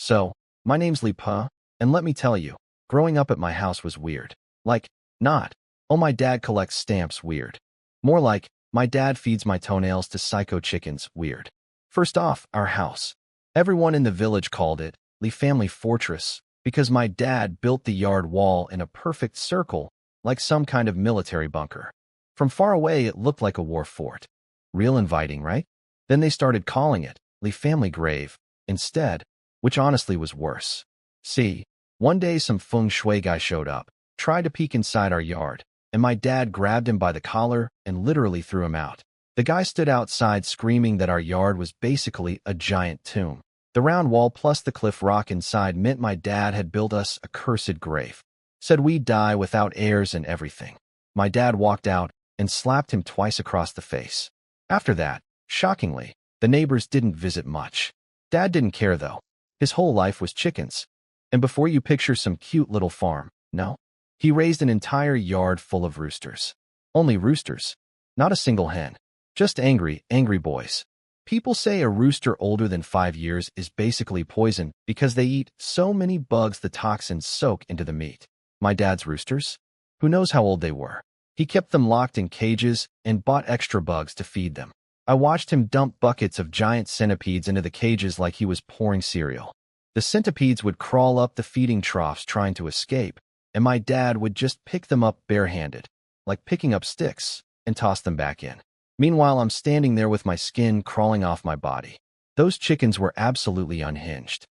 So, my name's Lipa, and let me tell you, growing up at my house was weird. Like, not, oh my dad collects stamps weird. More like, my dad feeds my toenails to psycho chickens weird. First off, our house. Everyone in the village called it the family fortress because my dad built the yard wall in a perfect circle like some kind of military bunker. From far away, it looked like a war fort. Real inviting, right? Then they started calling it the family grave instead, which honestly was worse. See, one day some feng shui guy showed up, tried to peek inside our yard, and my dad grabbed him by the collar and literally threw him out. The guy stood outside screaming that our yard was basically a giant tomb. The round wall plus the cliff rock inside meant my dad had built us a cursed grave. Said we'd die without heirs and everything. My dad walked out and slapped him twice across the face. After that, shockingly, the neighbors didn't visit much. Dad didn't care though. His whole life was chickens. And before you picture some cute little farm, no. He raised an entire yard full of roosters. Only roosters. Not a single hen. Just angry, angry boys. People say a rooster older than 5 years is basically poison because they eat so many bugs the toxins soak into the meat. My dad's roosters? Who knows how old they were? He kept them locked in cages and bought extra bugs to feed them. I watched him dump buckets of giant centipedes into the cages like he was pouring cereal. The centipedes would crawl up the feeding troughs trying to escape, and my dad would just pick them up barehanded, like picking up sticks, and toss them back in. Meanwhile, I'm standing there with my skin crawling off my body. Those chickens were absolutely unhinged.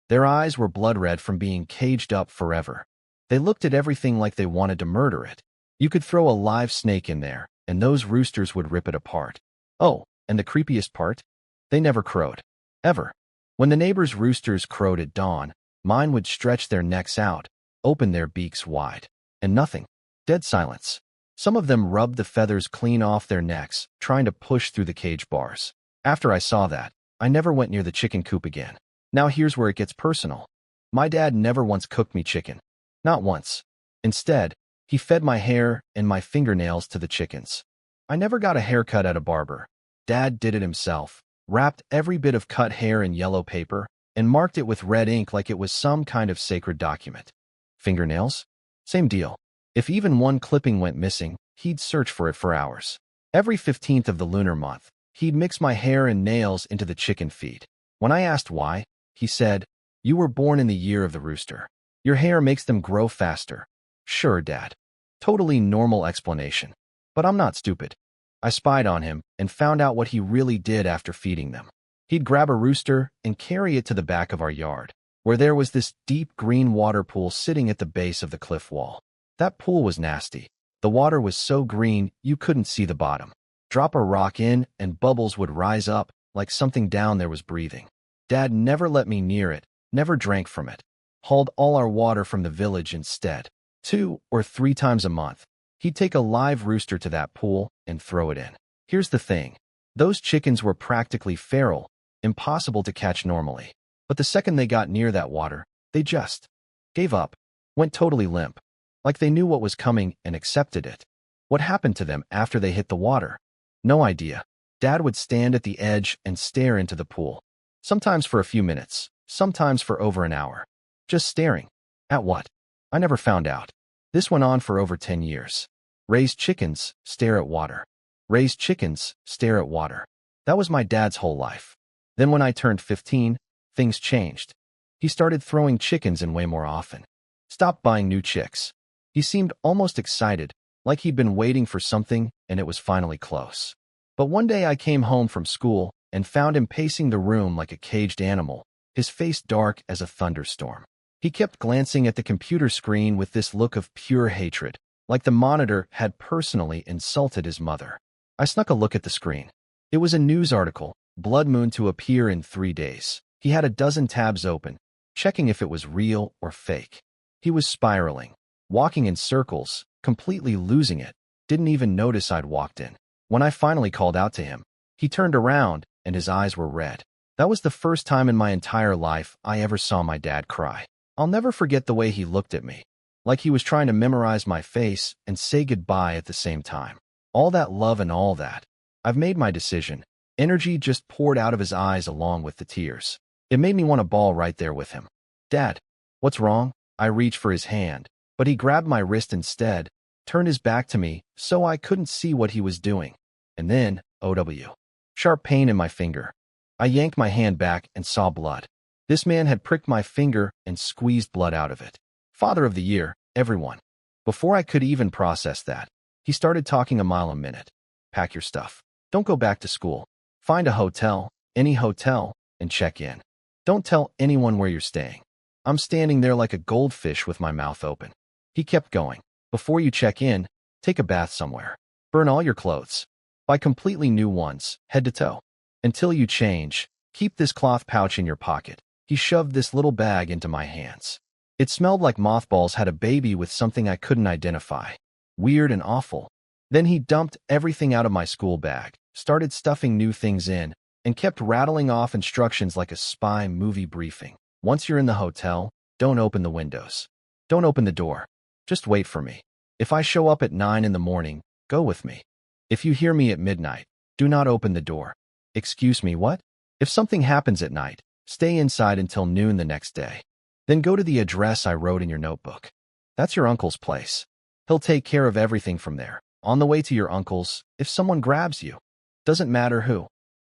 Their eyes were blood red from being caged up forever. They looked at everything like they wanted to murder it. You could throw a live snake in there, and those roosters would rip it apart. Oh, and the creepiest part? They never crowed. Ever. When the neighbors' roosters crowed at dawn, mine would stretch their necks out, open their beaks wide. And nothing. Dead silence. Some of them rubbed the feathers clean off their necks, trying to push through the cage bars. After I saw that, I never went near the chicken coop again. Now here's where it gets personal. My dad never once cooked me chicken. Not once. Instead, he fed my hair and my fingernails to the chickens. I never got a haircut at a barber. Dad did it himself, wrapped every bit of cut hair in yellow paper, and marked it with red ink like it was some kind of sacred document. Fingernails? Same deal. If even one clipping went missing, he'd search for it for hours. Every 15th of the lunar month, he'd mix my hair and nails into the chicken feed. When I asked why, he said, "You were born in the year of the rooster. Your hair makes them grow faster." Sure, Dad. Totally normal explanation. But I'm not stupid. I spied on him and found out what he really did after feeding them. He'd grab a rooster and carry it to the back of our yard, where there was this deep green water pool sitting at the base of the cliff wall. That pool was nasty. The water was so green you couldn't see the bottom. Drop a rock in and bubbles would rise up like something down there was breathing. Dad never let me near it, never drank from it. Hauled all our water from the village instead. 2 or 3 times a month, he'd take a live rooster to that pool and throw it in. Here's the thing. Those chickens were practically feral, impossible to catch normally. But the second they got near that water, they just gave up, went totally limp. Like they knew what was coming and accepted it. What happened to them after they hit the water? No idea. Dad would stand at the edge and stare into the pool. Sometimes for a few minutes, sometimes for over an hour. Just staring. At what? I never found out. This went on for over 10 years. Raise chickens, stare at water. Raise chickens, stare at water. That was my dad's whole life. Then when I turned 15, things changed. He started throwing chickens in way more often. Stopped buying new chicks. He seemed almost excited, like he'd been waiting for something and it was finally close. But one day I came home from school and found him pacing the room like a caged animal, his face dark as a thunderstorm. He kept glancing at the computer screen with this look of pure hatred, like the monitor had personally insulted his mother. I snuck a look at the screen. It was a news article, blood moon to appear in 3 days. He had a dozen tabs open, checking if it was real or fake. He was spiraling, walking in circles, completely losing it, didn't even notice I'd walked in. When I finally called out to him, he turned around and his eyes were red. That was the first time in my entire life I ever saw my dad cry. I'll never forget the way he looked at me, like he was trying to memorize my face and say goodbye at the same time. All that love and all that. I've made my decision. Energy just poured out of his eyes along with the tears. It made me want to bawl right there with him. Dad, what's wrong? I reached for his hand, but he grabbed my wrist instead, turned his back to me so I couldn't see what he was doing. And then, OW. Sharp pain in my finger. I yanked my hand back and saw blood. This man had pricked my finger and squeezed blood out of it. Father of the year, everyone. Before I could even process that, he started talking a mile a minute. Pack your stuff. Don't go back to school. Find a hotel, any hotel, and check in. Don't tell anyone where you're staying. I'm standing there like a goldfish with my mouth open. He kept going. Before you check in, take a bath somewhere. Burn all your clothes. Buy completely new ones, head to toe. Until you change, keep this cloth pouch in your pocket. He shoved this little bag into my hands. It smelled like mothballs had a baby with something I couldn't identify. Weird and awful. Then he dumped everything out of my school bag, started stuffing new things in, and kept rattling off instructions like a spy movie briefing. Once you're in the hotel, don't open the windows. Don't open the door. Just wait for me. If I show up at 9 in the morning, go with me. If you hear me at midnight, do not open the door. Excuse me, what? If something happens at night, stay inside until noon the next day. Then go to the address I wrote in your notebook. That's your uncle's place. He'll take care of everything from there. On the way to your uncle's, if someone grabs you, doesn't matter who,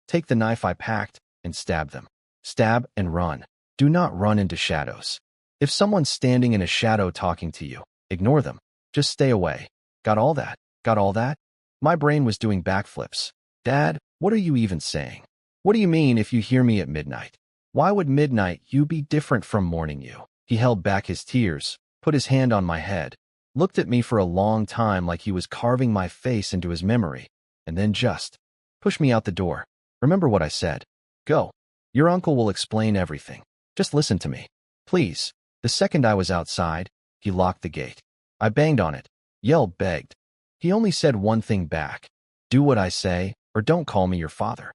take the knife I packed and stab them. Stab and run. Do not run into shadows. If someone's standing in a shadow talking to you, ignore them. Just stay away. Got all that? Got all that? My brain was doing backflips. Dad, what are you even saying? What do you mean if you hear me at midnight? Why would midnight you be different from morning you? He held back his tears, put his hand on my head, looked at me for a long time like he was carving my face into his memory, and then just pushed me out the door. Remember what I said. Go. Your uncle will explain everything. Just listen to me. Please. The second I was outside, he locked the gate. I banged on it, yelled, begged. He only said one thing back. Do what I say, or don't call me your father.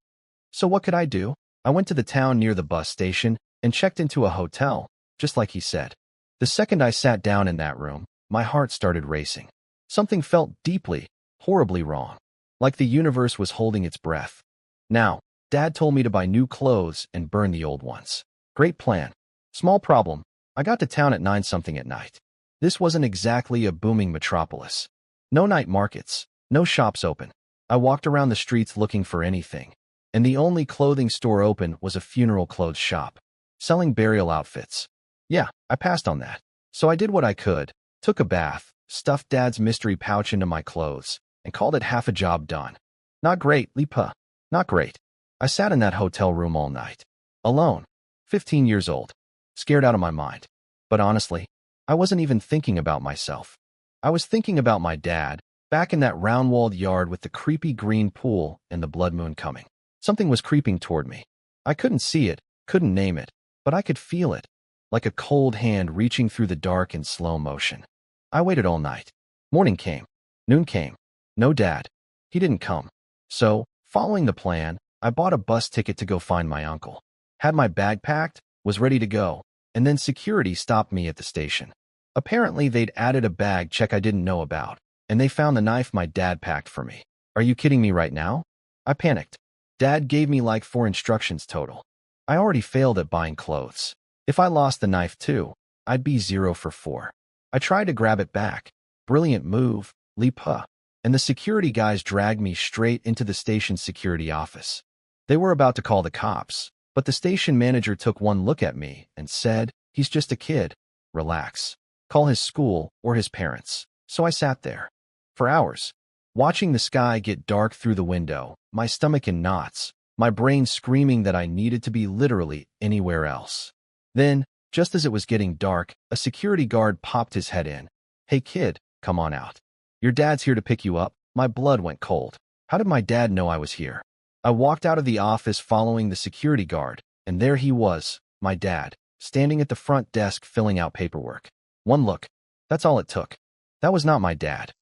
So what could I do? I went to the town near the bus station and checked into a hotel, just like he said. The second I sat down in that room, my heart started racing. Something felt deeply, horribly wrong, like the universe was holding its breath. Now, Dad told me to buy new clothes and burn the old ones. Great plan. Small problem. I got to town at 9-something at night. This wasn't exactly a booming metropolis. No night markets, no shops open. I walked around the streets looking for anything, and the only clothing store open was a funeral clothes shop, selling burial outfits. Yeah, I passed on that. So I did what I could, took a bath, stuffed Dad's mystery pouch into my clothes, and called it half a job done. Not great, Lipa. Not great. I sat in that hotel room all night. Alone. 15 years old. Scared out of my mind. But honestly, I wasn't even thinking about myself. I was thinking about my dad, back in that round-walled yard with the creepy green pool and the blood moon coming. Something was creeping toward me. I couldn't see it, couldn't name it, but I could feel it, like a cold hand reaching through the dark in slow motion. I waited all night. Morning came. Noon came. No Dad. He didn't come. So, following the plan, I bought a bus ticket to go find my uncle. Had my bag packed, was ready to go, and then security stopped me at the station. Apparently, they'd added a bag check I didn't know about, and they found the knife my dad packed for me. Are you kidding me right now? I panicked. Dad gave me like 4 instructions total. I already failed at buying clothes. If I lost the knife too, I'd be 0 for 4. I tried to grab it back. Brilliant move, Lipa. And the security guys dragged me straight into the station's security office. They were about to call the cops, but the station manager took one look at me and said, "He's just a kid. Relax. Call his school or his parents." So I sat there for hours, watching the sky get dark through the window, my stomach in knots, my brain screaming that I needed to be literally anywhere else. Then, just as it was getting dark, a security guard popped his head in. "Hey kid, come on out. Your dad's here to pick you up." My blood went cold. How did my dad know I was here? I walked out of the office following the security guard, and there he was, my dad, standing at the front desk filling out paperwork. One look. That's all it took. That was not my dad.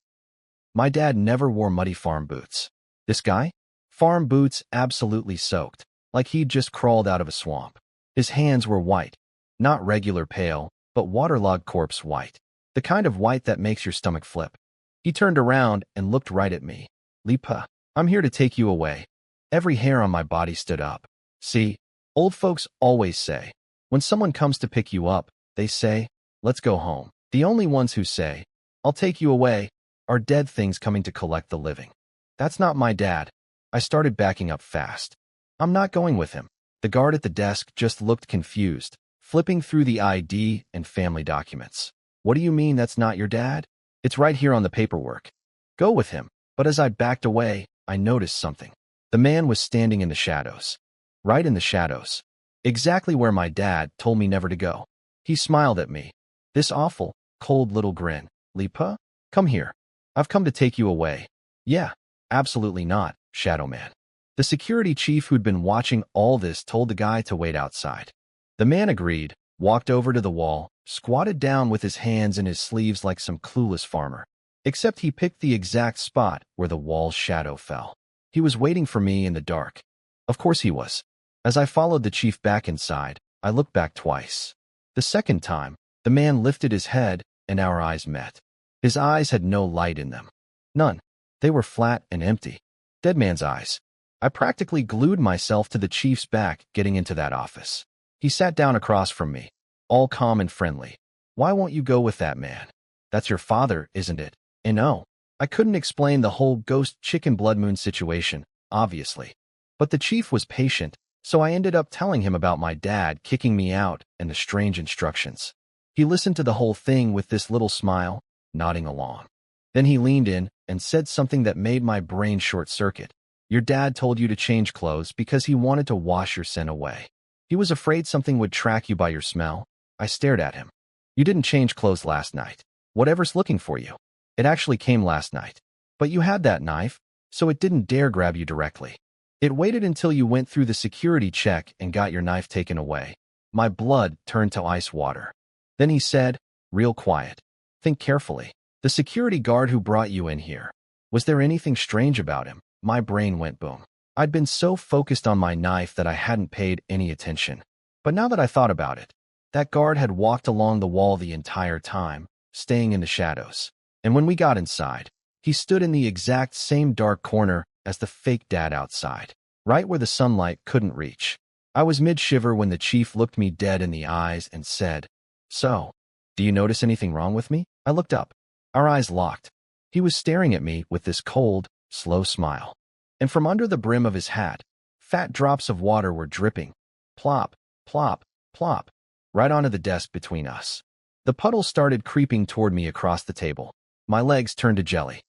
My dad never wore muddy farm boots. This guy? Farm boots absolutely soaked, like he'd just crawled out of a swamp. His hands were white. Not regular pale, but waterlogged corpse white. The kind of white that makes your stomach flip. He turned around and looked right at me. "Lipa, I'm here to take you away." Every hair on my body stood up. "See, Old folks always say, when someone comes to pick you up, they say, let's go home. The only ones who say, I'll take you away, are dead things coming to collect the living. That's not my dad. I started backing up fast. I'm not going with him. The guard at the desk just looked confused, flipping through the ID and family documents. What do you mean that's not your dad? It's right here on the paperwork. Go with him. But as I backed away, I noticed something. The man was standing in the shadows. Right in the shadows. Exactly where my dad told me never to go. He smiled at me. This awful, cold little grin. Lipa? Come here. I've come to take you away. Yeah, absolutely not, Shadow Man. The security chief who'd been watching all this told the guy to wait outside. The man agreed, walked over to the wall, squatted down with his hands in his sleeves like some clueless farmer. Except he picked the exact spot where the wall's shadow fell. He was waiting for me in the dark. Of course he was. As I followed the chief back inside, I looked back twice. The second time, the man lifted his head and our eyes met. His eyes had no light in them. None. They were flat and empty. Dead man's eyes. I practically glued myself to the chief's back getting into that office. He sat down across from me, all calm and friendly. Why won't you go with that man? That's your father, isn't it? And no, I couldn't explain the whole ghost chicken blood moon situation, obviously. But the chief was patient, so I ended up telling him about my dad kicking me out and the strange instructions. He listened to the whole thing with this little smile, nodding along. Then he leaned in and said something that made my brain short-circuit. Your dad told you to change clothes because he wanted to wash your scent away. He was afraid something would track you by your smell. I stared at him. You didn't change clothes last night. Whatever's looking for you. It actually came last night. But you had that knife, so it didn't dare grab you directly. It waited until you went through the security check and got your knife taken away. My blood turned to ice water. Then he said, real quiet, think carefully. The security guard who brought you in here. Was there anything strange about him? My brain went boom. I'd been so focused on my knife that I hadn't paid any attention. But now that I thought about it, that guard had walked along the wall the entire time, staying in the shadows. And when we got inside, he stood in the exact same dark corner as the fake dad outside, right where the sunlight couldn't reach. I was mid-shiver when the chief looked me dead in the eyes and said, So, do you notice anything wrong with me? I looked up. Our eyes locked. He was staring at me with this cold, slow smile. And from under the brim of his hat, fat drops of water were dripping. Plop, plop, plop, right onto the desk between us. The puddle started creeping toward me across the table. My legs turned to jelly.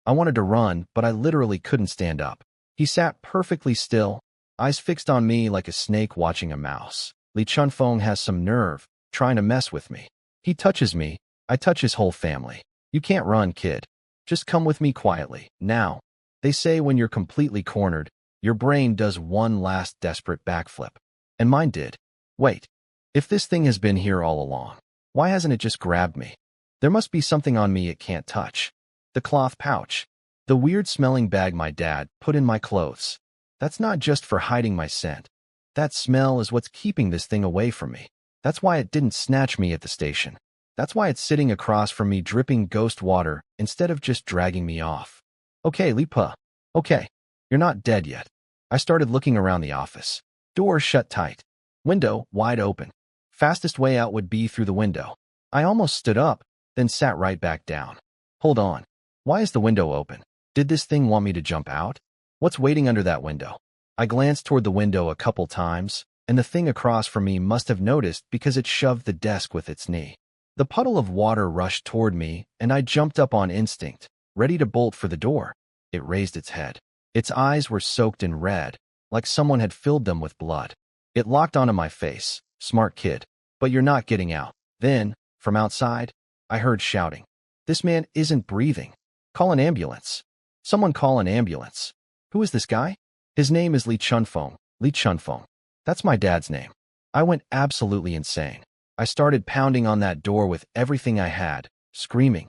I wanted to run, but I literally couldn't stand up. He sat perfectly still, eyes fixed on me like a snake watching a mouse. Li Chunfeng has some nerve, trying to mess with me. He touches me, I touch his whole family. You can't run, kid. Just come with me quietly, now. They say when you're completely cornered, your brain does one last desperate backflip. And mine did. Wait. If this thing has been here all along, why hasn't it just grabbed me? There must be something on me it can't touch. The cloth pouch. The weird-smelling bag my dad put in my clothes. That's not just for hiding my scent. That smell is what's keeping this thing away from me. That's why it didn't snatch me at the station. That's why it's sitting across from me dripping ghost water instead of just dragging me off. Okay, Lipa. Okay. You're not dead yet. I started looking around the office. Door shut tight. Window wide open. Fastest way out would be through the window. I almost stood up, then sat right back down. Hold on. Why is the window open? Did this thing want me to jump out? What's waiting under that window? I glanced toward the window a couple times, and the thing across from me must have noticed because it shoved the desk with its knee. The puddle of water rushed toward me, and I jumped up on instinct, ready to bolt for the door. It raised its head. Its eyes were soaked in red, like someone had filled them with blood. It locked onto my face. Smart kid. But you're not getting out. Then, from outside, I heard shouting. This man isn't breathing. Call an ambulance. Someone call an ambulance. Who is this guy? His name is Li Chunfeng. Li Chunfeng. That's my dad's name. I went absolutely insane. I started pounding on that door with everything I had, screaming.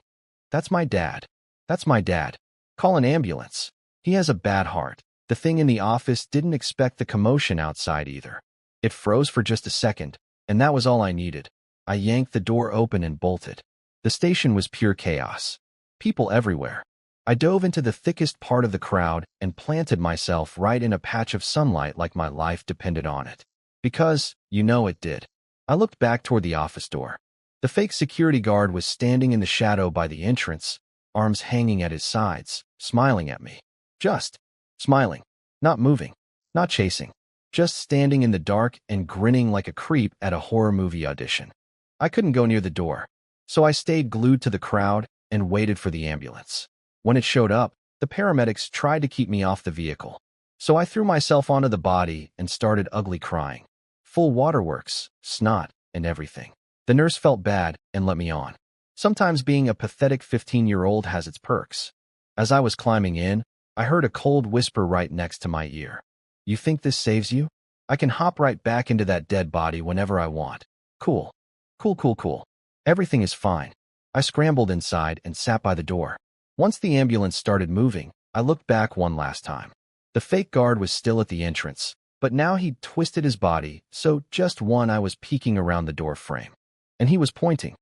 That's my dad. That's my dad. Call an ambulance. He has a bad heart. The thing in the office didn't expect the commotion outside either. It froze for just a second, and that was all I needed. I yanked the door open and bolted. The station was pure chaos. People everywhere. I dove into the thickest part of the crowd and planted myself right in a patch of sunlight like my life depended on it. Because, you know it did. I looked back toward the office door. The fake security guard was standing in the shadow by the entrance, arms hanging at his sides, smiling at me. Just smiling, not moving, not chasing, just standing in the dark and grinning like a creep at a horror movie audition. I couldn't go near the door, so I stayed glued to the crowd and waited for the ambulance. When it showed up, the paramedics tried to keep me off the vehicle, so I threw myself onto the body and started ugly crying. Full waterworks, snot, and everything. The nurse felt bad and let me on. Sometimes being a pathetic 15-year-old has its perks. As I was climbing in, I heard a cold whisper right next to my ear. You think this saves you? I can hop right back into that dead body whenever I want. Cool. Cool, cool, cool. Everything is fine. I scrambled inside and sat by the door. Once the ambulance started moving, I looked back one last time. The fake guard was still at the entrance, but now he'd twisted his body, so just one eye was peeking around the door frame. And he was pointing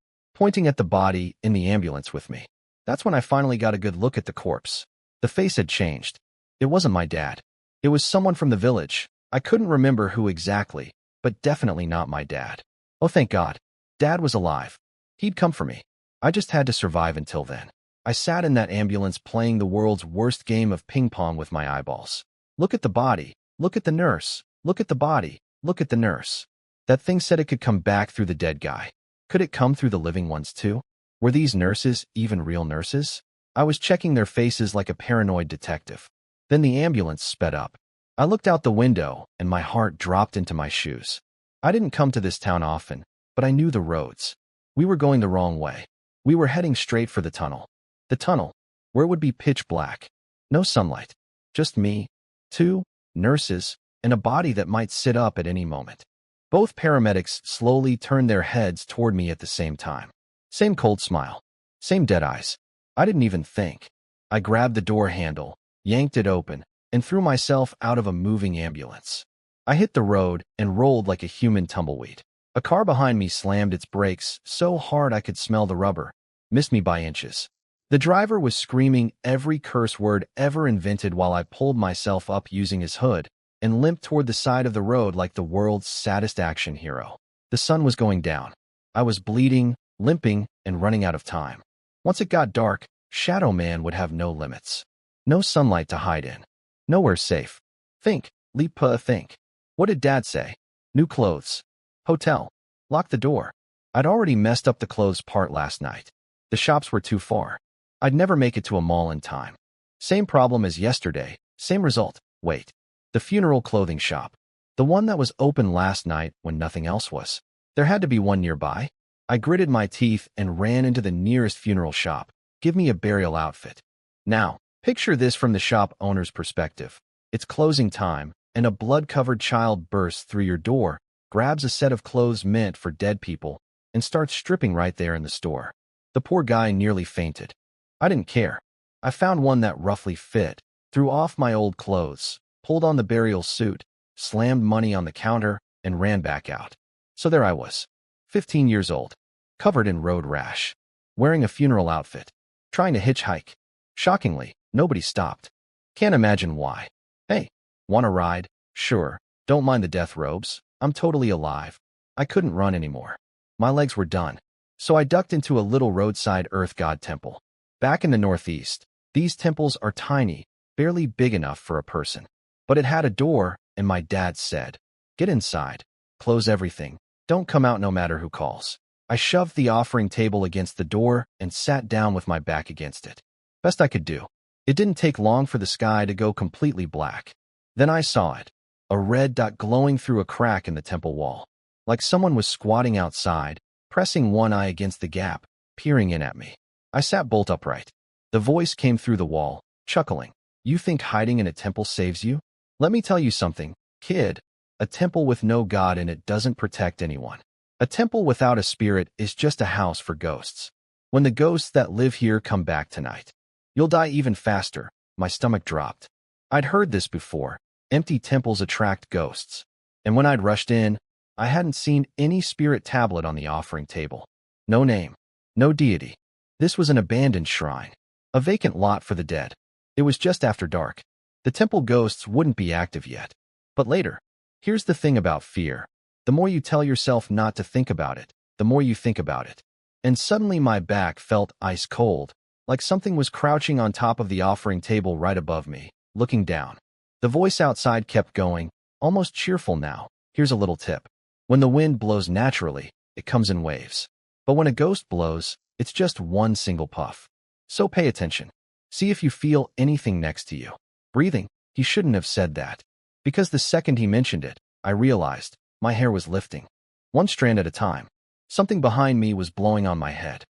at the body in the ambulance with me. That's when I finally got a good look at the corpse. The face had changed. It wasn't my dad. It was someone from the village. I couldn't remember who exactly, but definitely not my dad. Oh, thank God. Dad was alive. He'd come for me. I just had to survive until then. I sat in that ambulance playing the world's worst game of ping pong with my eyeballs. Look at the body. Look at the nurse. Look at the body. Look at the nurse. That thing said it could come back through the dead guy. Could it come through the living ones too? Were these nurses even real nurses? I was checking their faces like a paranoid detective. Then the ambulance sped up. I looked out the window and my heart dropped into my shoes. I didn't come to this town often, but I knew the roads. We were going the wrong way. We were heading straight for the tunnel. The tunnel, where it would be pitch black. No sunlight. Just me, two nurses, and a body that might sit up at any moment. Both paramedics slowly turned their heads toward me at the same time. Same cold smile. Same dead eyes. I didn't even think. I grabbed the door handle, yanked it open, and threw myself out of a moving ambulance. I hit the road and rolled like a human tumbleweed. A car behind me slammed its brakes so hard I could smell the rubber, missed me by inches. The driver was screaming every curse word ever invented while I pulled myself up using his hood and limped toward the side of the road like the world's saddest action hero. The sun was going down. I was bleeding, limping, and running out of time. Once it got dark, Shadow Man would have no limits. No sunlight to hide in. Nowhere safe. Think, Lipa, think. What did Dad say? New clothes. Hotel. Lock the door. I'd already messed up the clothes part last night. The shops were too far. I'd never make it to a mall in time. Same problem as yesterday. Same result. Wait. The funeral clothing shop. The one that was open last night when nothing else was. There had to be one nearby. I gritted my teeth and ran into the nearest funeral shop. Give me a burial outfit. Now, picture this from the shop owner's perspective. It's closing time, and a blood-covered child bursts through your door, grabs a set of clothes meant for dead people, and starts stripping right there in the store. The poor guy nearly fainted. I didn't care. I found one that roughly fit, threw off my old clothes, pulled on the burial suit, slammed money on the counter, and ran back out. So there I was, 15 years old, covered in road rash, wearing a funeral outfit, trying to hitchhike. Shockingly, nobody stopped. Can't imagine why. Hey, want a ride? Sure. Don't mind the death robes. I'm totally alive. I couldn't run anymore. My legs were done. So I ducked into a little roadside earth god temple. Back in the Northeast, these temples are tiny, barely big enough for a person. But it had a door, and my dad said, "Get inside. Close everything. Don't come out no matter who calls." I shoved the offering table against the door and sat down with my back against it. Best I could do. It didn't take long for the sky to go completely black. Then I saw it, a red dot glowing through a crack in the temple wall. Like someone was squatting outside, pressing one eye against the gap, peering in at me. I sat bolt upright. The voice came through the wall, chuckling. "You think hiding in a temple saves you? Let me tell you something, kid. A temple with no God in it doesn't protect anyone. A temple without a spirit is just a house for ghosts. When the ghosts that live here come back tonight, you'll die even faster." My stomach dropped. I'd heard this before. Empty temples attract ghosts. And when I'd rushed in, I hadn't seen any spirit tablet on the offering table. No name. No deity. This was an abandoned shrine. A vacant lot for the dead. It was just after dark. The temple ghosts wouldn't be active yet. But later. Here's the thing about fear. The more you tell yourself not to think about it, the more you think about it. And suddenly my back felt ice cold, like something was crouching on top of the offering table right above me, looking down. The voice outside kept going, almost cheerful now. Here's a little tip. When the wind blows naturally, it comes in waves. But when a ghost blows, it's just one single puff. So pay attention. See if you feel anything next to you. Breathing. He shouldn't have said that. Because the second he mentioned it, I realized my hair was lifting. One strand at a time. Something behind me was blowing on my head.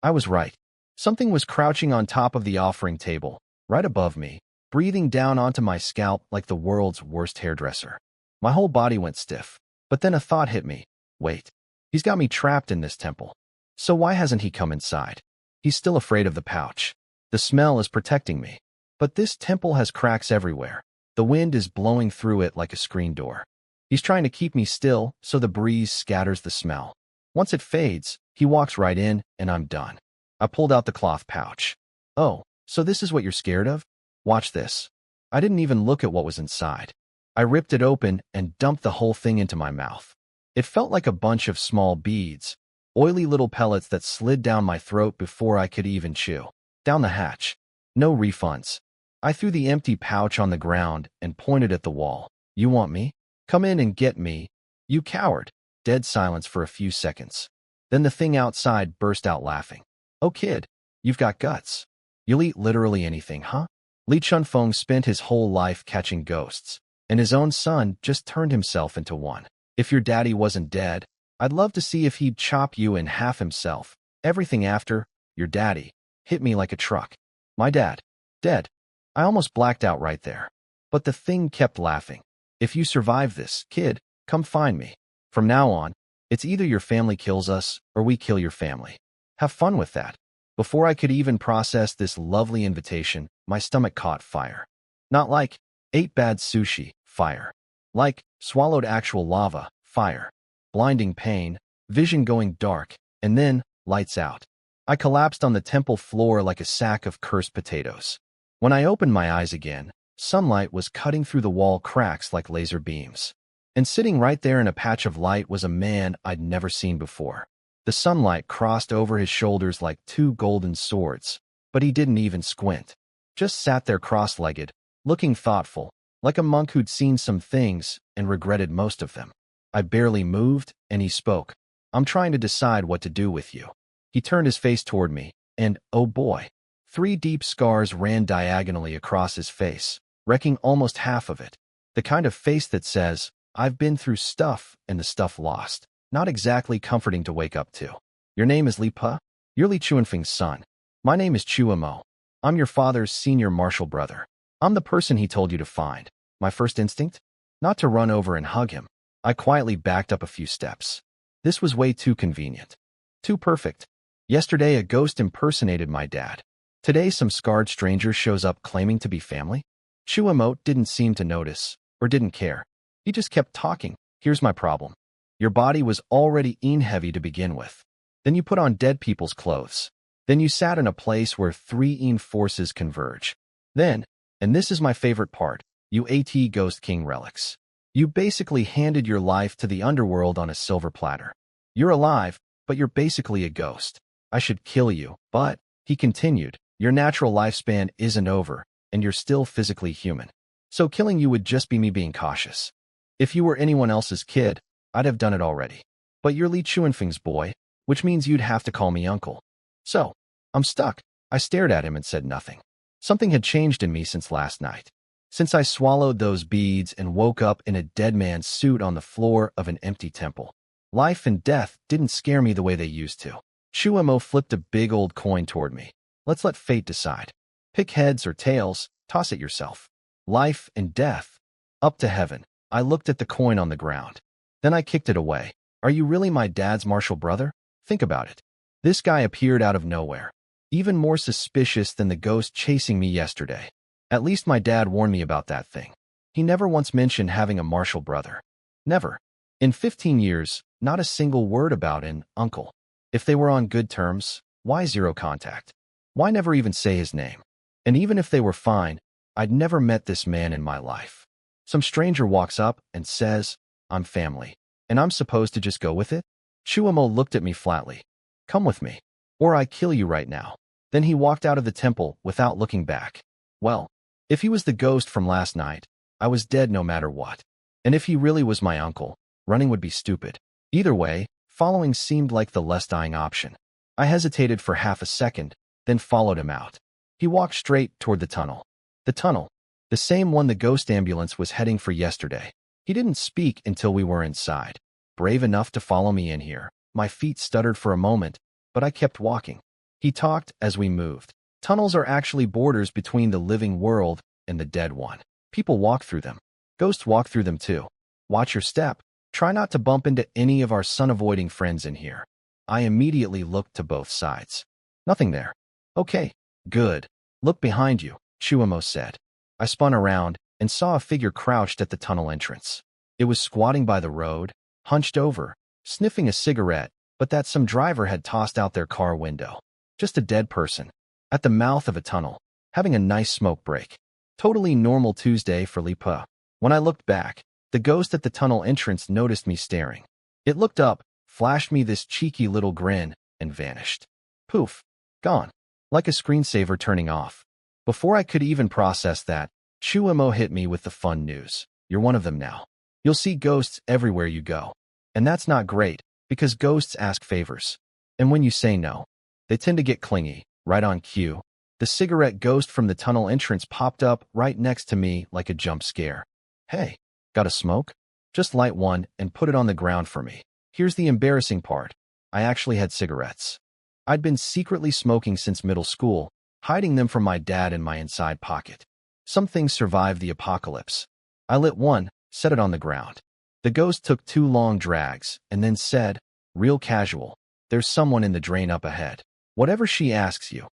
I was right. Something was crouching on top of the offering table, right above me, breathing down onto my scalp like the world's worst hairdresser. My whole body went stiff. But then a thought hit me. Wait. He's got me trapped in this temple. So why hasn't he come inside? He's still afraid of the pouch. The smell is protecting me. But this temple has cracks everywhere. The wind is blowing through it like a screen door. He's trying to keep me still so the breeze scatters the smell. Once it fades, he walks right in and I'm done. I pulled out the cloth pouch. Oh, so this is what you're scared of? Watch this. I didn't even look at what was inside. I ripped it open and dumped the whole thing into my mouth. It felt like a bunch of small beads, oily little pellets that slid down my throat before I could even chew. Down the hatch. No refunds. I threw the empty pouch on the ground and pointed at the wall. You want me? Come in and get me. You coward. Dead silence for a few seconds. Then the thing outside burst out laughing. Oh kid, you've got guts. You'll eat literally anything, huh? Li Chunfeng spent his whole life catching ghosts, and his own son just turned himself into one. If your daddy wasn't dead, I'd love to see if he'd chop you in half himself. Everything after, your daddy, hit me like a truck. My dad, dead. I almost blacked out right there. But the thing kept laughing. If you survive this, kid, come find me. From now on, it's either your family kills us or we kill your family. Have fun with that. Before I could even process this lovely invitation, my stomach caught fire. Not like, ate bad sushi, fire. Like, swallowed actual lava, fire. Blinding pain, vision going dark, and then, lights out. I collapsed on the temple floor like a sack of cursed potatoes. When I opened my eyes again, sunlight was cutting through the wall cracks like laser beams. And sitting right there in a patch of light was a man I'd never seen before. The sunlight crossed over his shoulders like two golden swords, but he didn't even squint. Just sat there cross-legged, looking thoughtful, like a monk who'd seen some things and regretted most of them. I barely moved, and he spoke. I'm trying to decide what to do with you. He turned his face toward me, and, oh boy, 3 deep scars ran diagonally across his face, wrecking almost half of it. The kind of face that says, I've been through stuff and the stuff lost. Not exactly comforting to wake up to. Your name is Li Pa? You're Li Chuanfeng's son. My name is Chua Mo. I'm your father's senior martial brother. I'm the person he told you to find. My first instinct? Not to run over and hug him. I quietly backed up a few steps. This was way too convenient. Too perfect. Yesterday, a ghost impersonated my dad. Today, some scarred stranger shows up claiming to be family. Chua Mo didn't seem to notice, or didn't care. He just kept talking. Here's my problem. Your body was already heavy to begin with. Then you put on dead people's clothes. Then you sat in a place where 3 forces converge. Then, and this is my favorite part, you ate Ghost King relics. You basically handed your life to the underworld on a silver platter. You're alive, but you're basically a ghost. I should kill you, but, he continued, your natural lifespan isn't over, and you're still physically human. So killing you would just be me being cautious. If you were anyone else's kid, I'd have done it already. But you're Li Chuanfeng's boy, which means you'd have to call me uncle. So, I'm stuck. I stared at him and said nothing. Something had changed in me since last night. Since I swallowed those beads and woke up in a dead man's suit on the floor of an empty temple. Life and death didn't scare me the way they used to. Chua Mo flipped a big old coin toward me. Let's let fate decide. Pick heads or tails, toss it yourself. Life and death. Up to heaven. I looked at the coin on the ground. Then I kicked it away. Are you really my dad's martial brother? Think about it. This guy appeared out of nowhere. Even more suspicious than the ghost chasing me yesterday. At least my dad warned me about that thing. He never once mentioned having a martial brother. Never. In 15 years, not a single word about an uncle. If they were on good terms, why zero contact? Why never even say his name? And even if they were fine, I'd never met this man in my life. Some stranger walks up and says, I'm family. and I'm supposed to just go with it? Chuamo looked at me flatly. Come with me, or I kill you right now. Then he walked out of the temple without looking back. Well, if he was the ghost from last night, I was dead no matter what. And if he really was my uncle, running would be stupid. Either way, following seemed like the less dying option. I hesitated for half a second, then followed him out. He walked straight toward the tunnel. The tunnel, the same one the ghost ambulance was heading for yesterday. He didn't speak until we were inside. Brave enough to follow me in here. My feet stuttered for a moment, but I kept walking. He talked as we moved. Tunnels are actually borders between the living world and the dead one. People walk through them. Ghosts walk through them too. Watch your step. Try not to bump into any of our sun-avoiding friends in here. I immediately looked to both sides. Nothing there. Okay, good. Look behind you, Chuamo said. I spun around and saw a figure crouched at the tunnel entrance. It was squatting by the road, hunched over, sniffing a cigarette, but that some driver had tossed out their car window. Just a dead person, at the mouth of a tunnel, having a nice smoke break. Totally normal Tuesday for Li Pa. When I looked back, the ghost at the tunnel entrance noticed me staring. It looked up, flashed me this cheeky little grin, and vanished. Poof, gone, like a screensaver turning off. Before I could even process that, Chuamo hit me with the fun news. You're one of them now. You'll see ghosts everywhere you go. And that's not great, because ghosts ask favors. And when you say no, they tend to get clingy, right on cue. The cigarette ghost from the tunnel entrance popped up right next to me like a jump scare. Hey, got a smoke? Just light one and put it on the ground for me. Here's the embarrassing part. I actually had cigarettes. I'd been secretly smoking since middle school, hiding them from my dad in my inside pocket. Some things survive the apocalypse. I lit one, set it on the ground. The ghost took 2 long drags, and then said, real casual, there's someone in the drain up ahead. Whatever she asks you.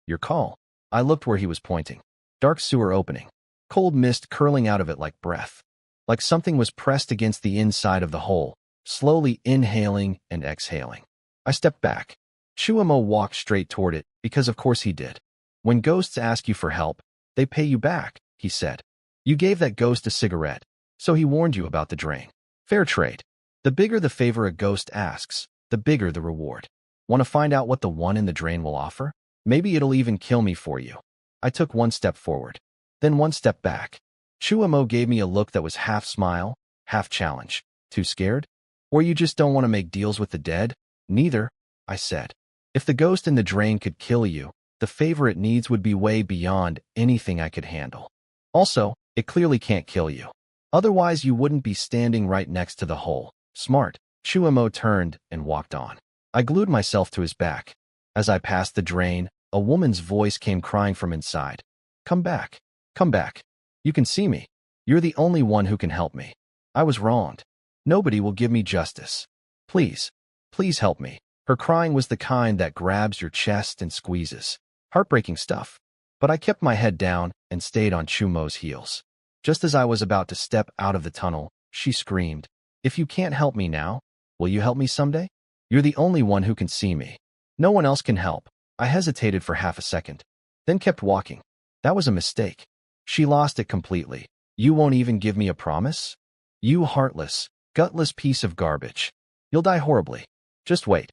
Your call. I looked where he was pointing. Dark sewer opening. Cold mist curling out of it like breath. Like something was pressed against the inside of the hole, slowly inhaling and exhaling. I stepped back. Chuamo walked straight toward it, because of course he did. When ghosts ask you for help, they pay you back, he said. You gave that ghost a cigarette, so he warned you about the drain. Fair trade. The bigger the favor a ghost asks, the bigger the reward. Want to find out what the one in the drain will offer? Maybe it'll even kill me for you. I took 1 step forward, then 1 step back. Chuamo gave me a look that was half smile, half challenge. Too scared? Or you just don't want to make deals with the dead? Neither, I said. If the ghost in the drain could kill you, the favor it needs would be way beyond anything I could handle. Also, it clearly can't kill you. Otherwise, you wouldn't be standing right next to the hole. Smart. Chuamo turned and walked on. I glued myself to his back. As I passed the drain, a woman's voice came crying from inside. Come back. Come back. You can see me. You're the only one who can help me. I was wronged. Nobody will give me justice. Please, please help me. Her crying was the kind that grabs your chest and squeezes. Heartbreaking stuff. But I kept my head down and stayed on Chumo's heels. Just as I was about to step out of the tunnel, she screamed, If you can't help me now, will you help me someday? You're the only one who can see me. No one else can help. I hesitated for half a second, then kept walking. That was a mistake. She lost it completely. You won't even give me a promise? You heartless, gutless piece of garbage. You'll die horribly. Just wait.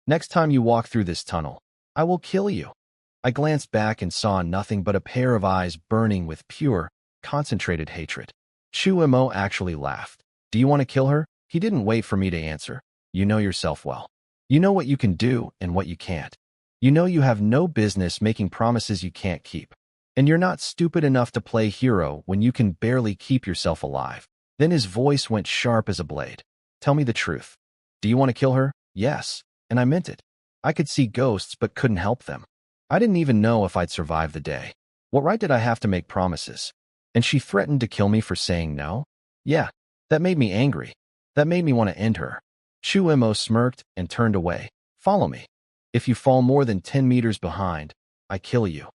Next time you walk through this tunnel, I will kill you. I glanced back and saw nothing but a pair of eyes burning with pure, concentrated hatred. Chuamo actually laughed. Do you want to kill her? He didn't wait for me to answer. You know yourself well. You know what you can do and what you can't. You know you have no business making promises you can't keep. And you're not stupid enough to play hero when you can barely keep yourself alive. Then his voice went sharp as a blade. Tell me the truth. Do you want to kill her? Yes. And I meant it. I could see ghosts but couldn't help them. I didn't even know if I'd survive the day. What right did I have to make promises? And she threatened to kill me for saying no? Yeah, that made me angry. That made me want to end her. Chuamo smirked and turned away. Follow me. If you fall more than 10 meters behind, I kill you.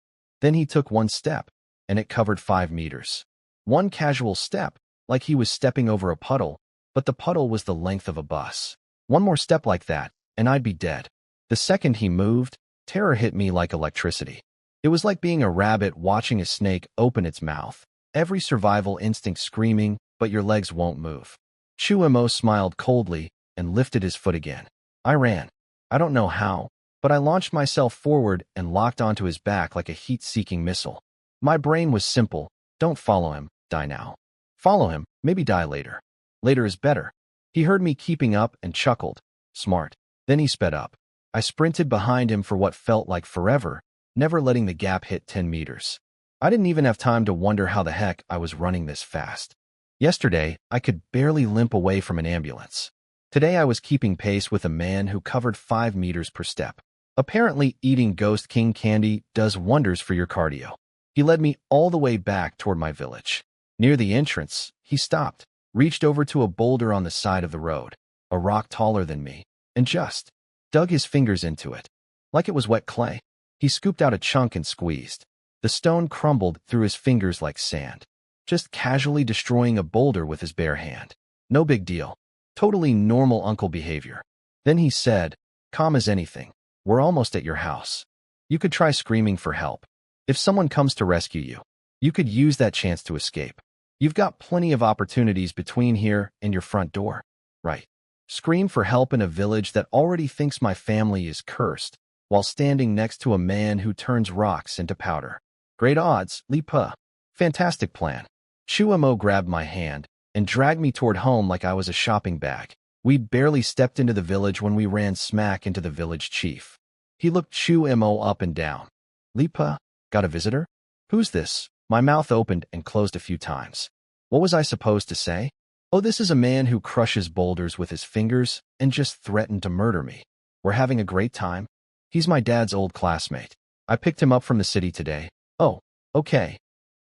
Then he took 1 step, and it covered 5 meters. 1 casual step, like he was stepping over a puddle, but the puddle was the length of a bus. 1 more step like that, and I'd be dead. The second he moved, terror hit me like electricity. It was like being a rabbit watching a snake open its mouth, every survival instinct screaming, but your legs won't move. Chumo smiled coldly and lifted his foot again. I ran. I don't know how, but I launched myself forward and locked onto his back like a heat-seeking missile. My brain was simple. Don't follow him, die now. Follow him, maybe die later. Later is better. He heard me keeping up and chuckled. Smart. Then he sped up. I sprinted behind him for what felt like forever, never letting the gap hit 10 meters. I didn't even have time to wonder how the heck I was running this fast. Yesterday, I could barely limp away from an ambulance. Today I was keeping pace with a man who covered 5 meters per step. Apparently, eating Ghost King candy does wonders for your cardio. He led me all the way back toward my village. Near the entrance, he stopped, reached over to a boulder on the side of the road, a rock taller than me, and just dug his fingers into it. Like it was wet clay. He scooped out a chunk and squeezed. The stone crumbled through his fingers like sand. Just casually destroying a boulder with his bare hand. No big deal. Totally normal uncle behavior. Then he said, calm as anything, we're almost at your house. You could try screaming for help. If someone comes to rescue you, you could use that chance to escape. You've got plenty of opportunities between here and your front door. Right. Scream for help in a village that already thinks my family is cursed, while standing next to a man who turns rocks into powder. Great odds, Lipa. Fantastic plan. Chumo grabbed my hand and dragged me toward home like I was a shopping bag. We'd barely stepped into the village when we ran smack into the village chief. He looked Chumo up and down. Lipa, got a visitor? Who's this? My mouth opened and closed a few times. What was I supposed to say? Oh, this is a man who crushes boulders with his fingers and just threatened to murder me. We're having a great time. He's my dad's old classmate. I picked him up from the city today. Oh, okay.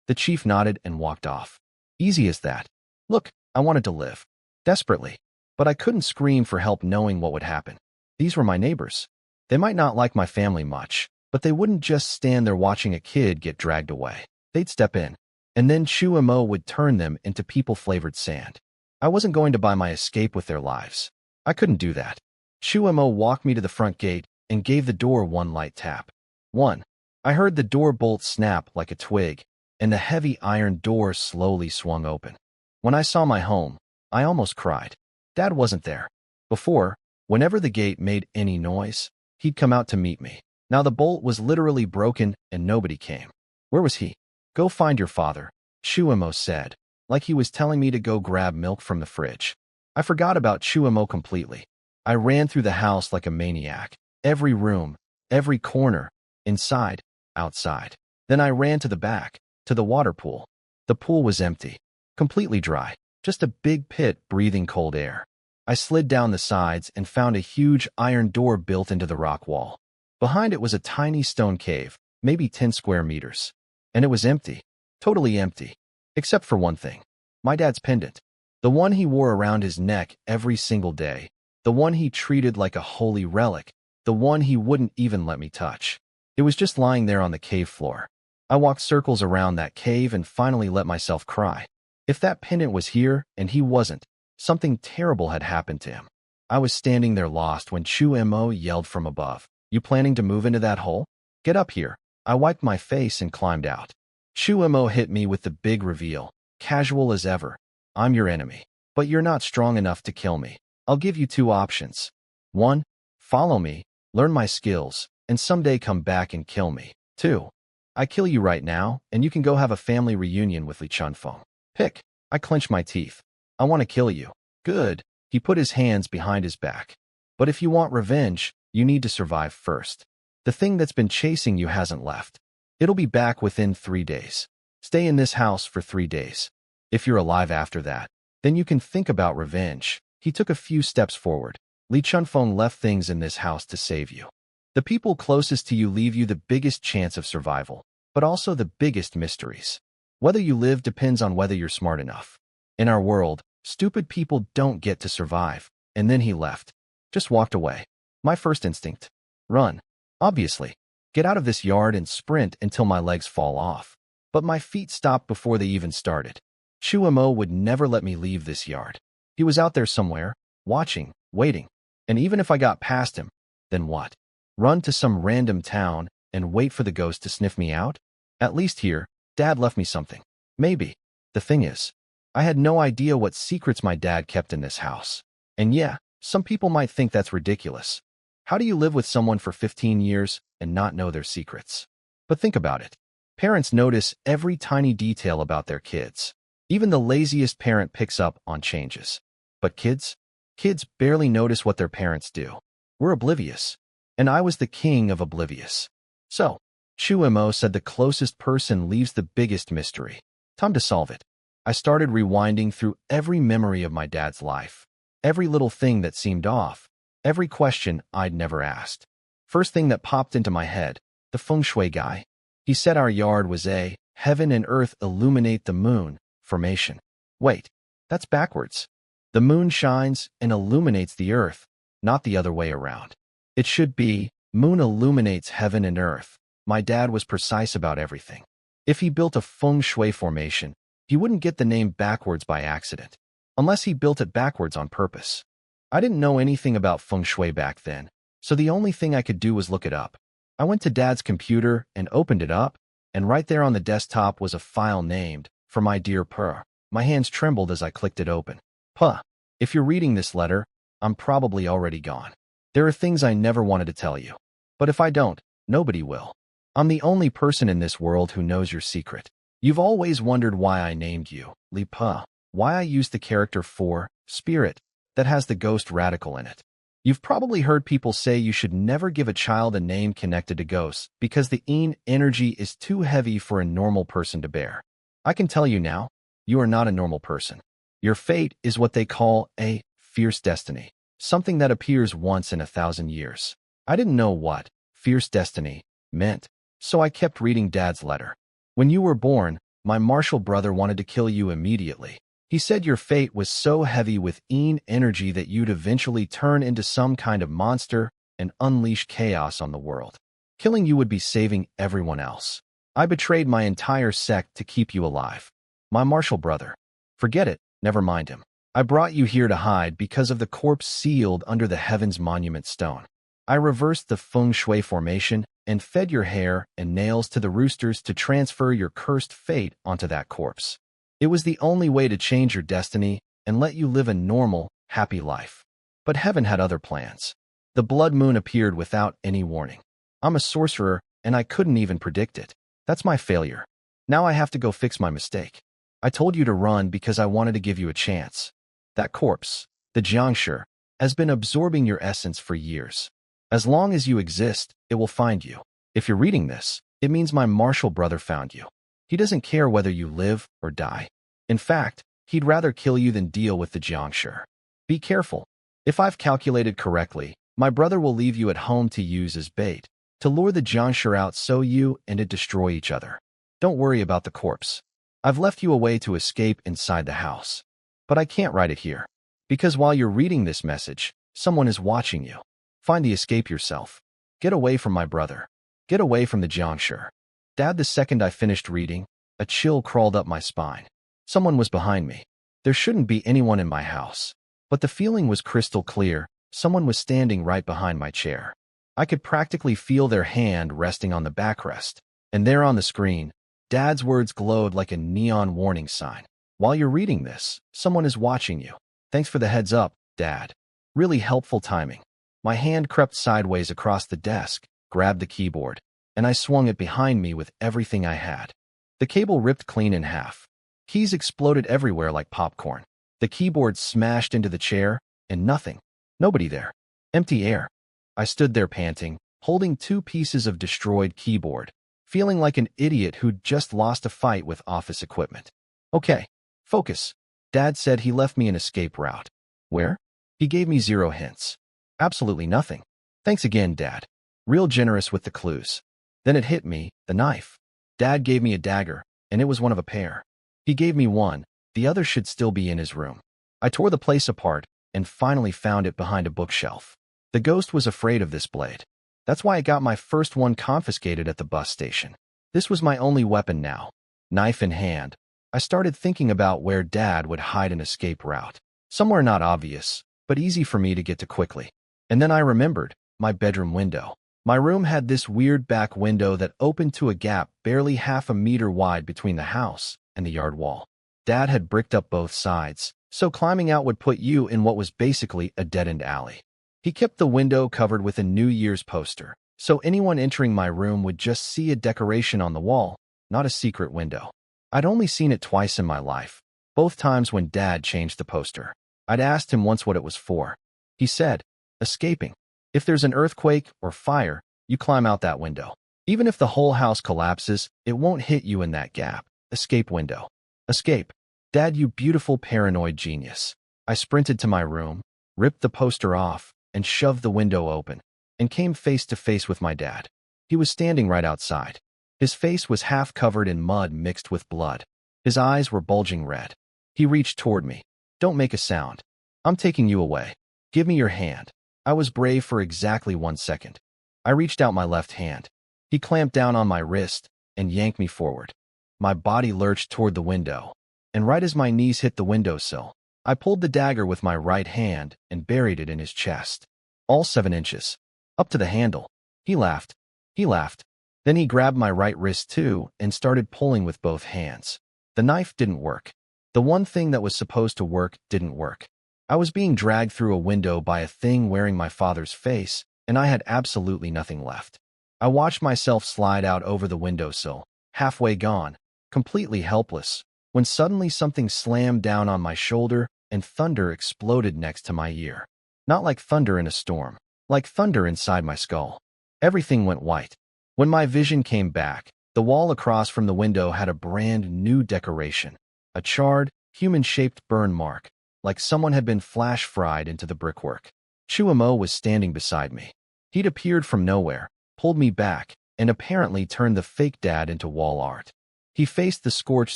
The chief nodded and walked off. Easy as that. Look, I wanted to live. Desperately. But I couldn't scream for help knowing what would happen. These were my neighbors. They might not like my family much, but they wouldn't just stand there watching a kid get dragged away. They'd step in. And then Chumo would turn them into people-flavored sand. I wasn't going to buy my escape with their lives. I couldn't do that. Chumo walked me to the front gate and gave the door one light tap. One. I heard the door bolt snap like a twig, and the heavy iron door slowly swung open. When I saw my home, I almost cried. Dad wasn't there. Before, whenever the gate made any noise, he'd come out to meet me. Now the bolt was literally broken and nobody came. Where was he? Go find your father, Chumo said, like he was telling me to go grab milk from the fridge. I forgot about Chumo completely. I ran through the house like a maniac. Every room, every corner, inside, outside. Then I ran to the back, to the water pool. The pool was empty, completely dry, just a big pit breathing cold air. I slid down the sides and found a huge iron door built into the rock wall. Behind it was a tiny stone cave, maybe 10 square meters. And it was empty, totally empty, except for one thing. My dad's pendant. The one he wore around his neck every single day. The one he treated like a holy relic. The one he wouldn't even let me touch. It was just lying there on the cave floor. I walked circles around that cave and finally let myself cry. If that pendant was here and he wasn't, something terrible had happened to him. I was standing there lost when Chumo yelled from above. You planning to move into that hole? Get up here. I wiped my face and climbed out. Chumo hit me with the big reveal, casual as ever. I'm your enemy, but you're not strong enough to kill me. I'll give you 2 options. 1, follow me, learn my skills, and someday come back and kill me. 2, I kill you right now, and you can go have a family reunion with Li Chunfeng. Pick. I clench my teeth. I want to kill you. Good. He put his hands behind his back. But if you want revenge, you need to survive first. The thing that's been chasing you hasn't left. It'll be back within 3 days. Stay in this house for 3 days. If you're alive after that, then you can think about revenge. He took a few steps forward. Li Chunfeng left things in this house to save you. The people closest to you leave you the biggest chance of survival, but also the biggest mysteries. Whether you live depends on whether you're smart enough. In our world, stupid people don't get to survive. And then he left. Just walked away. My first instinct. Run. Obviously. Get out of this yard and sprint until my legs fall off. But my feet stopped before they even started. Chumo would never let me leave this yard. He was out there somewhere, watching, waiting. And even if I got past him, then what? Run to some random town and wait for the ghost to sniff me out? At least here, Dad left me something. Maybe. The thing is, I had no idea what secrets my dad kept in this house. And yeah, some people might think that's ridiculous. How do you live with someone for 15 years and not know their secrets? But think about it. Parents notice every tiny detail about their kids. Even the laziest parent picks up on changes. But kids? Kids barely notice what their parents do. We're oblivious. And I was the king of oblivious. So, Chuimo said the closest person leaves the biggest mystery. Time to solve it. I started rewinding through every memory of my dad's life. Every little thing that seemed off. Every question I'd never asked. First thing that popped into my head, the feng shui guy. He said our yard was a heaven and earth illuminate the moon formation. Wait, that's backwards. The moon shines and illuminates the earth, not the other way around. It should be, moon illuminates heaven and earth. My dad was precise about everything. If he built a feng shui formation, he wouldn't get the name backwards by accident, unless he built it backwards on purpose. I didn't know anything about feng shui back then, so the only thing I could do was look it up. I went to Dad's computer and opened it up, and right there on the desktop was a file named, For My Dear Per. My hands trembled as I clicked it open. Puh, if you're reading this letter, I'm probably already gone. There are things I never wanted to tell you. But if I don't, nobody will. I'm the only person in this world who knows your secret. You've always wondered why I named you, Li Puh, why I used the character for, spirit, that has the ghost radical in it. You've probably heard people say you should never give a child a name connected to ghosts because the Yin energy is too heavy for a normal person to bear. I can tell you now, you are not a normal person. Your fate is what they call a fierce destiny, something that appears once in 1,000 years. I didn't know what fierce destiny meant, so I kept reading Dad's letter. When you were born, my martial brother wanted to kill you immediately. He said your fate was so heavy with Yin energy that you'd eventually turn into some kind of monster and unleash chaos on the world. Killing you would be saving everyone else. I betrayed my entire sect to keep you alive. My martial brother. Forget it, never mind him. I brought you here to hide because of the corpse sealed under the Heaven's Monument Stone. I reversed the feng shui formation and fed your hair and nails to the roosters to transfer your cursed fate onto that corpse. It was the only way to change your destiny and let you live a normal, happy life. But heaven had other plans. The blood moon appeared without any warning. I'm a sorcerer, and I couldn't even predict it. That's my failure. Now I have to go fix my mistake. I told you to run because I wanted to give you a chance. That corpse, the Jiangshi, has been absorbing your essence for years. As long as you exist, it will find you. If you're reading this, it means my martial brother found you. He doesn't care whether you live or die. In fact, he'd rather kill you than deal with the Jiangshi. Be careful. If I've calculated correctly, my brother will leave you at home to use as bait, to lure the Jiangshi out so you and it destroy each other. Don't worry about the corpse. I've left you a way to escape inside the house. But I can't write it here, because while you're reading this message, someone is watching you. Find the escape yourself. Get away from my brother. Get away from the Jiangshi. Dad, the second I finished reading, a chill crawled up my spine. Someone was behind me. There shouldn't be anyone in my house. But the feeling was crystal clear. Someone was standing right behind my chair. I could practically feel their hand resting on the backrest. And there on the screen, Dad's words glowed like a neon warning sign. While you're reading this, someone is watching you. Thanks for the heads up, Dad. Really helpful timing. My hand crept sideways across the desk, grabbed the keyboard, and I swung it behind me with everything I had. The cable ripped clean in half. Keys exploded everywhere like popcorn. The keyboard smashed into the chair, and nothing. Nobody there. Empty air. I stood there panting, holding 2 pieces of destroyed keyboard, feeling like an idiot who'd just lost a fight with office equipment. Okay, focus. Dad said he left me an escape route. Where? He gave me 0 hints. Absolutely nothing. Thanks again, Dad. Real generous with the clues. Then it hit me, the knife. Dad gave me a dagger, and it was one of a pair. He gave me one, the other should still be in his room. I tore the place apart, and finally found it behind a bookshelf. The ghost was afraid of this blade. That's why I got my first one confiscated at the bus station. This was my only weapon now. Knife in hand, I started thinking about where Dad would hide an escape route. Somewhere not obvious, but easy for me to get to quickly. And then I remembered, my bedroom window. My room had this weird back window that opened to a gap barely half a meter wide between the house and the yard wall. Dad had bricked up both sides, so climbing out would put you in what was basically a dead-end alley. He kept the window covered with a New Year's poster, so anyone entering my room would just see a decoration on the wall, not a secret window. I'd only seen it twice in my life, both times when Dad changed the poster. I'd asked him once what it was for. He said, escaping. If there's an earthquake or fire, you climb out that window. Even if the whole house collapses, it won't hit you in that gap. Escape window. Escape. Dad, you beautiful paranoid genius. I sprinted to my room, ripped the poster off, and shoved the window open, and came face to face with my dad. He was standing right outside. His face was half covered in mud mixed with blood. His eyes were bulging red. He reached toward me. Don't make a sound. I'm taking you away. Give me your hand. I was brave for exactly 1 second. I reached out my left hand. He clamped down on my wrist and yanked me forward. My body lurched toward the window, and right as my knees hit the windowsill, I pulled the dagger with my right hand and buried it in his chest. All 7 inches. Up to the handle. He laughed. He laughed. Then he grabbed my right wrist too and started pulling with both hands. The knife didn't work. The one thing that was supposed to work didn't work. I was being dragged through a window by a thing wearing my father's face, and I had absolutely nothing left. I watched myself slide out over the windowsill, halfway gone, completely helpless, when suddenly something slammed down on my shoulder and thunder exploded next to my ear. Not like thunder in a storm, like thunder inside my skull. Everything went white. When my vision came back, the wall across from the window had a brand new decoration, a charred, human-shaped burn mark, like someone had been flash-fried into the brickwork. Chuamo was standing beside me. He'd appeared from nowhere, pulled me back, and apparently turned the fake dad into wall art. He faced the scorched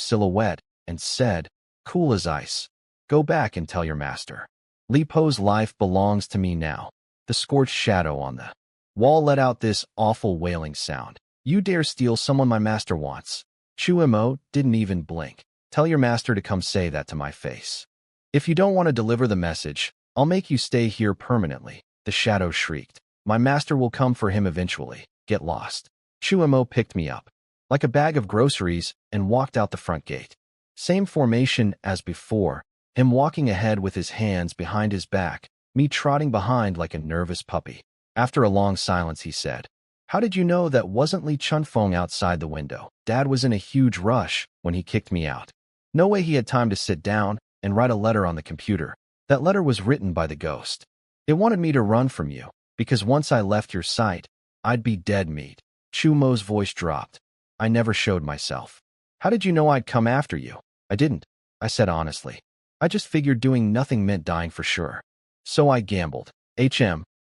silhouette and said, cool as ice, go back and tell your master. Li Po's life belongs to me now. The scorched shadow on the wall let out this awful wailing sound. You dare steal someone my master wants. Chuamo didn't even blink. Tell your master to come say that to my face. If you don't want to deliver the message, I'll make you stay here permanently, the shadow shrieked. My master will come for him eventually. Get lost. Chuamo picked me up, like a bag of groceries, and walked out the front gate. Same formation as before, him walking ahead with his hands behind his back, me trotting behind like a nervous puppy. After a long silence, he said, how did you know that wasn't Li Chunfeng outside the window? Dad was in a huge rush when he kicked me out. No way he had time to sit down and write a letter on the computer. That letter was written by the ghost. It wanted me to run from you, because once I left your sight, I'd be dead meat. Chumo's voice dropped. I never showed myself. How did you know I'd come after you? I didn't, I said honestly. I just figured doing nothing meant dying for sure. So I gambled.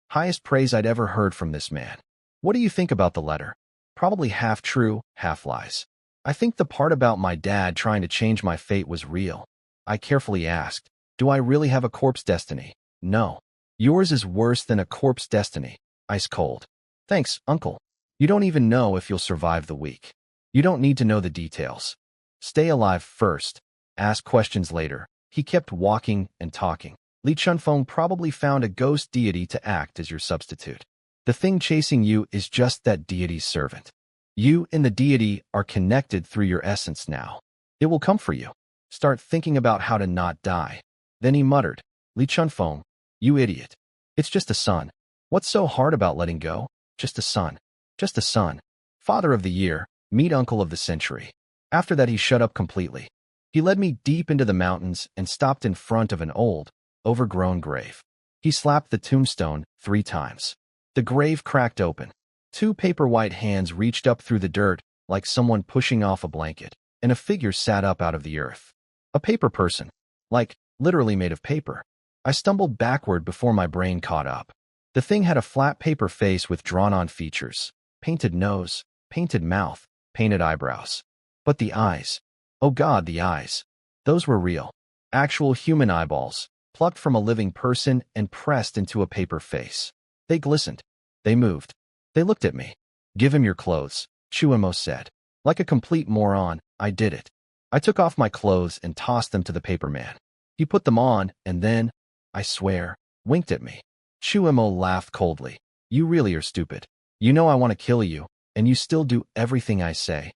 Highest praise I'd ever heard from this man. What do you think about the letter? Probably half true, half lies. I think the part about my dad trying to change my fate was real. I carefully asked, do I really have a corpse destiny? No. Yours is worse than a corpse destiny. Ice cold. Thanks, uncle. You don't even know if you'll survive the week. You don't need to know the details. Stay alive first. Ask questions later. He kept walking and talking. Li Chunfeng probably found a ghost deity to act as your substitute. The thing chasing you is just that deity's servant. You and the deity are connected through your essence now. It will come for you. Start thinking about how to not die. Then he muttered, Li Chunfeng, you idiot. It's just a son. What's so hard about letting go? Just a son. Just a son. Father of the year, meet uncle of the century. After that he shut up completely. He led me deep into the mountains and stopped in front of an old, overgrown grave. He slapped the tombstone 3 times. The grave cracked open. 2 paper-white hands reached up through the dirt like someone pushing off a blanket, and a figure sat up out of the earth. A paper person. Like, literally made of paper. I stumbled backward before my brain caught up. The thing had a flat paper face with drawn-on features. Painted nose, painted mouth, painted eyebrows. But the eyes. Oh God, the eyes. Those were real. Actual human eyeballs, plucked from a living person and pressed into a paper face. They glistened. They moved. They looked at me. Give him your clothes, Chuamo said. Like a complete moron, I did it. I took off my clothes and tossed them to the paper man. He put them on and then, I swear, winked at me. Chuamo laughed coldly. You really are stupid. You know I want to kill you, and you still do everything I say.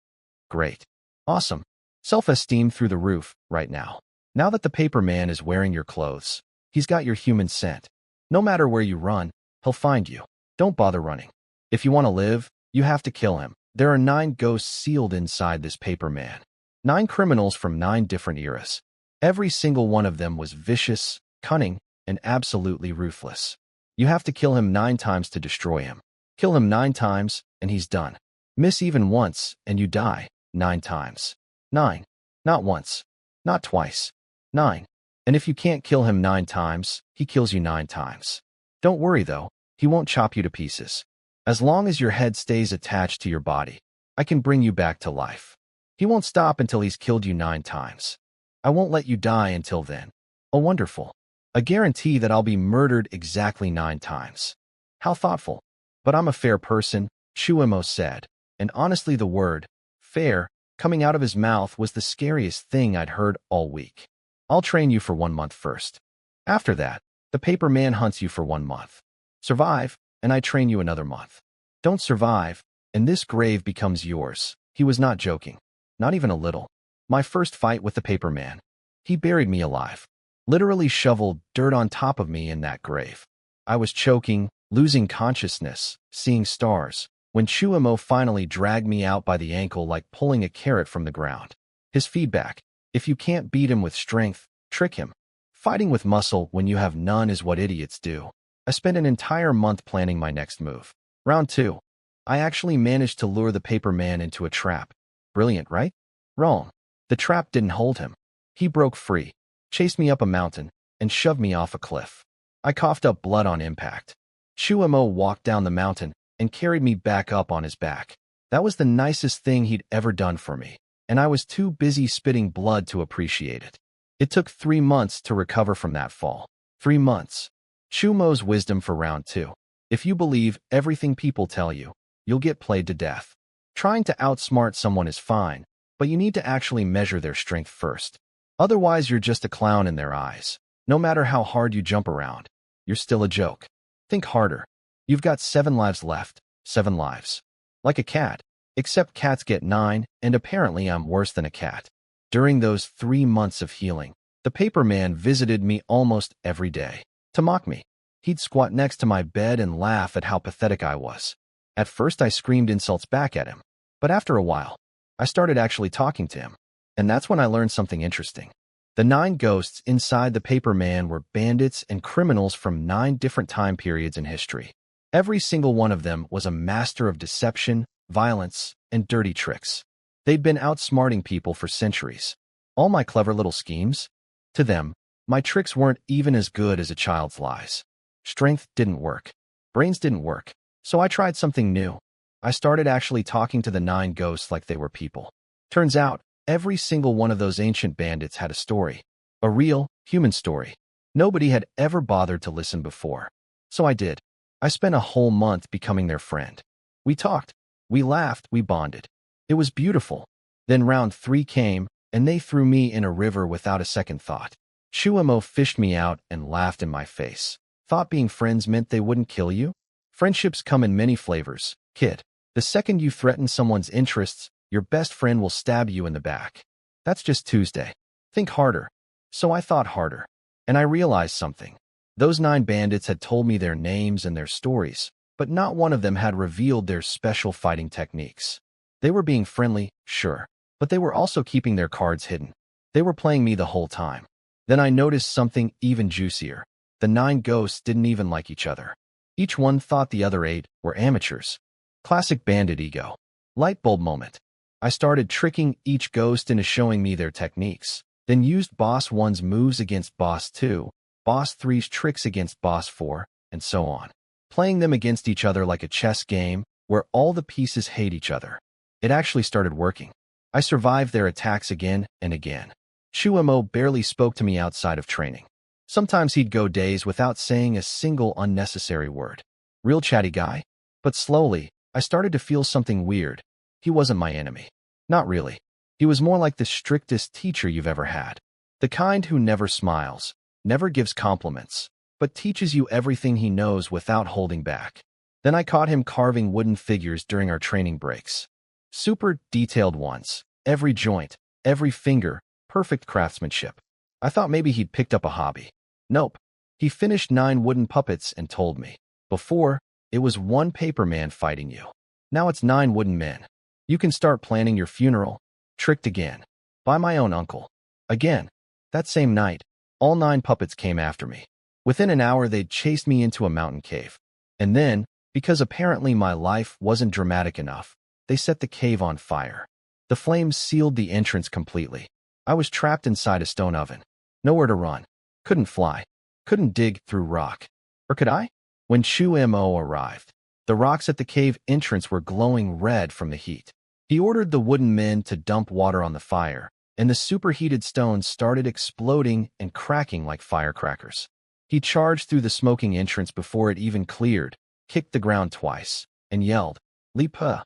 Great. Awesome. Self-esteem through the roof right now. Now that the paper man is wearing your clothes, he's got your human scent. No matter where you run, he'll find you. Don't bother running. If you want to live, you have to kill him. There are 9 ghosts sealed inside this paper man. 9 criminals from 9 different eras. Every single one of them was vicious, cunning, and absolutely ruthless. You have to kill him 9 times to destroy him. Kill him 9 times, and he's done. Miss even once, and you die 9 times. 9. Not once. Not twice. 9. And if you can't kill him 9 times, he kills you 9 times. Don't worry, though. He won't chop you to pieces. As long as your head stays attached to your body, I can bring you back to life. He won't stop until he's killed you 9 times. I won't let you die until then. Oh, wonderful. A guarantee that I'll be murdered exactly 9 times. How thoughtful. But I'm a fair person, Chuemo said. And honestly, the word, fair, coming out of his mouth was the scariest thing I'd heard all week. I'll train you for 1 month first. After that, the paper man hunts you for 1 month. Survive, and I train you another month. Don't survive, and this grave becomes yours. He was not joking. Not even a little. My first fight with the paper man. He buried me alive. Literally shoveled dirt on top of me in that grave. I was choking, losing consciousness, seeing stars, when Chuemo finally dragged me out by the ankle like pulling a carrot from the ground. His feedback: if you can't beat him with strength, trick him. Fighting with muscle when you have none is what idiots do. I spent an entire month planning my next move. Round 2. I actually managed to lure the paper man into a trap. Brilliant, right? Wrong. The trap didn't hold him. He broke free, chased me up a mountain, and shoved me off a cliff. I coughed up blood on impact. Chuemo walked down the mountain and carried me back up on his back. That was the nicest thing he'd ever done for me, and I was too busy spitting blood to appreciate it. It took 3 months to recover from that fall. 3 months. Chuemo's wisdom for round 2. If you believe everything people tell you, you'll get played to death. Trying to outsmart someone is fine, but you need to actually measure their strength first. Otherwise, you're just a clown in their eyes. No matter how hard you jump around, you're still a joke. Think harder. You've got 7 lives left. 7 lives. Like a cat. Except cats get 9, and apparently I'm worse than a cat. During those 3 months of healing, the paper man visited me almost every day. To mock me. He'd squat next to my bed and laugh at how pathetic I was. At first I screamed insults back at him, but after a while, I started actually talking to him. And that's when I learned something interesting. The 9 ghosts inside the paper man were bandits and criminals from 9 different time periods in history. Every single one of them was a master of deception, violence, and dirty tricks. They'd been outsmarting people for centuries. All my clever little schemes? To them, my tricks weren't even as good as a child's lies. Strength didn't work. Brains didn't work. So I tried something new. I started actually talking to the 9 ghosts like they were people. Turns out, every single one of those ancient bandits had a story. A real, human story. Nobody had ever bothered to listen before. So I did. I spent a whole month becoming their friend. We talked. We laughed. We bonded. It was beautiful. Then round 3 came, and they threw me in a river without a second thought. Chuemo fished me out and laughed in my face. Thought being friends meant they wouldn't kill you? Friendships come in many flavors, kid. The second you threaten someone's interests, your best friend will stab you in the back. That's just Tuesday. Think harder. So I thought harder. And I realized something. Those 9 bandits had told me their names and their stories, but not one of them had revealed their special fighting techniques. They were being friendly, sure, but they were also keeping their cards hidden. They were playing me the whole time. Then I noticed something even juicier. The 9 ghosts didn't even like each other. Each one thought the other 8 were amateurs. Classic bandit ego. Light bulb moment. I started tricking each ghost into showing me their techniques, then used Boss 1's moves against Boss 2, Boss 3's tricks against Boss 4, and so on. Playing them against each other like a chess game where all the pieces hate each other. It actually started working. I survived their attacks again and again. Chuemo barely spoke to me outside of training. Sometimes he'd go days without saying a single unnecessary word. Real chatty guy. But slowly, I started to feel something weird. He wasn't my enemy. Not really. He was more like the strictest teacher you've ever had. The kind who never smiles, never gives compliments, but teaches you everything he knows without holding back. Then I caught him carving wooden figures during our training breaks. Super detailed ones. Every joint, every finger, perfect craftsmanship. I thought maybe he'd picked up a hobby. Nope. He finished 9 wooden puppets and told me. Before, it was 1 paper man fighting you. Now it's 9 wooden men. You can start planning your funeral. Tricked again. By my own uncle. Again. That same night, all 9 puppets came after me. Within an hour, they'd chased me into a mountain cave. And then, because apparently my life wasn't dramatic enough, they set the cave on fire. The flames sealed the entrance completely. I was trapped inside a stone oven. Nowhere to run. Couldn't fly. Couldn't dig through rock. Or could I? When Chu Mo arrived, the rocks at the cave entrance were glowing red from the heat. He ordered the wooden men to dump water on the fire, and the superheated stones started exploding and cracking like firecrackers. He charged through the smoking entrance before it even cleared, kicked the ground twice, and yelled, "Li Pe!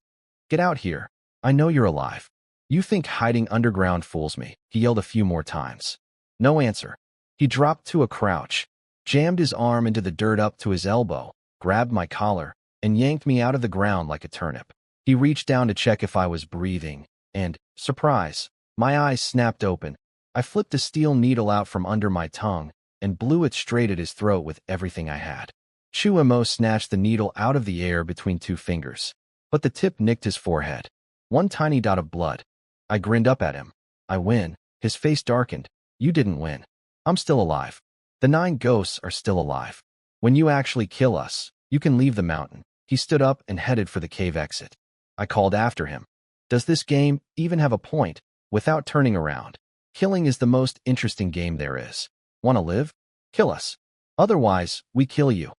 Get out here. I know you're alive. You think hiding underground fools me." He yelled a few more times. No answer. He dropped to a crouch, jammed his arm into the dirt up to his elbow, grabbed my collar, and yanked me out of the ground like a turnip. He reached down to check if I was breathing, and, surprise, my eyes snapped open. I flipped a steel needle out from under my tongue and blew it straight at his throat with everything I had. Chu Mo snatched the needle out of the air between 2 fingers, but the tip nicked his forehead. 1 tiny dot of blood. I grinned up at him. "I win." His face darkened. "You didn't win. I'm still alive. The 9 ghosts are still alive. When you actually kill us, you can leave the mountain." He stood up and headed for the cave exit. I called after him. "Does this game even have a point?" Without turning around. "Killing is the most interesting game there is. Want to live? Kill us. Otherwise, we kill you."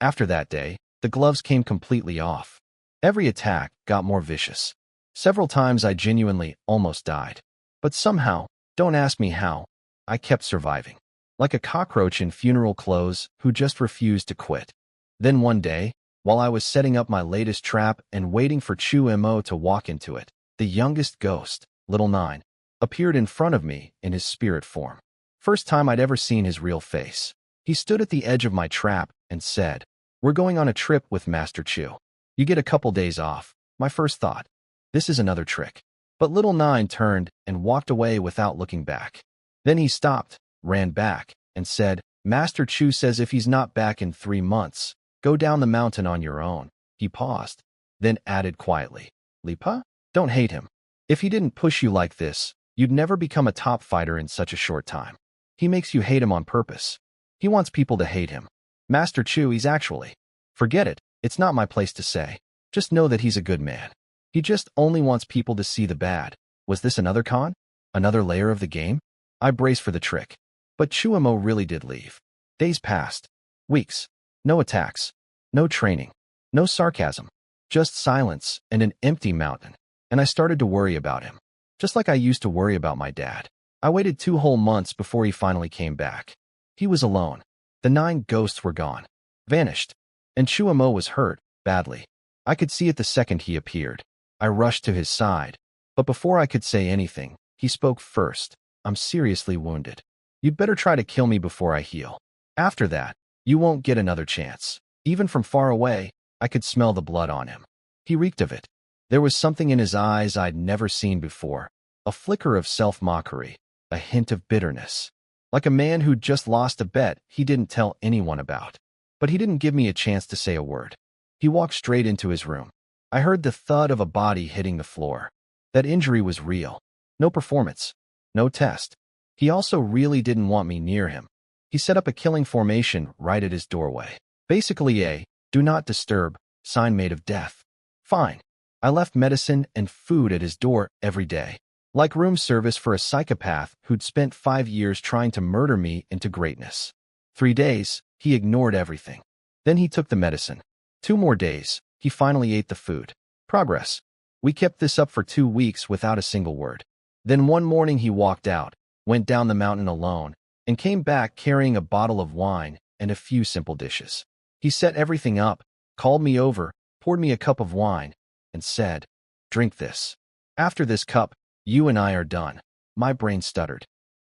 After that day, the gloves came completely off. Every attack got more vicious. Several times I genuinely almost died. But somehow, don't ask me how, I kept surviving. Like a cockroach in funeral clothes who just refused to quit. Then one day, while I was setting up my latest trap and waiting for Chu Mo to walk into it, the youngest ghost, Little 9, appeared in front of me in his spirit form. First time I'd ever seen his real face. He stood at the edge of my trap and said, "We're going on a trip with Master Chu. You get a couple days off." My first thought, this is another trick. But Little 9 turned and walked away without looking back. Then he stopped, ran back, and said, "Master Chu says if he's not back in 3 months, go down the mountain on your own." He paused, then added quietly, "Li Pe? Don't hate him. If he didn't push you like this, you'd never become a top fighter in such a short time. He makes you hate him on purpose. He wants people to hate him. Master Chu, he's actually. Forget it, it's not my place to say. Just know that he's a good man. He just only wants people to see the bad." Was this another con? Another layer of the game? I braced for the trick. But Chu Mo really did leave. Days passed. Weeks. No attacks. No training. No sarcasm. Just silence and an empty mountain. And I started to worry about him. Just like I used to worry about my dad. I waited 2 whole months before he finally came back. He was alone. The 9 ghosts were gone. Vanished. And Chu Mo was hurt, badly. I could see it the second he appeared. I rushed to his side. But before I could say anything, he spoke first. "I'm seriously wounded. You'd better try to kill me before I heal. After that, you won't get another chance." Even from far away, I could smell the blood on him. He reeked of it. There was something in his eyes I'd never seen before. A flicker of self-mockery. A hint of bitterness. Like a man who'd just lost a bet he didn't tell anyone about. But he didn't give me a chance to say a word. He walked straight into his room. I heard the thud of a body hitting the floor. That injury was real. No performance. No test. He also really didn't want me near him. He set up a killing formation right at his doorway. Basically a "do not disturb" sign made of death. Fine. I left medicine and food at his door every day. Like room service for a psychopath who'd spent 5 years trying to murder me into greatness. 3 days, he ignored everything. Then he took the medicine. 2 more days, he finally ate the food. Progress. We kept this up for 2 weeks without a single word. Then one morning he walked out, went down the mountain alone, and came back carrying a bottle of wine and a few simple dishes. He set everything up, called me over, poured me a cup of wine, and said, "Drink this. After this cup, you and I are done." My brain stuttered.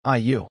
You.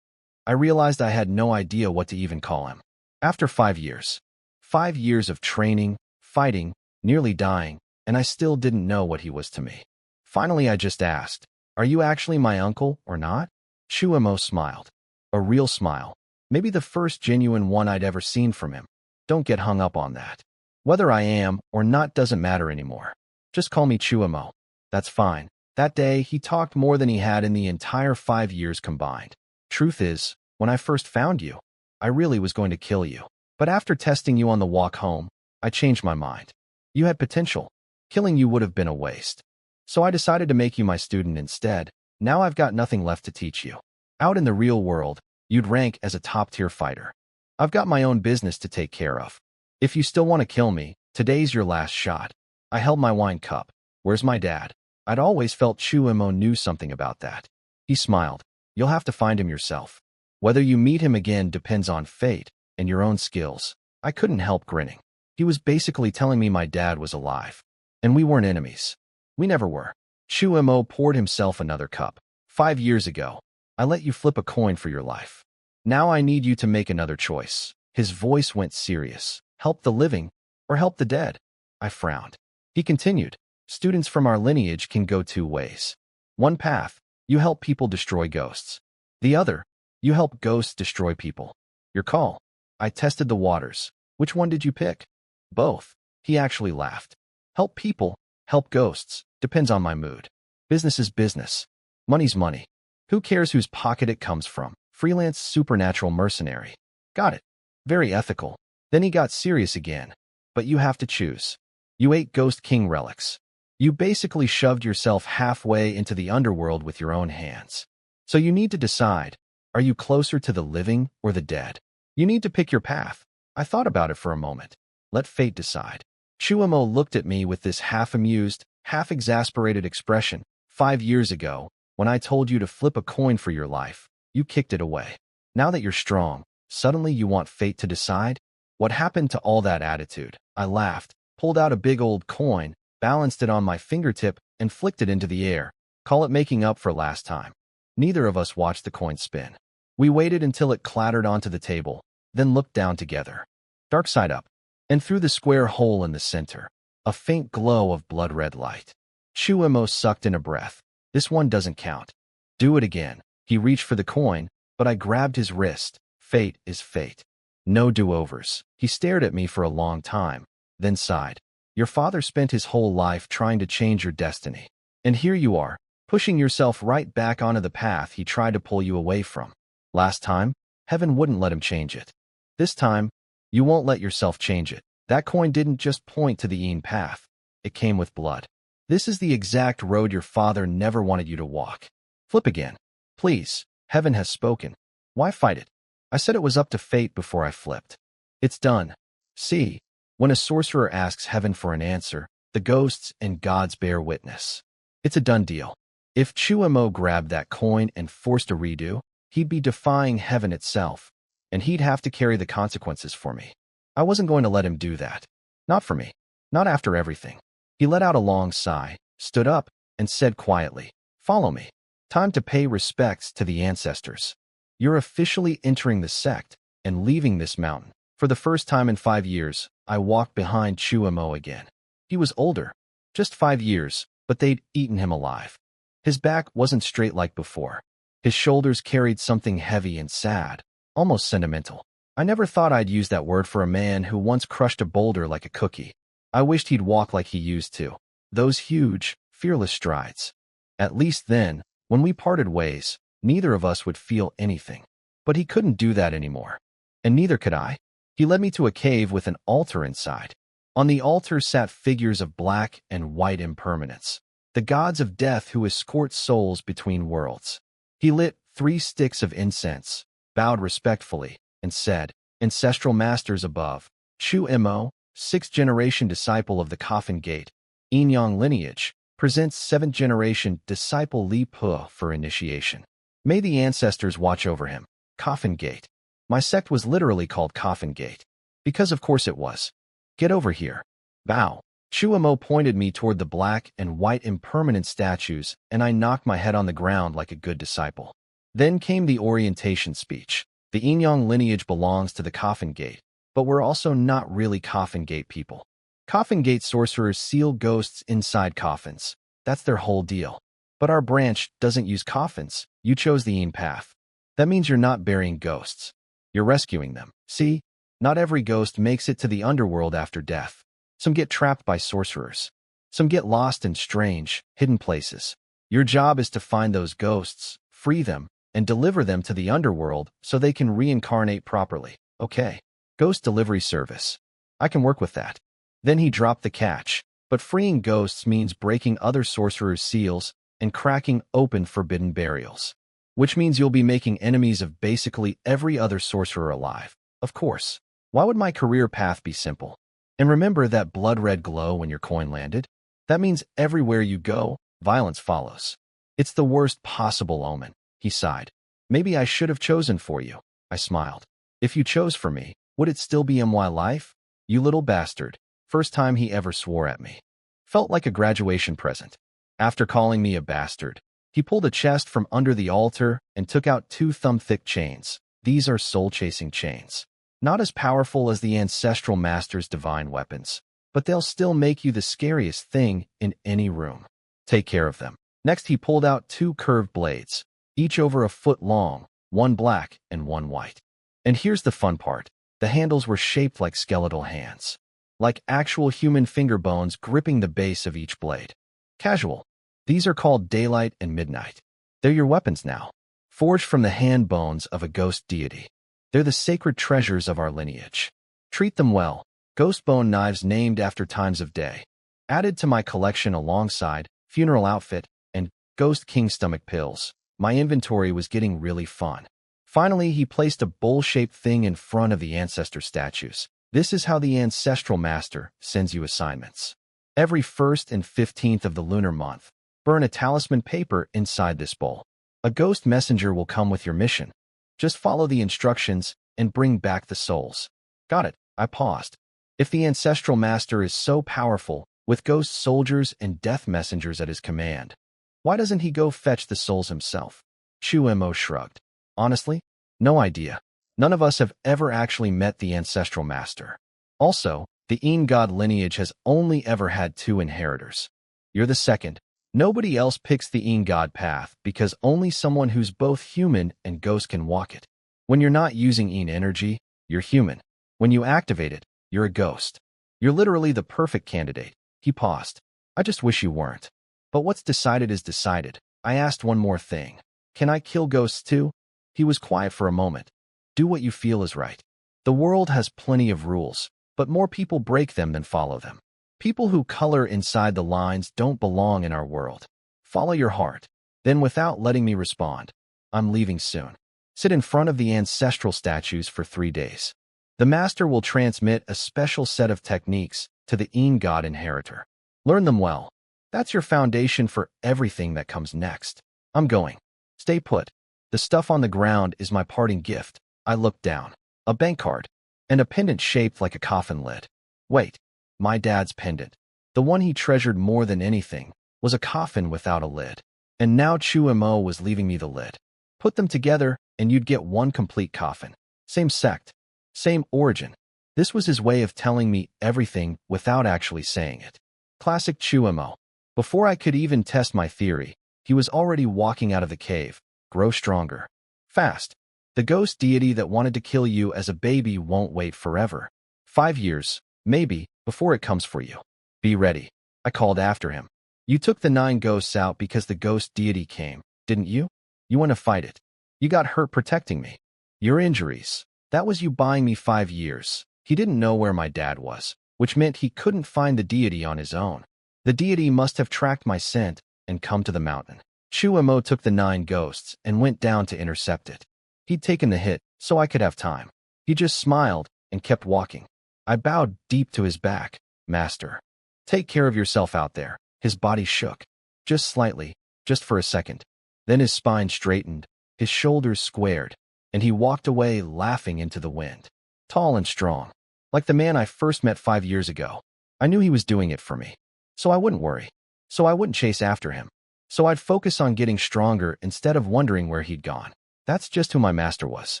I realized I had no idea what to even call him. After 5 years. 5 years of training, fighting, nearly dying, and I still didn't know what he was to me. Finally, I just asked, Are you actually my uncle or not? Chuemo smiled. A real smile. Maybe the first genuine one I'd ever seen from him. Don't get hung up on that. Whether I am or not doesn't matter anymore. Just call me Chuemo. That's fine. That day, he talked more than he had in the entire 5 years combined. Truth is, when I first found you, I really was going to kill you. But after testing you on the walk home, I changed my mind. You had potential. Killing you would have been a waste. So I decided to make you my student instead. Now I've got nothing left to teach you. Out in the real world, you'd rank as a top-tier fighter. I've got my own business to take care of. If you still want to kill me, today's your last shot. I held my wine cup. Where's my dad? I'd always felt Chuemo knew something about that. He smiled. You'll have to find him yourself. Whether you meet him again depends on fate and your own skills. I couldn't help grinning. He was basically telling me my dad was alive. And we weren't enemies. We never were. Chuemo poured himself another cup. 5 years ago, I let you flip a coin for your life. Now I need you to make another choice. His voice went serious. Help the living or help the dead? I frowned. He continued. Students from our lineage can go 2 ways. One path, you help people destroy ghosts. The other, you help ghosts destroy people. Your call. I tested the waters. Which one did you pick? Both. He actually laughed. Help people, help ghosts. Depends on my mood. Business is business. Money's money. Who cares whose pocket it comes from? Freelance supernatural mercenary. Got it. Very ethical. Then he got serious again. But you have to choose. You ate Ghost King relics. You basically shoved yourself halfway into the underworld with your own hands. So you need to decide, are you closer to the living or the dead? You need to pick your path. I thought about it for a moment. Let fate decide. Chuemo looked at me with this half-amused, half-exasperated expression. 5 years ago, when I told you to flip a coin for your life, you kicked it away. Now that you're strong, suddenly you want fate to decide? What happened to all that attitude? I laughed, pulled out a big old coin, balanced it on my fingertip, and flicked it into the air. Call it making up for last time. Neither of us watched the coin spin. We waited until it clattered onto the table, then looked down together. Dark side up. And through the square hole in the center, a faint glow of blood-red light. Chuemo sucked in a breath. This one doesn't count. Do it again. He reached for the coin, but I grabbed his wrist. Fate is fate. No do-overs. He stared at me for a long time, then sighed. Your father spent his whole life trying to change your destiny. And here you are, pushing yourself right back onto the path he tried to pull you away from. Last time, heaven wouldn't let him change it. This time, you won't let yourself change it. That coin didn't just point to the Een path. It came with blood. This is the exact road your father never wanted you to walk. Flip again. Please, heaven has spoken. Why fight it? I said it was up to fate before I flipped. It's done. See, when a sorcerer asks heaven for an answer, the ghosts and gods bear witness. It's a done deal. If Chuemo grabbed that coin and forced a redo, he'd be defying heaven itself, and he'd have to carry the consequences for me. I wasn't going to let him do that. Not for me. Not after everything. He let out a long sigh, stood up, and said quietly, Follow me. Time to pay respects to the ancestors. You're officially entering the sect and leaving this mountain. For the first time in 5 years, I walked behind Chuemo again. He was older. Just 5 years, but they'd eaten him alive. His back wasn't straight like before. His shoulders carried something heavy and sad, almost sentimental. I never thought I'd use that word for a man who once crushed a boulder like a cookie. I wished he'd walk like he used to. Those huge, fearless strides. At least then, when we parted ways, neither of us would feel anything. But he couldn't do that anymore. And neither could I. He led me to a cave with an altar inside. On the altar sat figures of black and white impermanence, the gods of death who escort souls between worlds. He lit 3 sticks of incense, bowed respectfully, and said, Ancestral masters above, Chuemo, 6th-generation disciple of the Coffin Gate, Enyang lineage, presents 7th-generation disciple Li Pu for initiation. May the ancestors watch over him. Coffin Gate. My sect was literally called Coffin Gate. Because of course it was. Get over here. Bow. Chuemo pointed me toward the black and white impermanent statues, and I knocked my head on the ground like a good disciple. Then came the orientation speech. The Enyang lineage belongs to the Coffin Gate, but we're also not really Coffin Gate people. Coffin Gate sorcerers seal ghosts inside coffins. That's their whole deal. But our branch doesn't use coffins. You chose the Yin path. That means you're not burying ghosts. You're rescuing them. See? Not every ghost makes it to the underworld after death. Some get trapped by sorcerers. Some get lost in strange, hidden places. Your job is to find those ghosts, free them, and deliver them to the underworld so they can reincarnate properly. Okay. Ghost delivery service. I can work with that. Then he dropped the catch. But freeing ghosts means breaking other sorcerers' seals and cracking open forbidden burials. Which means you'll be making enemies of basically every other sorcerer alive. Of course. Why would my career path be simple? And remember that blood-red glow when your coin landed? That means everywhere you go, violence follows. It's the worst possible omen, he sighed. Maybe I should have chosen for you. I smiled. If you chose for me, would it still be my life? You little bastard. First time he ever swore at me. Felt like a graduation present. After calling me a bastard, he pulled a chest from under the altar and took out 2 thumb-thick chains. These are soul-chasing chains. Not as powerful as the ancestral master's divine weapons, but they'll still make you the scariest thing in any room. Take care of them. Next, he pulled out 2 curved blades, each over a foot long, one black and one white. And here's the fun part. The handles were shaped like skeletal hands, like actual human finger bones gripping the base of each blade. Casual. These are called Daylight and Midnight. They're your weapons now, forged from the hand bones of a ghost deity. They're the sacred treasures of our lineage. Treat them well. Ghost bone knives named after times of day. Added to my collection alongside funeral outfit and ghost king stomach pills. My inventory was getting really fun. Finally, he placed a bowl-shaped thing in front of the ancestor statues. This is how the ancestral master sends you assignments. Every 1st and 15th of the lunar month, burn a talisman paper inside this bowl. A ghost messenger will come with your mission. Just follow the instructions and bring back the souls. Got it. I paused. If the ancestral master is so powerful, with ghost soldiers and death messengers at his command, why doesn't he go fetch the souls himself? Chu Mo shrugged. Honestly, no idea. None of us have ever actually met the ancestral master. Also, the Yin god lineage has only ever had 2 inheritors. You're the second. Nobody else picks the Yin god path because only someone who's both human and ghost can walk it. When you're not using Yin energy, you're human. When you activate it, you're a ghost. You're literally the perfect candidate. He paused. I just wish you weren't. But what's decided is decided. I asked one more thing. Can I kill ghosts too? He was quiet for a moment. Do what you feel is right. The world has plenty of rules, but more people break them than follow them. People who color inside the lines don't belong in our world. Follow your heart. Then without letting me respond, I'm leaving soon. Sit in front of the ancestral statues for 3 days. The master will transmit a special set of techniques to the Yin god inheritor. Learn them well. That's your foundation for everything that comes next. I'm going. Stay put. The stuff on the ground is my parting gift. I looked down. A bank card. And a pendant shaped like a coffin lid. Wait. My dad's pendant. The one he treasured more than anything was a coffin without a lid. And now Chu Mo was leaving me the lid. Put them together and you'd get one complete coffin. Same sect. Same origin. This was his way of telling me everything without actually saying it. Classic Chu Mo. Before I could even test my theory, he was already walking out of the cave. Grow stronger. Fast. The ghost deity that wanted to kill you as a baby won't wait forever. 5 years, maybe, before it comes for you. Be ready. I called after him. You took the 9 ghosts out because the ghost deity came, didn't you? You want to fight it. You got hurt protecting me. Your injuries. That was you buying me 5 years. He didn't know where my dad was, which meant he couldn't find the deity on his own. The deity must have tracked my scent and come to the mountain. Chu Mo took the 9 ghosts and went down to intercept it. He'd taken the hit, so I could have time. He just smiled and kept walking. I bowed deep to his back. Master. Take care of yourself out there. His body shook. Just slightly, just for a second. Then his spine straightened, his shoulders squared, and he walked away laughing into the wind. Tall and strong. Like the man I first met 5 years ago. I knew he was doing it for me. So I wouldn't worry. So I wouldn't chase after him. So I'd focus on getting stronger instead of wondering where he'd gone. That's just who my master was.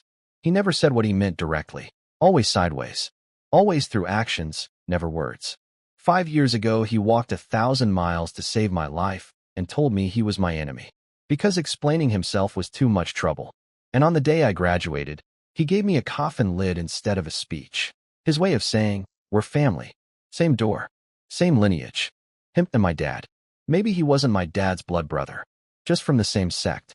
He never said what he meant directly. Always sideways. Always through actions, never words. 5 years ago, he walked 1,000 miles to save my life, and told me he was my enemy, because explaining himself was too much trouble. And on the day I graduated, he gave me a coffin lid instead of a speech. His way of saying, we're family. Same door. Same lineage. Him and my dad. Maybe he wasn't my dad's blood brother. Just from the same sect.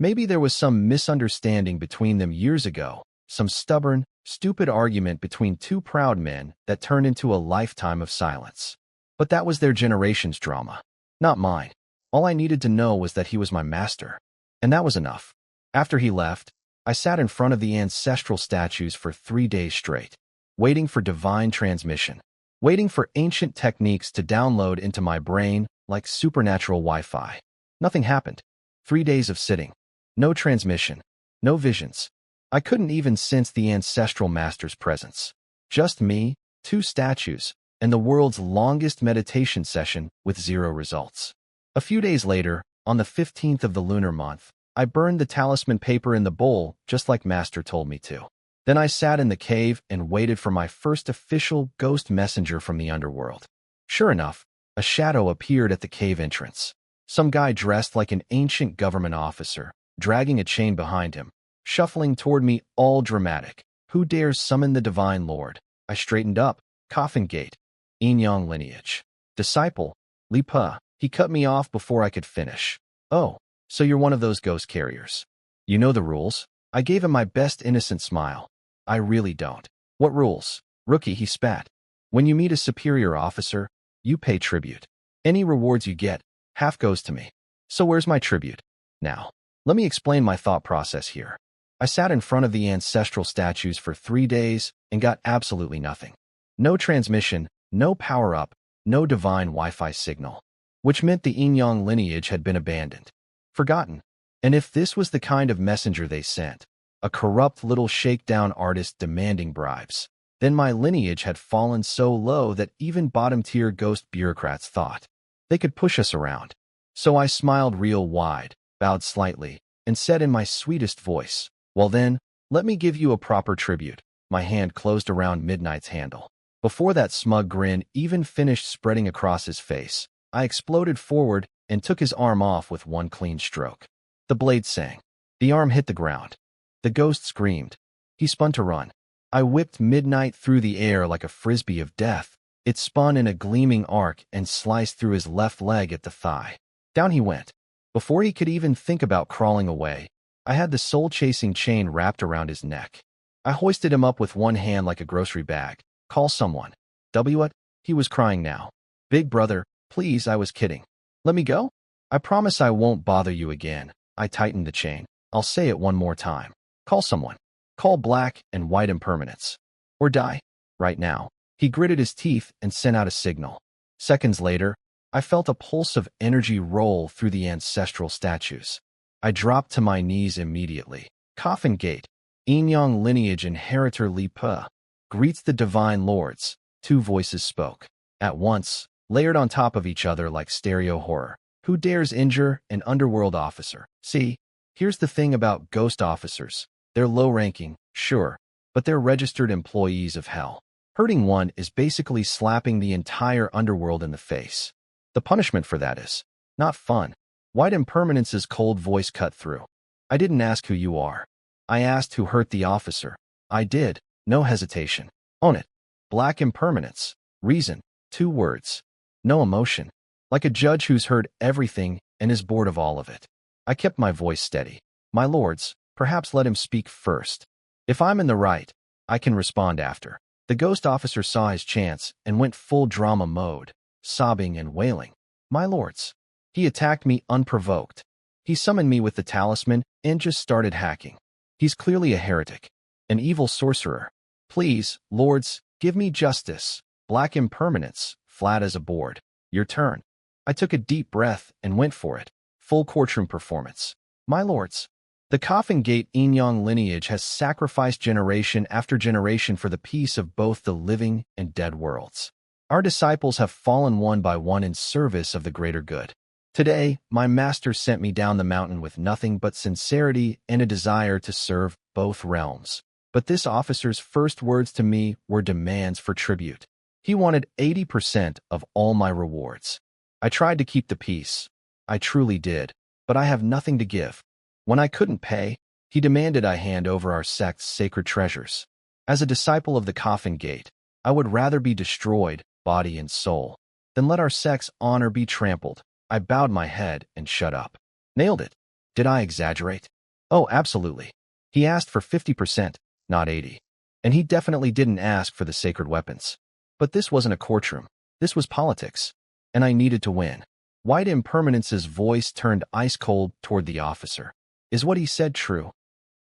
Maybe there was some misunderstanding between them years ago. Some stubborn, stupid argument between two proud men that turned into a lifetime of silence. But that was their generation's drama. Not mine. All I needed to know was that he was my master. And that was enough. After he left, I sat in front of the ancestral statues for 3 days straight, waiting for divine transmission, waiting for ancient techniques to download into my brain like supernatural Wi-Fi. Nothing happened. 3 days of sitting. No transmission. No visions. I couldn't even sense the ancestral master's presence. Just me, 2 statues, and the world's longest meditation session with 0 results. A few days later, on the 15th of the lunar month, I burned the talisman paper in the bowl just like Master told me to. Then I sat in the cave and waited for my first official ghost messenger from the underworld. Sure enough, a shadow appeared at the cave entrance. Some guy dressed like an ancient government officer, dragging a chain behind him, shuffling toward me all dramatic. Who dares summon the Divine Lord? I straightened up. Coffin gate. Yin Yang lineage. Disciple. Li Pa. He cut me off before I could finish. Oh, so you're one of those ghost carriers. You know the rules? I gave him my best innocent smile. I really don't. What rules? Rookie, he spat. When you meet a superior officer, you pay tribute. Any rewards you get, half goes to me. So where's my tribute? Now, let me explain my thought process here. I sat in front of the ancestral statues for 3 days and got absolutely nothing. No transmission, no power-up, no divine Wi-Fi signal. Which meant the Yin Yang lineage had been abandoned. Forgotten. And if this was the kind of messenger they sent, a corrupt little shakedown artist demanding bribes, then my lineage had fallen so low that even bottom-tier ghost bureaucrats thought they could push us around. So I smiled real wide, bowed slightly, and said in my sweetest voice, well then, let me give you a proper tribute. My hand closed around Midnight's handle. Before that smug grin even finished spreading across his face, I exploded forward and took his arm off with one clean stroke. The blade sang. The arm hit the ground. The ghost screamed. He spun to run. I whipped Midnight through the air like a frisbee of death. It spun in a gleaming arc and sliced through his left leg at the thigh. Down he went. Before he could even think about crawling away, I had the soul-chasing chain wrapped around his neck. I hoisted him up with one hand like a grocery bag. Call someone. What? He was crying now. Big brother, please, I was kidding. Let me go? I promise I won't bother you again. I tightened the chain. I'll say it one more time. Call someone. Call black and white impermanence. Or die. Right now. He gritted his teeth and sent out a signal. Seconds later, I felt a pulse of energy roll through the ancestral statues. I dropped to my knees immediately. Coffin gate. Yin Yang lineage inheritor Li Pa. Greets the divine lords. 2 voices spoke. At once, layered on top of each other like stereo horror. Who dares injure an underworld officer? See, here's the thing about ghost officers. They're low-ranking, sure, but they're registered employees of hell. Hurting one is basically slapping the entire underworld in the face. The punishment for that is not fun. White impermanence's cold voice cut through. I didn't ask who you are. I asked who hurt the officer. I did. No hesitation. Own it. Black impermanence. Reason. 2 words. No emotion. Like a judge who's heard everything and is bored of all of it. I kept my voice steady. My lords, perhaps let him speak first. If I'm in the right, I can respond after. The ghost officer saw his chance and went full drama mode, sobbing and wailing. My lords. He attacked me unprovoked. He summoned me with the talisman and just started hacking. He's clearly a heretic. An evil sorcerer. Please, lords, give me justice. Black impermanence, flat as a board. Your turn. I took a deep breath and went for it. Full courtroom performance. My lords. The Coffin Gate Yin Yang lineage has sacrificed generation after generation for the peace of both the living and dead worlds. Our disciples have fallen one by one in service of the greater good. Today, my master sent me down the mountain with nothing but sincerity and a desire to serve both realms. But this officer's first words to me were demands for tribute. He wanted 80% of all my rewards. I tried to keep the peace. I truly did, but I have nothing to give. When I couldn't pay, he demanded I hand over our sect's sacred treasures. As a disciple of the Coffin Gate, I would rather be destroyed, body and soul, than let our sect's honor be trampled. I bowed my head and shut up. Nailed it. Did I exaggerate? Oh, absolutely. He asked for 50%, not 80. And he definitely didn't ask for the sacred weapons. But this wasn't a courtroom. This was politics. And I needed to win. White Impermanence's voice turned ice cold toward the officer. Is what he said true?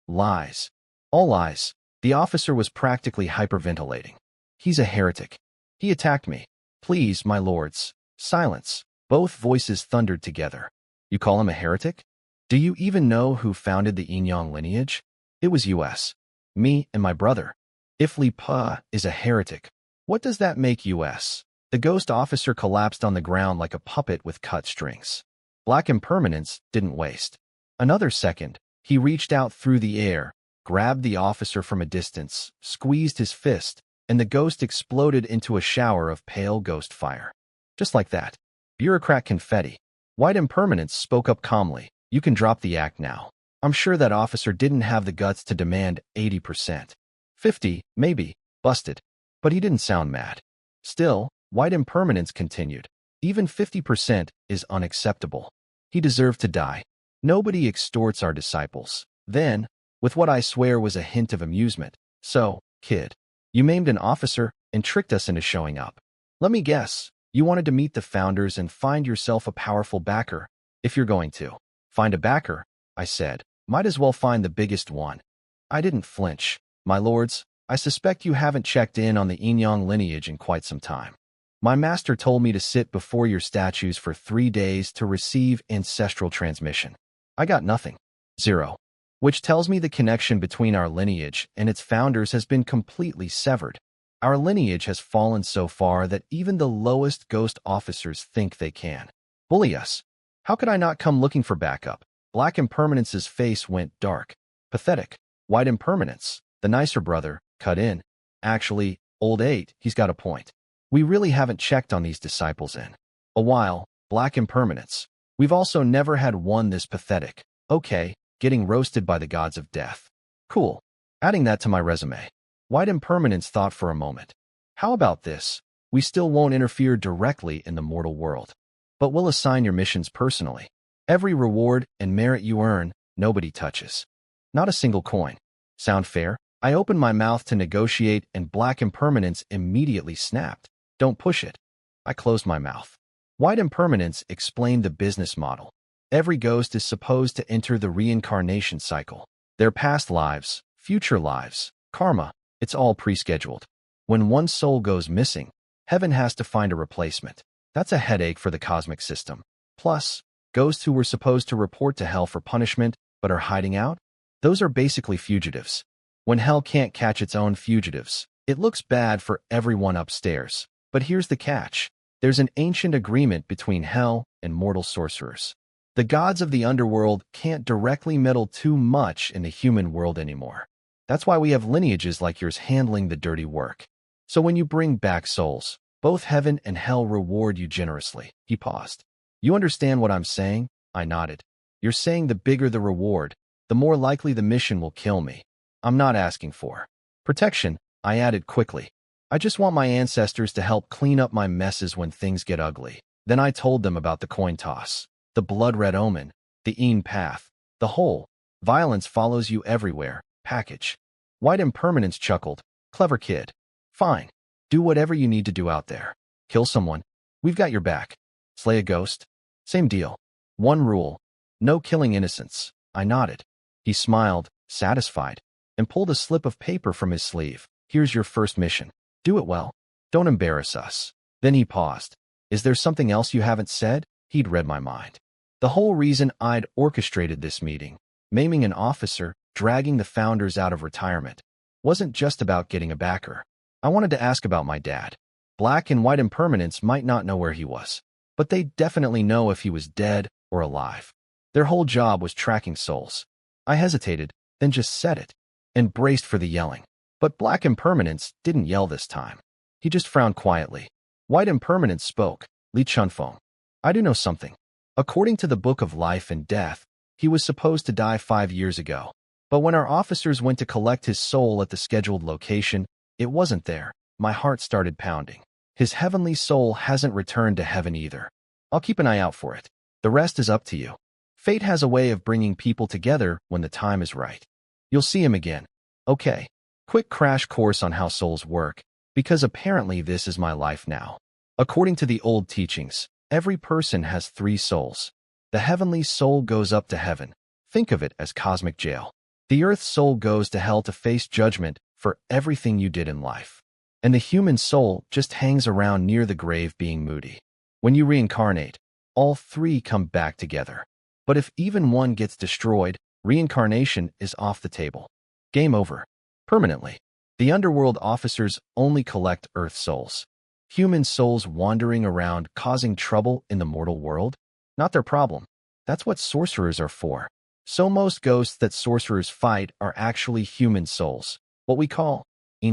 Lies. All lies. The officer was practically hyperventilating. He's a heretic. He attacked me. Please, my lords. Silence. Both voices thundered together. You call him a heretic? Do you even know who founded the Inyang lineage? It was us. Me and my brother. If Li Pa is a heretic, what does that make us? The ghost officer collapsed on the ground like a puppet with cut strings. Black Impermanence didn't waste another second. He reached out through the air, grabbed the officer from a distance, squeezed his fist, and the ghost exploded into a shower of pale ghost fire. Just like that. Bureaucrat confetti. White Impermanence spoke up calmly. You can drop the act now. I'm sure that officer didn't have the guts to demand 80%. 50, maybe, busted. But he didn't sound mad. Still, White Impermanence continued. Even 50% is unacceptable. He deserved to die. Nobody extorts our disciples. Then, with what I swear was a hint of amusement, so, kid, you maimed an officer and tricked us into showing up. Let me guess, you wanted to meet the founders and find yourself a powerful backer. If you're going to find a backer, I said, might as well find the biggest one. I didn't flinch. My lords, I suspect you haven't checked in on the Inyang lineage in quite some time. My master told me to sit before your statues for 3 days to receive ancestral transmission. I got nothing. 0. Which tells me the connection between our lineage and its founders has been completely severed. Our lineage has fallen so far that even the lowest ghost officers think they can bully us. How could I not come looking for backup? Black Impermanence's face went dark. Pathetic. White Impermanence, the nicer brother, cut in. Actually, old 8, he's got a point. We really haven't checked on these disciples in a while. Black Impermanence. We've also never had one this pathetic. Okay, getting roasted by the gods of death. Cool. Adding that to my resume. White Impermanence thought for a moment. How about this? We still won't interfere directly in the mortal world, but we'll assign your missions personally. Every reward and merit you earn, nobody touches. Not a single coin. Sound fair? I opened my mouth to negotiate and Black Impermanence immediately snapped. Don't push it. I closed my mouth. White Impermanence explained the business model. Every ghost is supposed to enter the reincarnation cycle. Their past lives, future lives, karma, it's all pre-scheduled. When one soul goes missing, heaven has to find a replacement. That's a headache for the cosmic system. Plus, ghosts who were supposed to report to hell for punishment but are hiding out, those are basically fugitives. When hell can't catch its own fugitives, it looks bad for everyone upstairs. But here's the catch. There's an ancient agreement between hell and mortal sorcerers. The gods of the underworld can't directly meddle too much in the human world anymore. That's why we have lineages like yours handling the dirty work. So when you bring back souls, both heaven and hell reward you generously. He paused. You understand what I'm saying? I nodded. You're saying the bigger the reward, the more likely the mission will kill me. I'm not asking for protection, I added quickly. I just want my ancestors to help clean up my messes when things get ugly. Then I told them about the coin toss, the blood-red omen, the Een path, the whole violence follows you everywhere package. White Impermanence chuckled. Clever kid. Fine. Do whatever you need to do out there. Kill someone. We've got your back. Slay a ghost. Same deal. One rule. No killing innocents. I nodded. He smiled, satisfied, and pulled a slip of paper from his sleeve. Here's your first mission. Do it well. Don't embarrass us. Then he paused. Is there something else you haven't said? He'd read my mind. The whole reason I'd orchestrated this meeting, maiming an officer, dragging the founders out of retirement, wasn't just about getting a backer. I wanted to ask about my dad. Black and White Impermanence might not know where he was, but they'd definitely know if he was dead or alive. Their whole job was tracking souls. I hesitated, then just said it, and braced for the yelling. But Black Impermanence didn't yell this time. He just frowned quietly. White Impermanence spoke. Li Chunfeng. I do know something. According to the Book of Life and Death, he was supposed to die 5 years ago. But when our officers went to collect his soul at the scheduled location, it wasn't there. My heart started pounding. His heavenly soul hasn't returned to heaven either. I'll keep an eye out for it. The rest is up to you. Fate has a way of bringing people together when the time is right. You'll see him again. Okay. Quick crash course on how souls work, because apparently this is my life now. According to the old teachings, every person has 3 souls. The heavenly soul goes up to heaven. Think of it as cosmic jail. The earth's soul goes to hell to face judgment for everything you did in life. And the human soul just hangs around near the grave being moody. When you reincarnate, all 3 come back together. But if even one gets destroyed, reincarnation is off the table. Game over. Permanently. The underworld officers only collect earth souls. Human souls wandering around causing trouble in the mortal world? Not their problem. That's what sorcerers are for. So most ghosts that sorcerers fight are actually human souls, what we call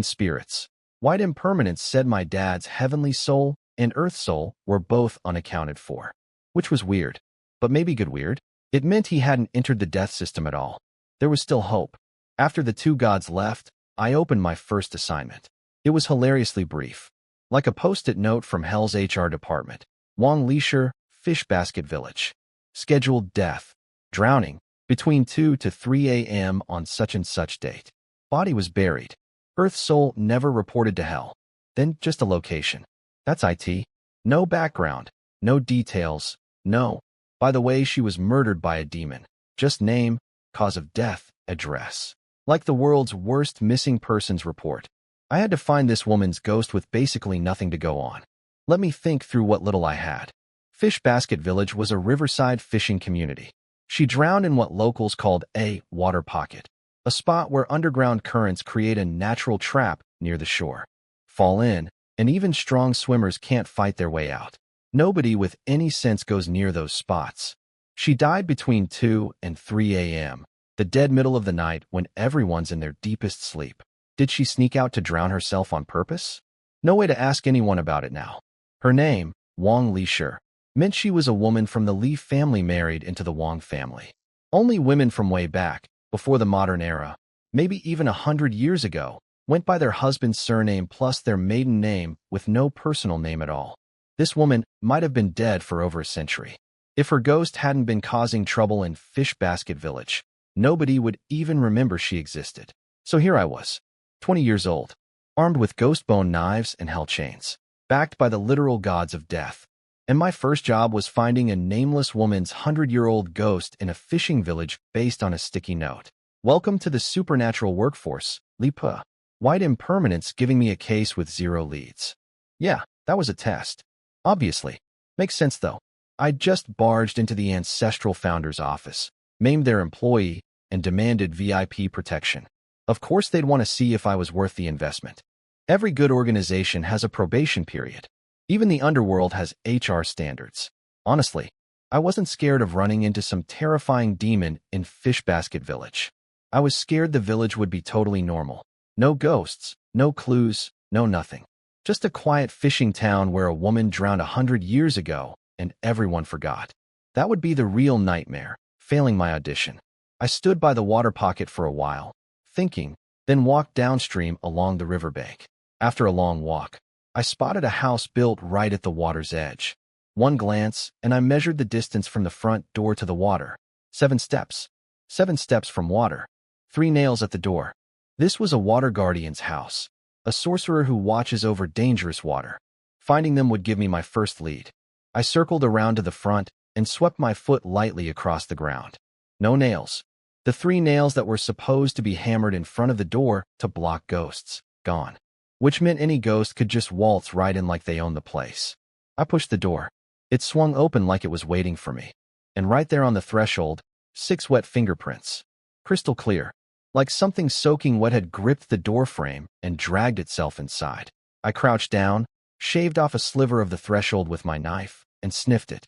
spirits. White Impermanence said my dad's heavenly soul and earth soul were both unaccounted for, which was weird, but maybe good weird. It meant he hadn't entered the death system at all. There was still hope. After the 2 gods left, I opened my first assignment. It was hilariously brief. Like a post-it note from Hell's HR department. Wang Leisure, Fish Basket Village. Scheduled death. Drowning. Between 2 to 3 a.m. on such and such date. Body was buried. Earth soul never reported to hell. Then just a location. That's IT. No background. No details. No. By the way, she was murdered by a demon. Just name, cause of death, address. Like the world's worst missing persons report. I had to find this woman's ghost with basically nothing to go on. Let me think through what little I had. Fish Basket Village was a riverside fishing community. She drowned in what locals called a water pocket, a spot where underground currents create a natural trap near the shore. Fall in, and even strong swimmers can't fight their way out. Nobody with any sense goes near those spots. She died between 2 and 3 a.m., the dead middle of the night when everyone's in their deepest sleep. Did she sneak out to drown herself on purpose? No way to ask anyone about it now. Her name, Wang Leisure, meant she was a woman from the Li family married into the Wang family. Only women from way back, before the modern era, maybe even 100 years ago, went by their husband's surname plus their maiden name with no personal name at all. This woman might have been dead for over a century. If her ghost hadn't been causing trouble in Fish Basket Village, nobody would even remember she existed. So here I was, 20 years old, armed with ghost bone knives and hell chains, backed by the literal gods of death. And my first job was finding a nameless woman's 100-year-old ghost in a fishing village based on a sticky note. Welcome to the supernatural workforce, Lipa. White Impermanence giving me a case with 0 leads. Yeah, that was a test. Obviously. Makes sense though. I just barged into the ancestral founder's office, maimed their employee, and demanded VIP protection. Of course they'd want to see if I was worth the investment. Every good organization has a probation period. Even the underworld has HR standards. Honestly, I wasn't scared of running into some terrifying demon in Fish Basket Village. I was scared the village would be totally normal. No ghosts, no clues, no nothing. Just a quiet fishing town where a woman drowned 100 years ago and everyone forgot. That would be the real nightmare, failing my audition. I stood by the water pocket for a while, thinking, then walked downstream along the riverbank. After a long walk, I spotted a house built right at the water's edge. One glance, and I measured the distance from the front door to the water. 7 steps. 7 steps from water. 3 nails at the door. This was a water guardian's house, a sorcerer who watches over dangerous water. Finding them would give me my first lead. I circled around to the front and swept my foot lightly across the ground. No nails. The 3 nails that were supposed to be hammered in front of the door to block ghosts, gone. Which meant any ghost could just waltz right in like they owned the place. I pushed the door. It swung open like it was waiting for me. And right there on the threshold, 6 wet fingerprints. Crystal clear. Like something soaking wet had gripped the doorframe and dragged itself inside. I crouched down, shaved off a sliver of the threshold with my knife, and sniffed it.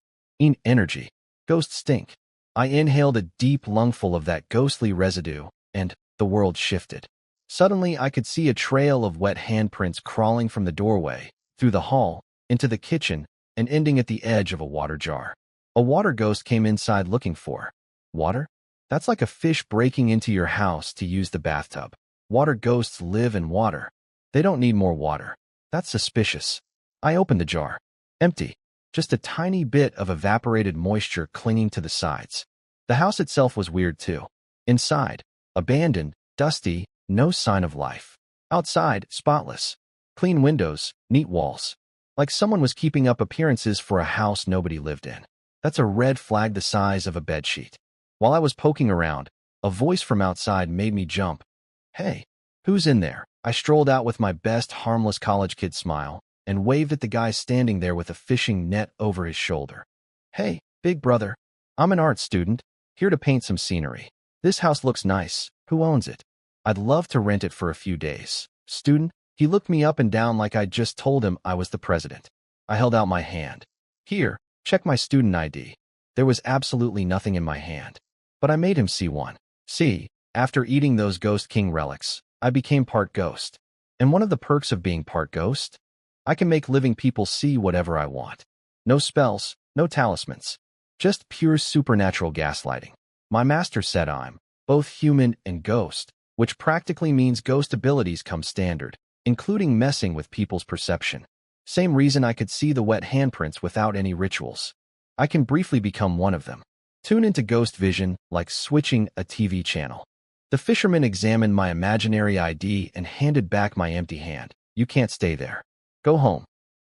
Energy. Ghost stink. I inhaled a deep lungful of that ghostly residue, and the world shifted. Suddenly, I could see a trail of wet handprints crawling from the doorway, through the hall, into the kitchen, and ending at the edge of a water jar. A water ghost came inside looking for water? That's like a fish breaking into your house to use the bathtub. Water ghosts live in water. They don't need more water. That's suspicious. I opened the jar. Empty. Just a tiny bit of evaporated moisture clinging to the sides. The house itself was weird too. Inside, abandoned, dusty, no sign of life. Outside, spotless. Clean windows, neat walls. Like someone was keeping up appearances for a house nobody lived in. That's a red flag the size of a bedsheet. While I was poking around, a voice from outside made me jump. Hey, who's in there? I strolled out with my best harmless college kid smile and waved at the guy standing there with a fishing net over his shoulder. Hey, big brother. I'm an art student, here to paint some scenery. This house looks nice. Who owns it? I'd love to rent it for a few days. Student? He looked me up and down like I'd just told him I was the president. I held out my hand. Here, check my student ID. There was absolutely nothing in my hand. But I made him see one. See, after eating those Ghost King relics, I became part ghost. And one of the perks of being part ghost? I can make living people see whatever I want. No spells, no talismans. Just pure supernatural gaslighting. My master said I'm both human and ghost, which practically means ghost abilities come standard, including messing with people's perception. Same reason I could see the wet handprints without any rituals. I can briefly become one of them. Tune into ghost vision like switching a TV channel. The fisherman examined my imaginary ID and handed back my empty hand. You can't stay there. Go home.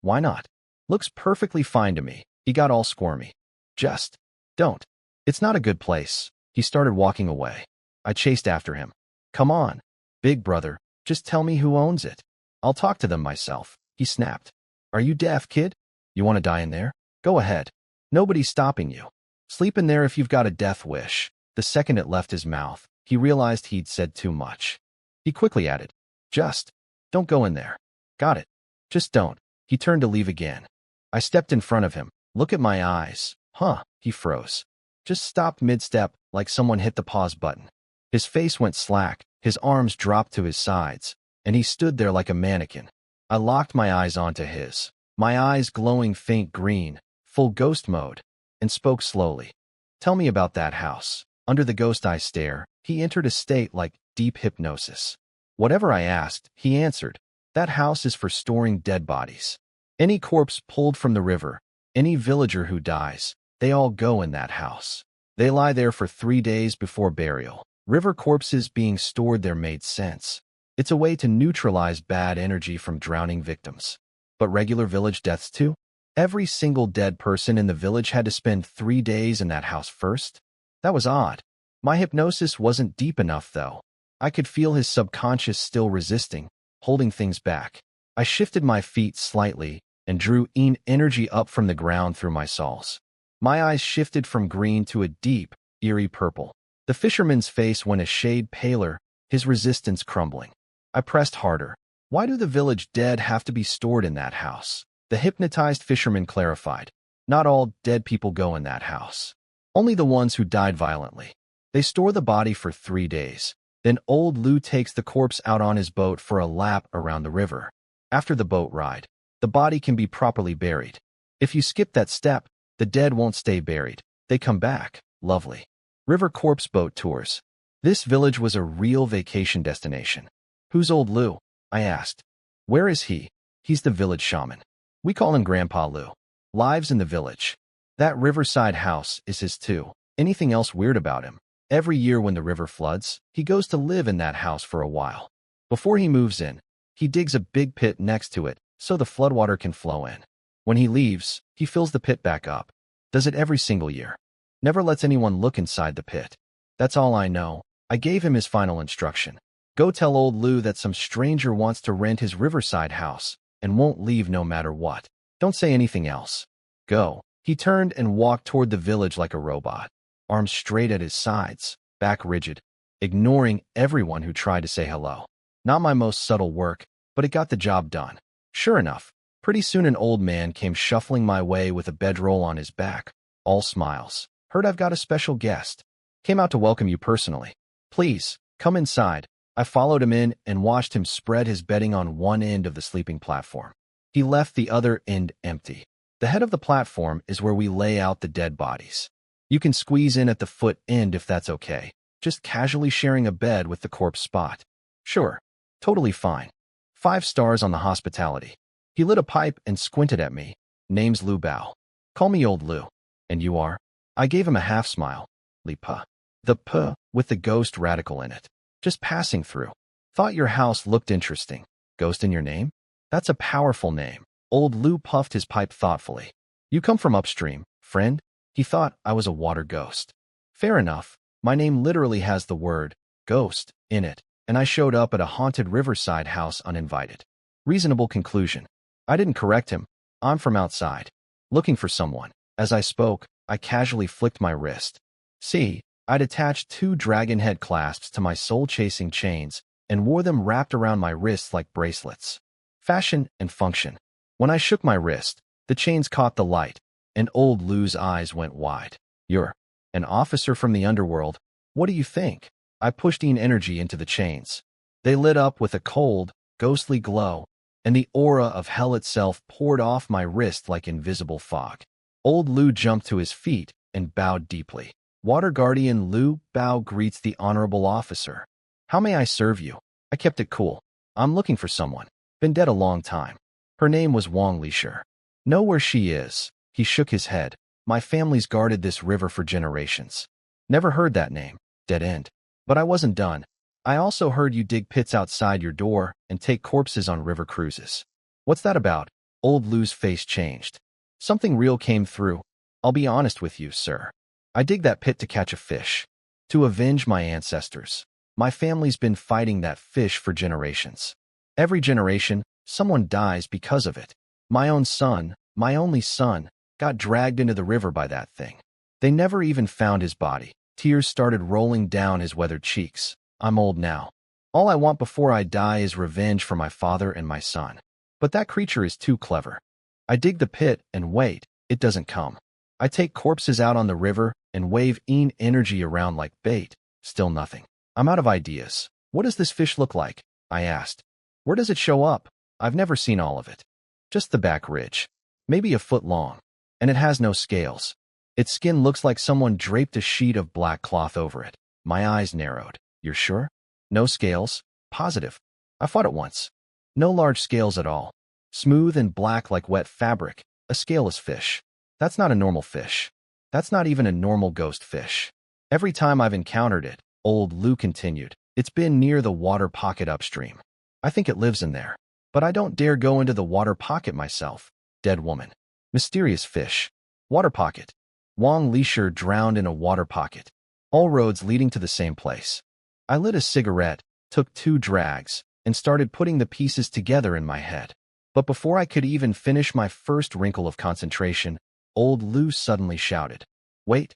Why not? Looks perfectly fine to me. He got all squirmy. Just don't. It's not a good place. He started walking away. I chased after him. Come on, big brother, just tell me who owns it. I'll talk to them myself. He snapped. Are you deaf, kid? You want to die in there? Go ahead. Nobody's stopping you. Sleep in there if you've got a death wish. The second it left his mouth, he realized he'd said too much. He quickly added, just don't go in there. Got it. Just don't. He turned to leave again. I stepped in front of him. Look at my eyes. Huh, he froze. Just stopped mid-step like someone hit the pause button. His face went slack, his arms dropped to his sides, and he stood there like a mannequin. I locked my eyes onto his, my eyes glowing faint green, full ghost mode, and spoke slowly. Tell me about that house. Under the ghost eye stare, he entered a state like deep hypnosis. Whatever I asked, he answered. That house is for storing dead bodies. Any corpse pulled from the river, any villager who dies, they all go in that house. They lie there for 3 days before burial. River corpses being stored there made sense. It's a way to neutralize bad energy from drowning victims. But regular village deaths too? Every single dead person in the village had to spend 3 days in that house first? That was odd. My hypnosis wasn't deep enough, though. I could feel his subconscious still resisting, holding things back. I shifted my feet slightly and drew energy up from the ground through my soles. My eyes shifted from green to a deep, eerie purple. The fisherman's face went a shade paler, his resistance crumbling. I pressed harder. Why do the village dead have to be stored in that house? The hypnotized fisherman clarified. Not all dead people go in that house. Only the ones who died violently. They store the body for 3 days. Then old Lou takes the corpse out on his boat for a lap around the river. After the boat ride, the body can be properly buried. If you skip that step, the dead won't stay buried. They come back. Lovely. River corpse boat tours. This village was a real vacation destination. Who's old Lou? I asked. Where is he? He's the village shaman. We call him Grandpa Lou. Lives in the village. That riverside house is his too. Anything else weird about him? Every year when the river floods, he goes to live in that house for a while. Before he moves in, he digs a big pit next to it so the floodwater can flow in. When he leaves, he fills the pit back up. Does it every single year. Never lets anyone look inside the pit. That's all I know. I gave him his final instruction. Go tell old Lou that some stranger wants to rent his riverside house and won't leave no matter what. Don't say anything else. Go. He turned and walked toward the village like a robot, arms straight at his sides, back rigid, ignoring everyone who tried to say hello. Not my most subtle work, but it got the job done. Sure enough, pretty soon an old man came shuffling my way with a bedroll on his back, all smiles. Heard I've got a special guest. Came out to welcome you personally. Please, come inside. I followed him in and watched him spread his bedding on one end of the sleeping platform. He left the other end empty. The head of the platform is where we lay out the dead bodies. You can squeeze in at the foot end if that's okay, just casually sharing a bed with the corpse spot. Sure, totally fine. 5 stars on the hospitality. He lit a pipe and squinted at me. Name's Lu Bao. Call me Old Lu. And you are? I gave him a half smile. Li Pa. The P with the ghost radical in it. Just passing through. Thought your house looked interesting. Ghost in your name? That's a powerful name. Old Lu puffed his pipe thoughtfully. You come from upstream, friend? He thought I was a water ghost. Fair enough. My name literally has the word ghost in it, and I showed up at a haunted riverside house uninvited. Reasonable conclusion. I didn't correct him. I'm from outside. Looking for someone. As I spoke, I casually flicked my wrist. See, I'd attached 2 dragon head clasps to my soul-chasing chains and wore them wrapped around my wrists like bracelets. Fashion and function. When I shook my wrist, the chains caught the light, and Old Lu's eyes went wide. You're an officer from the underworld. What do you think? I pushed energy into the chains. They lit up with a cold, ghostly glow, and the aura of hell itself poured off my wrist like invisible fog. Old Lu jumped to his feet and bowed deeply. Water Guardian Lu Bao greets the honorable officer. How may I serve you? I kept it cool. I'm looking for someone. Been dead a long time. Her name was Wang Lisher. Know where she is? He shook his head. My family's guarded this river for generations. Never heard that name. Dead end. But I wasn't done. I also heard you dig pits outside your door and take corpses on river cruises. What's that about? Old Lu's face changed. Something real came through. I'll be honest with you, sir. I dig that pit to catch a fish. To avenge my ancestors. My family's been fighting that fish for generations. Every generation, someone dies because of it. My own son, my only son, got dragged into the river by that thing. They never even found his body. Tears started rolling down his weathered cheeks. I'm old now. All I want before I die is revenge for my father and my son. But that creature is too clever. I dig the pit and wait, it doesn't come. I take corpses out on the river and wave energy around like bait. Still nothing. I'm out of ideas. What does this fish look like? I asked. Where does it show up? I've never seen all of it. Just the back ridge. Maybe a foot long. And it has no scales. Its skin looks like someone draped a sheet of black cloth over it. My eyes narrowed. You're sure? No scales? Positive. I fought it once. No large scales at all. Smooth and black like wet fabric. A scaleless fish. That's not a normal fish. That's not even a normal ghost fish. Every time I've encountered it, Old Lu continued, it's been near the water pocket upstream. I think it lives in there. But I don't dare go into the water pocket myself. Dead woman. Mysterious fish. Water pocket. Wang Lisher drowned in a water pocket. All roads leading to the same place. I lit a cigarette, took 2 drags, and started putting the pieces together in my head. But before I could even finish my first wrinkle of concentration, Old Lu suddenly shouted, Wait,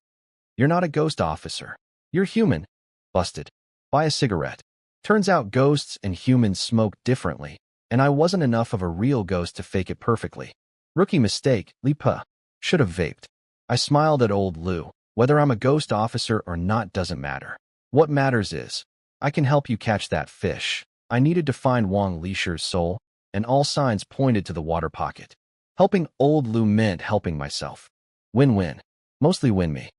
you're not a ghost officer. You're human. Busted. Buy a cigarette. Turns out ghosts and humans smoke differently, and I wasn't enough of a real ghost to fake it perfectly. Rookie mistake, Li Pa. Should have vaped. I smiled at Old Lu. Whether I'm a ghost officer or not doesn't matter. What matters is, I can help you catch that fish. I needed to find Wang Lisher's soul, and all signs pointed to the water pocket. Helping Old Lu meant helping myself. Win-win. Mostly win me.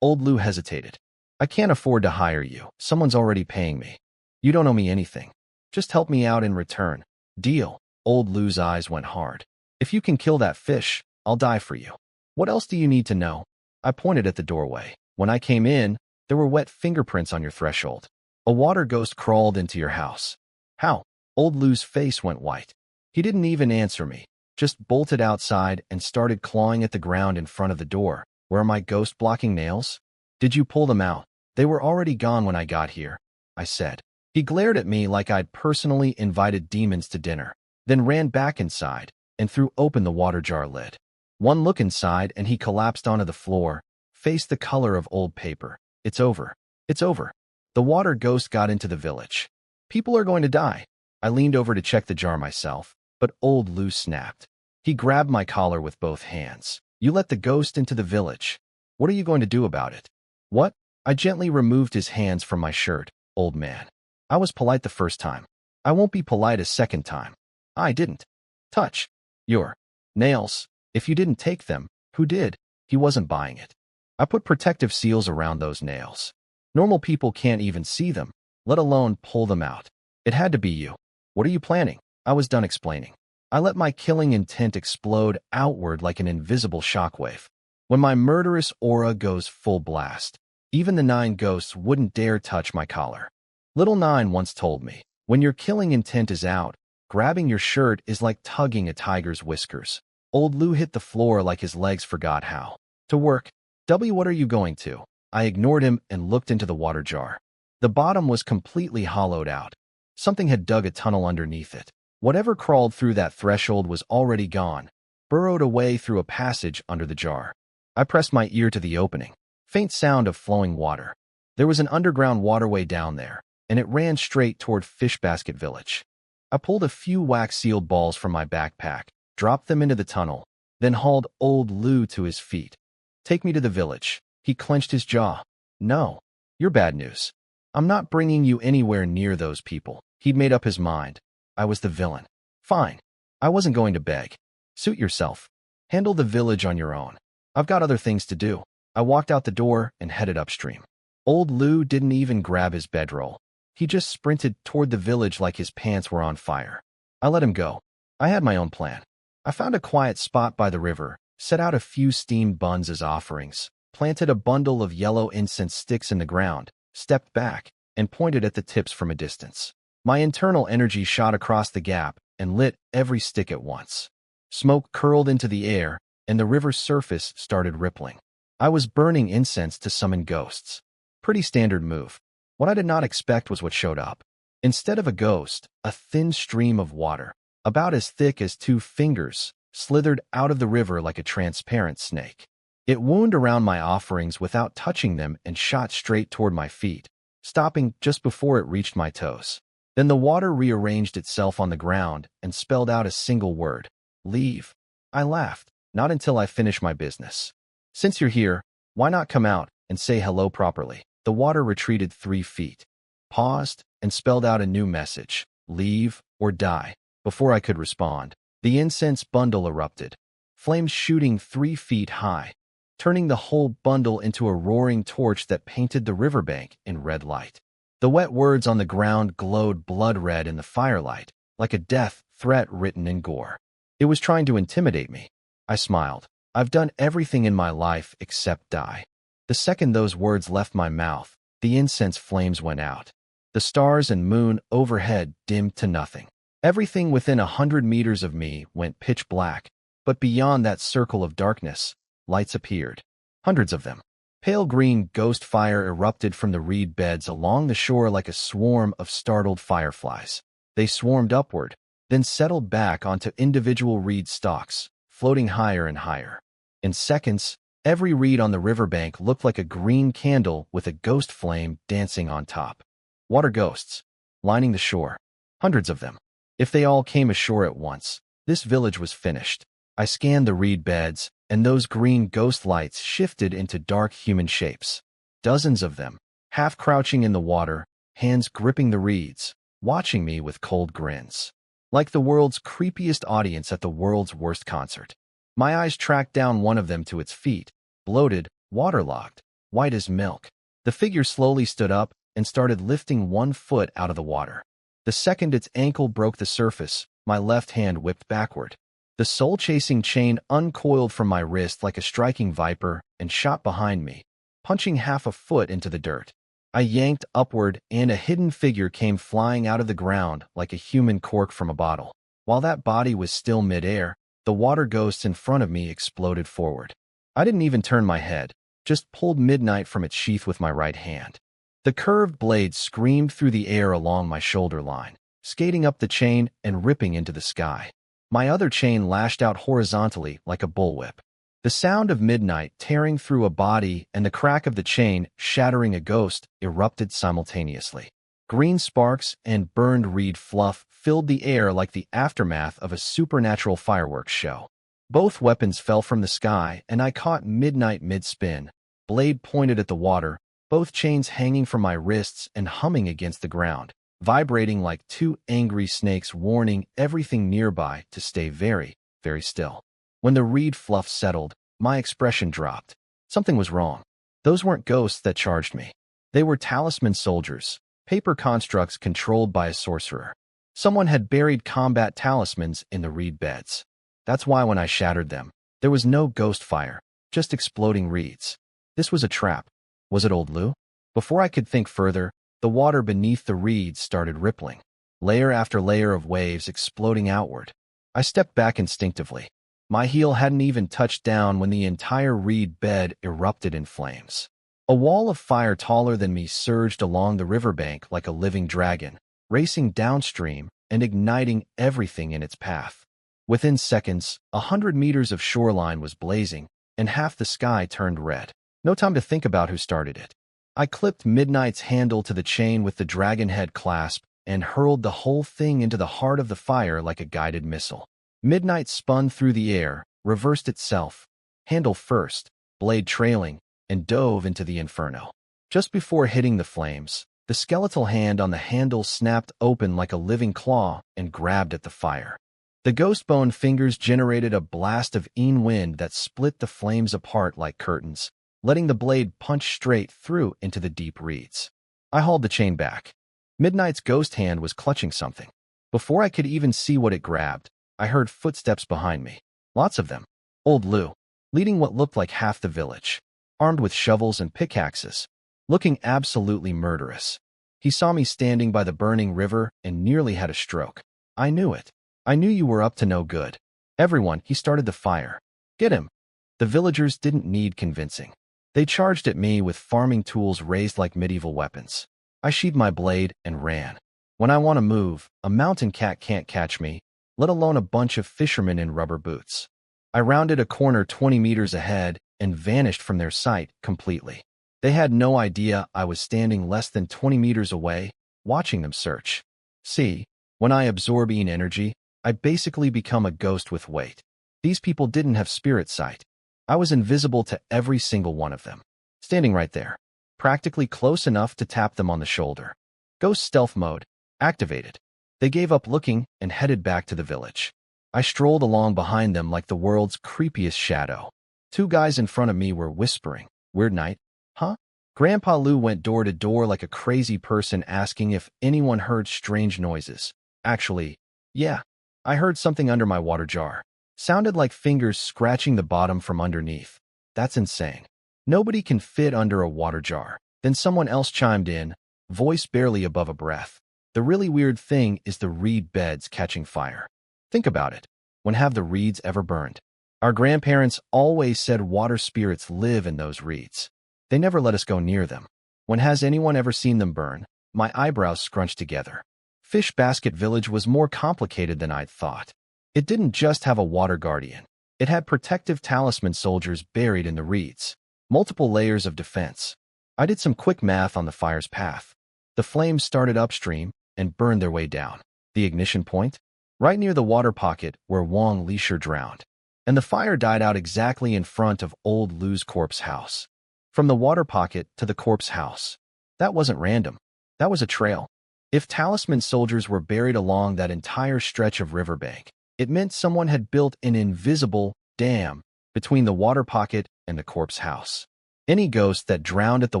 Old Lu hesitated. I can't afford to hire you. Someone's already paying me. You don't owe me anything. Just help me out in return. Deal. Old Lu's eyes went hard. If you can kill that fish, I'll die for you. What else do you need to know? I pointed at the doorway. When I came in, there were wet fingerprints on your threshold. A water ghost crawled into your house. How? Old Lu's face went white. He didn't even answer me, just bolted outside and started clawing at the ground in front of the door. Where are my ghost-blocking nails? Did you pull them out? They were already gone when I got here, I said. He glared at me like I'd personally invited demons to dinner, then ran back inside and threw open the water jar lid. One look inside and he collapsed onto the floor, face the color of old paper. It's over. It's over. The water ghost got into the village. People are going to die. I leaned over to check the jar myself, but Old Lu snapped. He grabbed my collar with both hands. You let the ghost into the village. What are you going to do about it? What? I gently removed his hands from my shirt. Old man. I was polite the first time. I won't be polite a second time. I didn't touch your nails. If you didn't take them, who did? He wasn't buying it. I put protective seals around those nails. Normal people can't even see them, let alone pull them out. It had to be you. What are you planning? I was done explaining. I let my killing intent explode outward like an invisible shockwave. When my murderous aura goes full blast, even the 9 ghosts wouldn't dare touch my collar. Little 9 once told me, when your killing intent is out, grabbing your shirt is like tugging a tiger's whiskers. Old Lou hit the floor like his legs forgot how to work. W, what are you going to? I ignored him and looked into the water jar. The bottom was completely hollowed out. Something had dug a tunnel underneath it. Whatever crawled through that threshold was already gone, burrowed away through a passage under the jar. I pressed my ear to the opening. Faint sound of flowing water. There was an underground waterway down there, and it ran straight toward Fishbasket Village. I pulled a few wax-sealed balls from my backpack, dropped them into the tunnel, then hauled old Lou to his feet. Take me to the village. He clenched his jaw. No, you're bad news. I'm not bringing you anywhere near those people. He'd made up his mind. I was the villain. Fine. I wasn't going to beg. Suit yourself. Handle the village on your own. I've got other things to do. I walked out the door and headed upstream. Old Lou didn't even grab his bedroll. He just sprinted toward the village like his pants were on fire. I let him go. I had my own plan. I found a quiet spot by the river, set out a few steamed buns as offerings, planted a bundle of yellow incense sticks in the ground, stepped back, and pointed at the tips from a distance. My internal energy shot across the gap and lit every stick at once. Smoke curled into the air, and the river's surface started rippling. I was burning incense to summon ghosts. Pretty standard move. What I did not expect was what showed up. Instead of a ghost, a thin stream of water, about as thick as 2 fingers, slithered out of the river like a transparent snake. It wound around my offerings without touching them and shot straight toward my feet, stopping just before it reached my toes. Then the water rearranged itself on the ground and spelled out a single word. Leave. I laughed, not until I finished my business. Since you're here, why not come out and say hello properly? The water retreated 3 feet, paused, and spelled out a new message. Leave or die. Before I could respond, the incense bundle erupted, flames shooting 3 feet high, turning the whole bundle into a roaring torch that painted the riverbank in red light. The wet words on the ground glowed blood red in the firelight, like a death threat written in gore. It was trying to intimidate me. I smiled. I've done everything in my life except die. The second those words left my mouth, the incense flames went out. The stars and moon overhead dimmed to nothing. Everything within 100 meters of me went pitch black, but beyond that circle of darkness, lights appeared. Hundreds of them. Pale green ghost fire erupted from the reed beds along the shore like a swarm of startled fireflies. They swarmed upward, then settled back onto individual reed stalks, floating higher and higher. In seconds, every reed on the riverbank looked like a green candle with a ghost flame dancing on top. Water ghosts, lining the shore. Hundreds of them. If they all came ashore at once, this village was finished. I scanned the reed beds, and those green ghost lights shifted into dark human shapes. Dozens of them, half crouching in the water, hands gripping the reeds, watching me with cold grins. Like the world's creepiest audience at the world's worst concert. My eyes tracked down one of them to its feet, bloated, waterlogged, white as milk. The figure slowly stood up and started lifting 1 foot out of the water. The second its ankle broke the surface, my left hand whipped backward. The soul-chasing chain uncoiled from my wrist like a striking viper and shot behind me, punching half a foot into the dirt. I yanked upward, and a hidden figure came flying out of the ground like a human cork from a bottle. While that body was still midair, the water ghosts in front of me exploded forward. I didn't even turn my head, just pulled midnight from its sheath with my right hand. The curved blade screamed through the air along my shoulder line, skating up the chain and ripping into the sky. My other chain lashed out horizontally like a bullwhip. The sound of midnight tearing through a body and the crack of the chain shattering a ghost erupted simultaneously. Green sparks and burned reed fluff filled the air like the aftermath of a supernatural fireworks show. Both weapons fell from the sky, and I caught midnight mid-spin, blade pointed at the water, both chains hanging from my wrists and humming against the ground, vibrating like 2 angry snakes warning everything nearby to stay very, very still. When the reed fluff settled, my expression dropped. Something was wrong. Those weren't ghosts that charged me. They were talisman soldiers, paper constructs controlled by a sorcerer. Someone had buried combat talismans in the reed beds. That's why when I shattered them, there was no ghost fire, just exploding reeds. This was a trap. Was it old Lou? Before I could think further, the water beneath the reeds started rippling, layer after layer of waves exploding outward. I stepped back instinctively. My heel hadn't even touched down when the entire reed bed erupted in flames. A wall of fire taller than me surged along the riverbank like a living dragon, racing downstream and igniting everything in its path. Within seconds, 100 meters of shoreline was blazing, and half the sky turned red. No time to think about who started it. I clipped Midnight's handle to the chain with the dragon head clasp and hurled the whole thing into the heart of the fire like a guided missile. Midnight spun through the air, reversed itself, handle first, blade trailing, and dove into the inferno. Just before hitting the flames, the skeletal hand on the handle snapped open like a living claw and grabbed at the fire. The ghost-bone fingers generated a blast of wind that split the flames apart like curtains, letting the blade punch straight through into the deep reeds. I hauled the chain back. Midnight's ghost hand was clutching something. Before I could even see what it grabbed, I heard footsteps behind me. Lots of them. Old Lou, leading what looked like half the village, armed with shovels and pickaxes, looking absolutely murderous. He saw me standing by the burning river and nearly had a stroke. I knew it. I knew you were up to no good. Everyone, he started the fire. Get him. The villagers didn't need convincing. They charged at me with farming tools raised like medieval weapons. I sheathed my blade and ran. When I want to move, a mountain cat can't catch me, let alone a bunch of fishermen in rubber boots. I rounded a corner 20 meters ahead and vanished from their sight completely. They had no idea I was standing less than 20 meters away, watching them search. See, when I absorb energy, I basically become a ghost with weight. These people didn't have spirit sight. I was invisible to every single one of them, standing right there, practically close enough to tap them on the shoulder. Ghost stealth mode activated. They gave up looking and headed back to the village. I strolled along behind them like the world's creepiest shadow. Two guys in front of me were whispering, "Weird night, huh?" Grandpa Lou went door to door like a crazy person asking if anyone heard strange noises. Actually, yeah, I heard something under my water jar. Sounded like fingers scratching the bottom from underneath. That's insane. Nobody can fit under a water jar. Then someone else chimed in, voice barely above a breath. The really weird thing is the reed beds catching fire. Think about it. When have the reeds ever burned? Our grandparents always said water spirits live in those reeds. They never let us go near them. When has anyone ever seen them burn? My eyebrows scrunched together. Fish Basket Village was more complicated than I'd thought. It didn't just have a water guardian. It had protective talisman soldiers buried in the reeds. Multiple layers of defense. I did some quick math on the fire's path. The flames started upstream and burned their way down. The ignition point? Right near the water pocket where Wang House drowned. And the fire died out exactly in front of old Lou's corpse house. From the water pocket to the corpse house. That wasn't random. That was a trail. If talisman soldiers were buried along that entire stretch of riverbank, it meant someone had built an invisible dam between the water pocket and the corpse house. Any ghost that drowned at the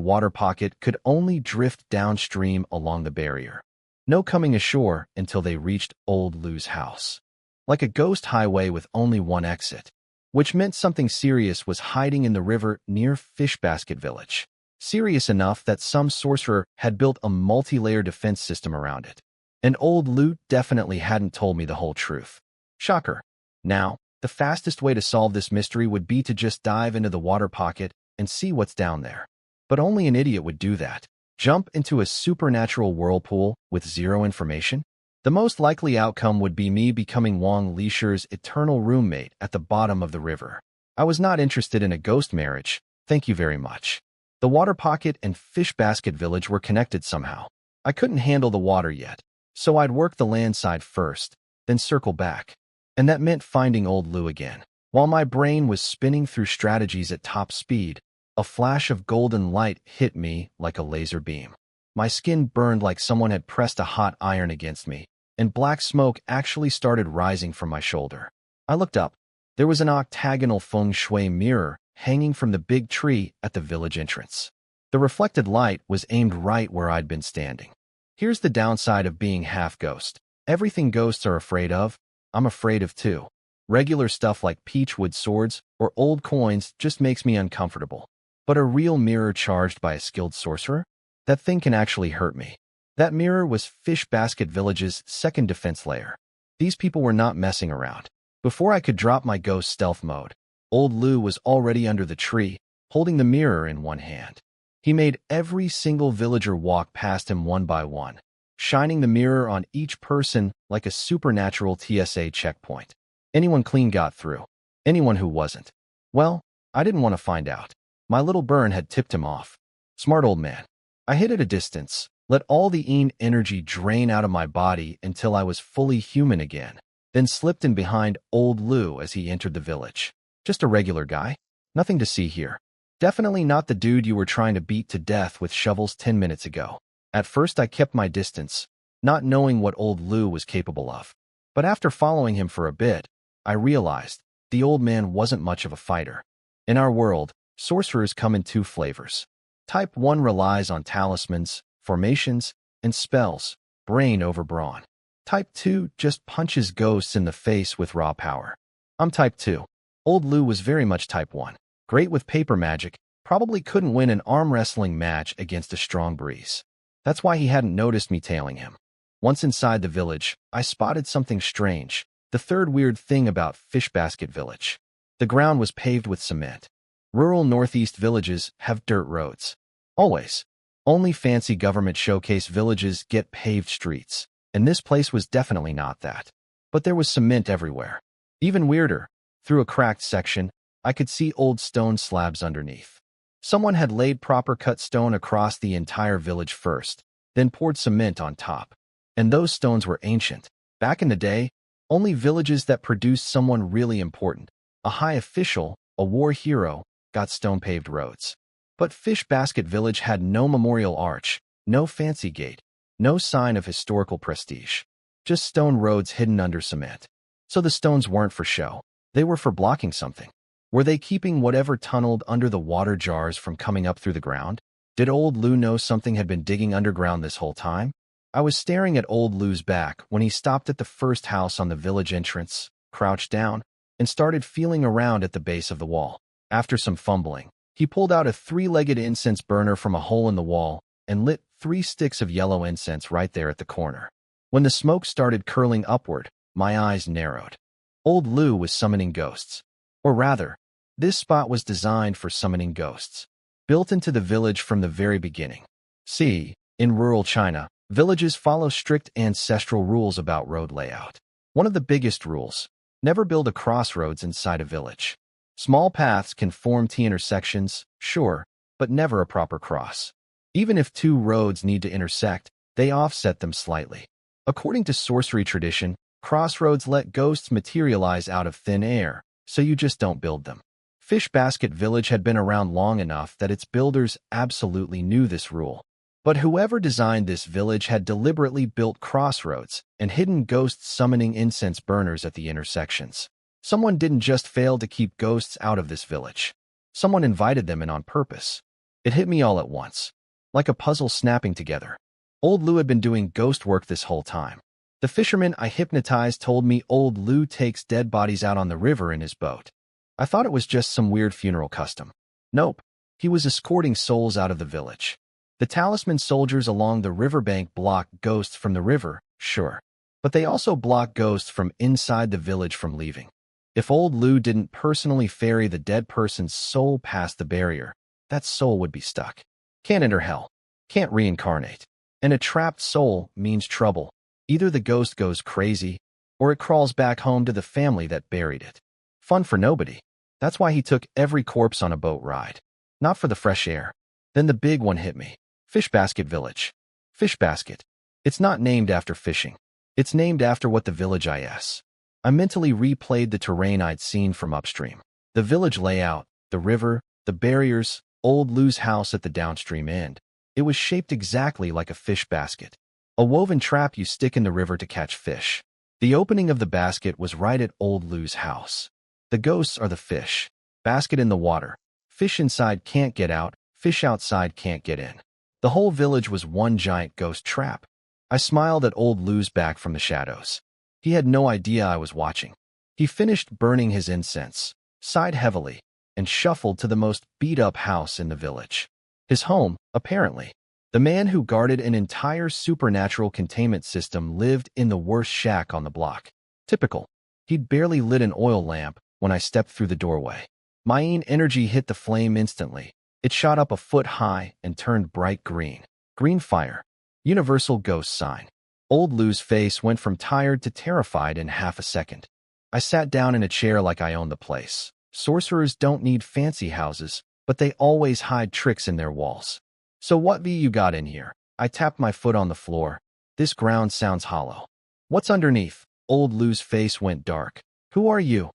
water pocket could only drift downstream along the barrier. No coming ashore until they reached old Lou's house. Like a ghost highway with only one exit, which meant something serious was hiding in the river near Fish Basket Village. Serious enough that some sorcerer had built a multi-layer defense system around it. And old Lou definitely hadn't told me the whole truth. Shocker. Now, the fastest way to solve this mystery would be to just dive into the water pocket and see what's down there. But only an idiot would do that. Jump into a supernatural whirlpool with zero information? The most likely outcome would be me becoming Wang Hous's eternal roommate at the bottom of the river. I was not interested in a ghost marriage, thank you very much. The water pocket and Fish Basket Village were connected somehow. I couldn't handle the water yet, so I'd work the land side first, then circle back. And that meant finding old Lou again. While my brain was spinning through strategies at top speed, a flash of golden light hit me like a laser beam. My skin burned like someone had pressed a hot iron against me, and black smoke actually started rising from my shoulder. I looked up. There was an octagonal feng shui mirror hanging from the big tree at the village entrance. The reflected light was aimed right where I'd been standing. Here's the downside of being half ghost. Everything ghosts are afraid of, I'm afraid of too. Regular stuff like peachwood swords or old coins just makes me uncomfortable. But a real mirror charged by a skilled sorcerer? That thing can actually hurt me. That mirror was Fish Basket Village's second defense layer. These people were not messing around. Before I could drop my ghost stealth mode, old Lu was already under the tree, holding the mirror in one hand. He made every single villager walk past him one by one, shining the mirror on each person like a supernatural TSA checkpoint. Anyone clean got through. Anyone who wasn't. Well, I didn't want to find out. My little burn had tipped him off. Smart old man. I hid at a distance, let all the Een energy drain out of my body until I was fully human again, then slipped in behind old Lu as he entered the village. Just a regular guy. Nothing to see here. Definitely not the dude you were trying to beat to death with shovels 10 minutes ago. At first I kept my distance, not knowing what old Lu was capable of. But after following him for a bit, I realized the old man wasn't much of a fighter. In our world, sorcerers come in two flavors. Type 1 relies on talismans, formations, and spells, brain over brawn. Type 2 just punches ghosts in the face with raw power. I'm Type 2. Old Lu was very much Type 1. Great with paper magic, probably couldn't win an arm wrestling match against a strong breeze. That's why he hadn't noticed me tailing him. Once inside the village, I spotted something strange. The third weird thing about Fish Basket Village. The ground was paved with cement. Rural Northeast villages have dirt roads. Always. Only fancy government showcase villages get paved streets, and this place was definitely not that. But there was cement everywhere. Even weirder, through a cracked section, I could see old stone slabs underneath. Someone had laid proper cut stone across the entire village first, then poured cement on top. And those stones were ancient. Back in the day, only villages that produced someone really important, a high official, a war hero, got stone-paved roads. But Fish Basket Village had no memorial arch, no fancy gate, no sign of historical prestige. Just stone roads hidden under cement. So the stones weren't for show. They were for blocking something. Were they keeping whatever tunneled under the water jars from coming up through the ground? Did old Lu know something had been digging underground this whole time? I was staring at old Lu's back when he stopped at the first house on the village entrance, crouched down, and started feeling around at the base of the wall. After some fumbling, he pulled out a three-legged incense burner from a hole in the wall and lit 3 sticks of yellow incense right there at the corner. When the smoke started curling upward, my eyes narrowed. Old Lu was summoning ghosts. Or rather, this spot was designed for summoning ghosts. Built into the village from the very beginning. See, in rural China, villages follow strict ancestral rules about road layout. One of the biggest rules: never build a crossroads inside a village. Small paths can form T-intersections, sure, but never a proper cross. Even if 2 roads need to intersect, they offset them slightly. According to sorcery tradition, crossroads let ghosts materialize out of thin air, so you just don't build them. Fish Basket Village had been around long enough that its builders absolutely knew this rule. But whoever designed this village had deliberately built crossroads and hidden ghosts summoning incense burners at the intersections. Someone didn't just fail to keep ghosts out of this village. Someone invited them in on purpose. It hit me all at once, like a puzzle snapping together. Old Lu had been doing ghost work this whole time. The fisherman I hypnotized told me old Lu takes dead bodies out on the river in his boat. I thought it was just some weird funeral custom. Nope, he was escorting souls out of the village. The talisman soldiers along the riverbank block ghosts from the river, sure, but they also block ghosts from inside the village from leaving. If old Lu didn't personally ferry the dead person's soul past the barrier, that soul would be stuck. Can't enter hell. Can't reincarnate. And a trapped soul means trouble. Either the ghost goes crazy, or it crawls back home to the family that buried it. Fun for nobody. That's why he took every corpse on a boat ride. Not for the fresh air. Then the big one hit me. Fish Basket Village. Fish Basket. It's not named after fishing. It's named after what the village is. I mentally replayed the terrain I'd seen from upstream. The village layout, the river, the barriers, old Lu's house at the downstream end. It was shaped exactly like a fish basket. A woven trap you stick in the river to catch fish. The opening of the basket was right at old Lu's house. The ghosts are the fish. Basket in the water. Fish inside can't get out, fish outside can't get in. The whole village was one giant ghost trap. I smiled at old Lou's back from the shadows. He had no idea I was watching. He finished burning his incense, sighed heavily, and shuffled to the most beat-up house in the village. His home, apparently. The man who guarded an entire supernatural containment system lived in the worst shack on the block. Typical. He'd barely lit an oil lamp when I stepped through the doorway. My energy hit the flame instantly. It shot up a foot high and turned bright green. Green fire. Universal ghost sign. Old Lou's face went from tired to terrified in half a second. I sat down in a chair like I owned the place. Sorcerers don't need fancy houses, but they always hide tricks in their walls. So what you got in here? I tapped my foot on the floor. This ground sounds hollow. What's underneath? Old Lou's face went dark. Who are you?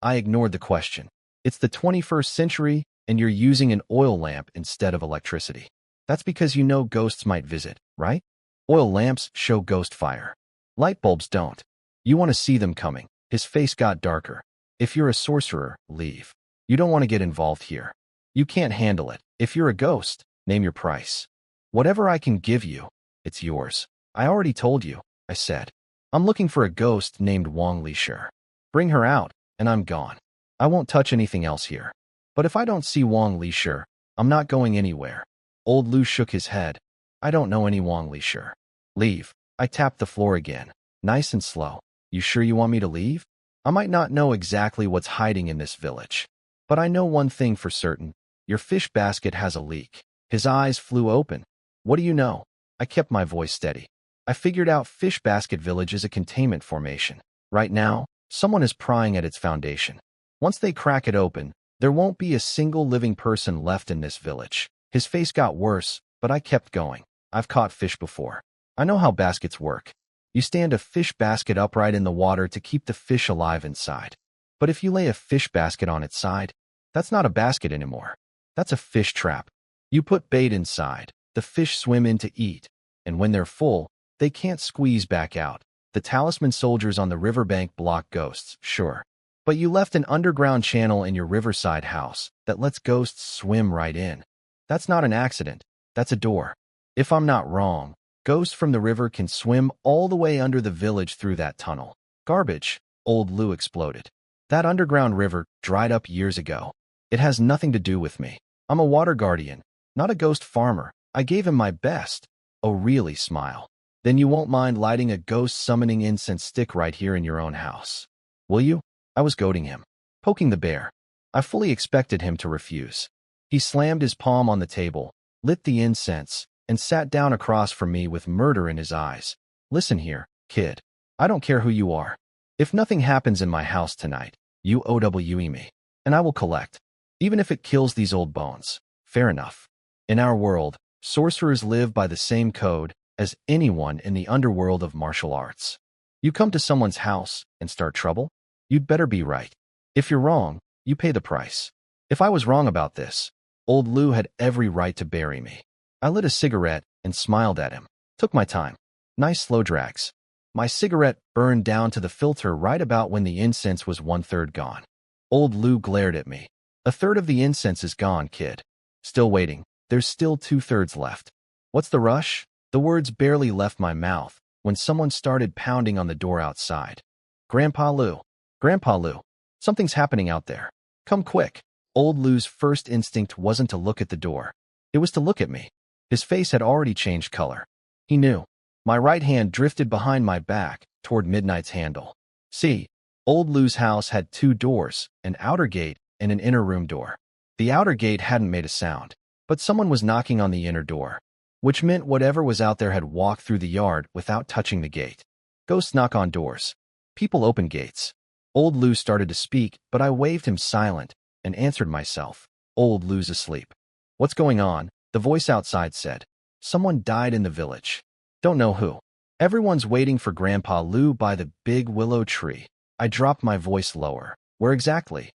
I ignored the question. It's the 21st century, and you're using an oil lamp instead of electricity. That's because you know ghosts might visit, right? Oil lamps show ghost fire. Light bulbs don't. You want to see them coming. His face got darker. If you're a sorcerer, leave. You don't want to get involved here. You can't handle it. If you're a ghost, name your price. Whatever I can give you, it's yours. I already told you, I said. I'm looking for a ghost named Wang House. Bring her out, and I'm gone. I won't touch anything else here. But if I don't see Wang House, I'm not going anywhere. Old Lou shook his head. I don't know any Wang House. Leave. I tapped the floor again, nice and slow. You sure you want me to leave? I might not know exactly what's hiding in this village. But I know one thing for certain. Your fish basket has a leak. His eyes flew open. What do you know? I kept my voice steady. I figured out Fish Basket Village is a containment formation. Right now, someone is prying at its foundation. Once they crack it open, there won't be a single living person left in this village. His face got worse, but I kept going. I've caught fish before. I know how baskets work. You stand a fish basket upright in the water to keep the fish alive inside. But if you lay a fish basket on its side, that's not a basket anymore. That's a fish trap. You put bait inside, the fish swim in to eat, and when they're full, they can't squeeze back out. The talisman soldiers on the riverbank block ghosts, sure. But you left an underground channel in your riverside house that lets ghosts swim right in. That's not an accident. That's a door. If I'm not wrong, ghosts from the river can swim all the way under the village through that tunnel. Garbage, old Lou exploded. That underground river dried up years ago. It has nothing to do with me. I'm a water guardian, not a ghost farmer. I gave him my best. Oh, really? Smile. Then you won't mind lighting a ghost summoning incense stick right here in your own house. Will you? I was goading him, poking the bear. I fully expected him to refuse. He slammed his palm on the table, lit the incense, and sat down across from me with murder in his eyes. Listen here, kid. I don't care who you are. If nothing happens in my house tonight, you OWE me, and I will collect. Even if it kills these old bones. Fair enough. In our world, sorcerers live by the same code as anyone in the underworld of martial arts. You come to someone's house and start trouble? You'd better be right. If you're wrong, you pay the price. If I was wrong about this, old Lou had every right to bury me. I lit a cigarette and smiled at him. Took my time. Nice slow drags. My cigarette burned down to the filter right about when the incense was 1/3 gone. Old Lou glared at me. A third of the incense is gone, kid. Still waiting. There's still 2/3 left. What's the rush? The words barely left my mouth when someone started pounding on the door outside. Grandpa Lou. Grandpa Lou. Something's happening out there. Come quick. Old Lou's first instinct wasn't to look at the door. It was to look at me. His face had already changed color. He knew. My right hand drifted behind my back toward Midnight's handle. See, old Lou's house had 2 doors, an outer gate and an inner room door. The outer gate hadn't made a sound, but someone was knocking on the inner door, which meant whatever was out there had walked through the yard without touching the gate. Ghosts knock on doors. People open gates. Old Lou started to speak, but I waved him silent and answered myself. Old Lou's asleep. What's going on? The voice outside said. Someone died in the village. Don't know who. Everyone's waiting for Grandpa Lou by the big willow tree. I dropped my voice lower. Where exactly?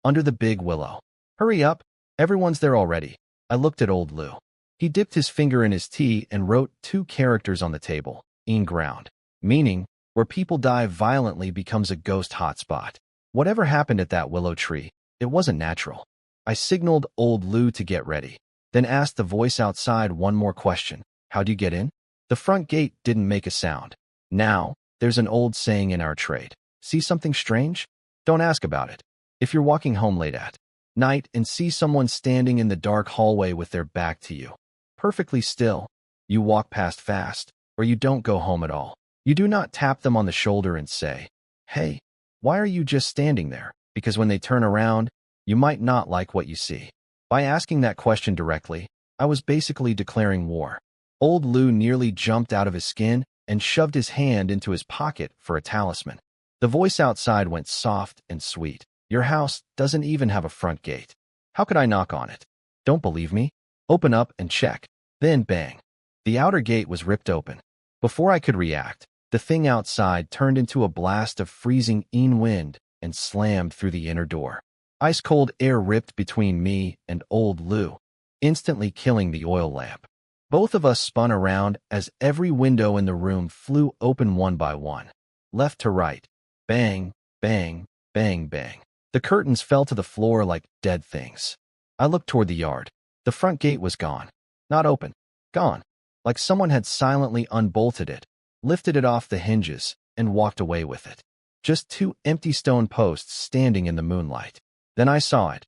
Under the big willow. Hurry up. Everyone's there already. I looked at old Lou. He dipped his finger in his tea and wrote 2 characters on the table. In ground. Meaning, where people die violently becomes a ghost hotspot. Whatever happened at that willow tree, it wasn't natural. I signaled old Lou to get ready, then asked the voice outside one more question. How'd you get in? The front gate didn't make a sound. Now, there's an old saying in our trade. See something strange? Don't ask about it. If you're walking home late at night and see someone standing in the dark hallway with their back to you, perfectly still, you walk past fast, or you don't go home at all. You do not tap them on the shoulder and say, "Hey, why are you just standing there?" Because when they turn around, you might not like what you see. By asking that question directly, I was basically declaring war. Old Lou nearly jumped out of his skin and shoved his hand into his pocket for a talisman. The voice outside went soft and sweet. Your house doesn't even have a front gate. How could I knock on it? Don't believe me? Open up and check. Then bang. The outer gate was ripped open. Before I could react, the thing outside turned into a blast of freezing wind and slammed through the inner door. Ice-cold air ripped between me and old Lou, instantly killing the oil lamp. Both of us spun around as every window in the room flew open one by one. Left to right. Bang, bang, bang, bang. The curtains fell to the floor like dead things. I looked toward the yard. The front gate was gone. Not open. Gone. Like someone had silently unbolted it, lifted it off the hinges, and walked away with it. Just two empty stone posts standing in the moonlight. Then I saw it.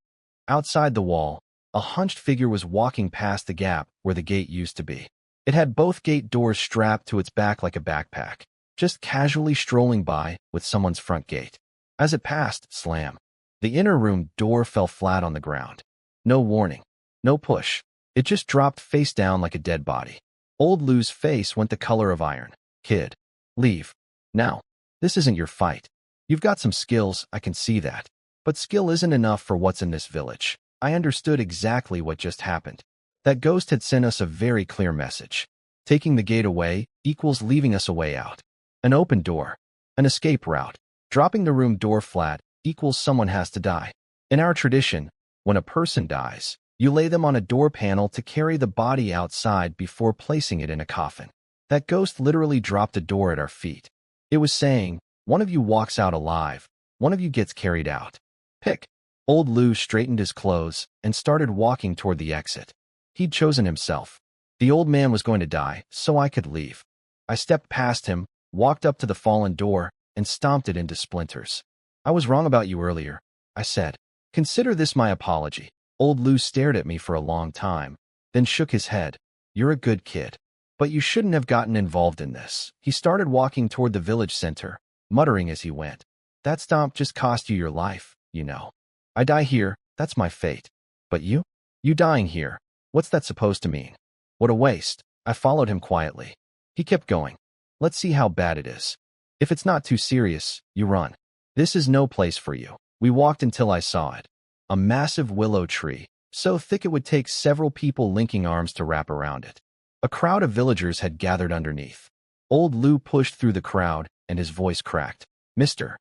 Outside the wall, a hunched figure was walking past the gap where the gate used to be. It had both gate doors strapped to its back like a backpack, just casually strolling by with someone's front gate. As it passed, slam. The inner room door fell flat on the ground. No warning. No push. It just dropped face down like a dead body. Old Lou's face went the color of iron. Kid, leave. Now. This isn't your fight. You've got some skills, I can see that. But skill isn't enough for what's in this village. I understood exactly what just happened. That ghost had sent us a very clear message. Taking the gate away equals leaving us a way out. An open door. An escape route. Dropping the room door flat equals someone has to die. In our tradition, when a person dies, you lay them on a door panel to carry the body outside before placing it in a coffin. That ghost literally dropped a door at our feet. It was saying, one of you walks out alive, one of you gets carried out. Pick. Old Lou straightened his clothes and started walking toward the exit. He'd chosen himself. The old man was going to die, so I could leave. I stepped past him, walked up to the fallen door, and stomped it into splinters. I was wrong about you earlier, I said. Consider this my apology. Old Lou stared at me for a long time, then shook his head. You're a good kid. But you shouldn't have gotten involved in this. He started walking toward the village center, muttering as he went. That stomp just cost you your life, you know. I die here, that's my fate. But you? You dying here. What's that supposed to mean? What a waste. I followed him quietly. He kept going. Let's see how bad it is. If it's not too serious, you run. This is no place for you. We walked until I saw it. A massive willow tree, so thick it would take several people linking arms to wrap around it. A crowd of villagers had gathered underneath. Old Lou pushed through the crowd, and his voice cracked. Mr.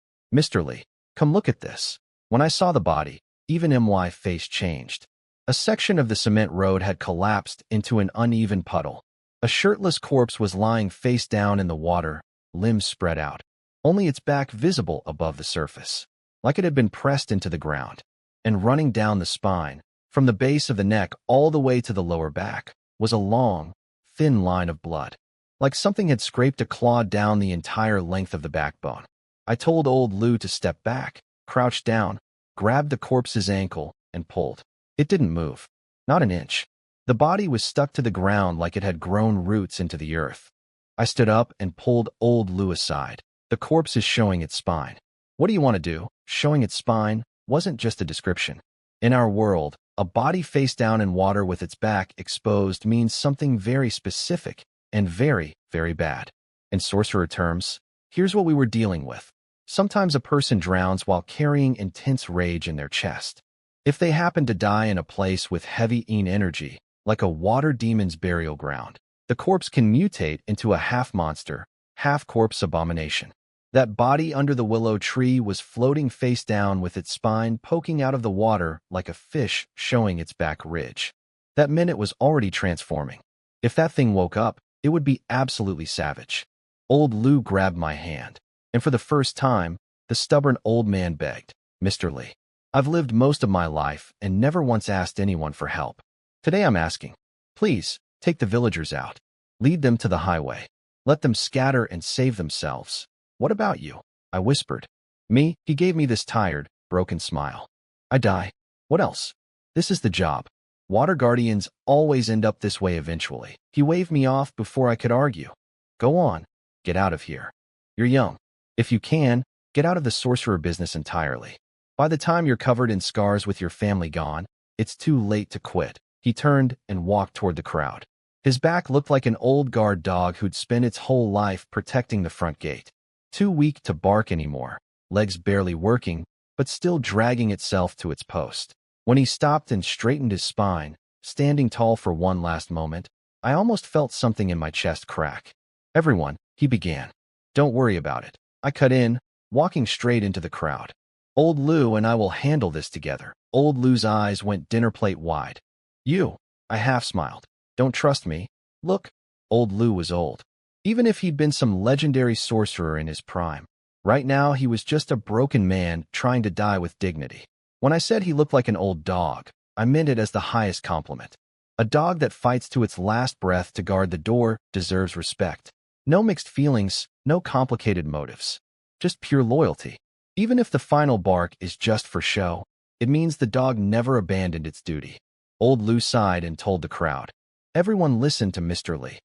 Lee, come look at this. When I saw the body, even my face changed. A section of the cement road had collapsed into an uneven puddle. A shirtless corpse was lying face down in the water, limbs spread out, only its back visible above the surface, like it had been pressed into the ground. And running down the spine, from the base of the neck all the way to the lower back, was a long, thin line of blood, like something had scraped a claw down the entire length of the backbone. I told old Lou to step back, crouched down, grabbed the corpse's ankle, and pulled. It didn't move. Not an inch. The body was stuck to the ground like it had grown roots into the earth. I stood up and pulled old Lou aside. The corpse is showing its spine. What do you want to do? Showing its spine wasn't just a description. In our world, a body face down in water with its back exposed means something very specific and very, very bad. In sorcerer terms, here's what we were dealing with. Sometimes a person drowns while carrying intense rage in their chest. If they happen to die in a place with heavy energy, like a water demon's burial ground, the corpse can mutate into a half-monster, half-corpse abomination. That body under the willow tree was floating face down with its spine poking out of the water like a fish showing its back ridge. That meant it was already transforming. If that thing woke up, it would be absolutely savage. Old Lou grabbed my hand, and for the first time, the stubborn old man begged. Mr. Lee. I've lived most of my life and never once asked anyone for help. Today I'm asking. Please, take the villagers out. Lead them to the highway. Let them scatter and save themselves. What about you? I whispered. Me? He gave me this tired, broken smile. I die. What else? This is the job. Water guardians always end up this way eventually. He waved me off before I could argue. Go on. Get out of here. You're young. If you can, get out of the sorcerer business entirely. By the time you're covered in scars with your family gone, it's too late to quit. He turned and walked toward the crowd. His back looked like an old guard dog who'd spent its whole life protecting the front gate. Too weak to bark anymore, legs barely working, but still dragging itself to its post. When he stopped and straightened his spine, standing tall for one last moment, I almost felt something in my chest crack. Everyone, he began. Don't worry about it. I cut in, walking straight into the crowd. Old Lou and I will handle this together. Old Lou's eyes went dinner plate wide. You, I half smiled. Don't trust me? Look, old Lou was old. Even if he'd been some legendary sorcerer in his prime. Right now he was just a broken man trying to die with dignity. When I said he looked like an old dog, I meant it as the highest compliment. A dog that fights to its last breath to guard the door deserves respect. No mixed feelings, no complicated motives. Just pure loyalty. Even if the final bark is just for show, it means the dog never abandoned its duty. Old Lou sighed and told the crowd. Everyone listened to Mr. Lee.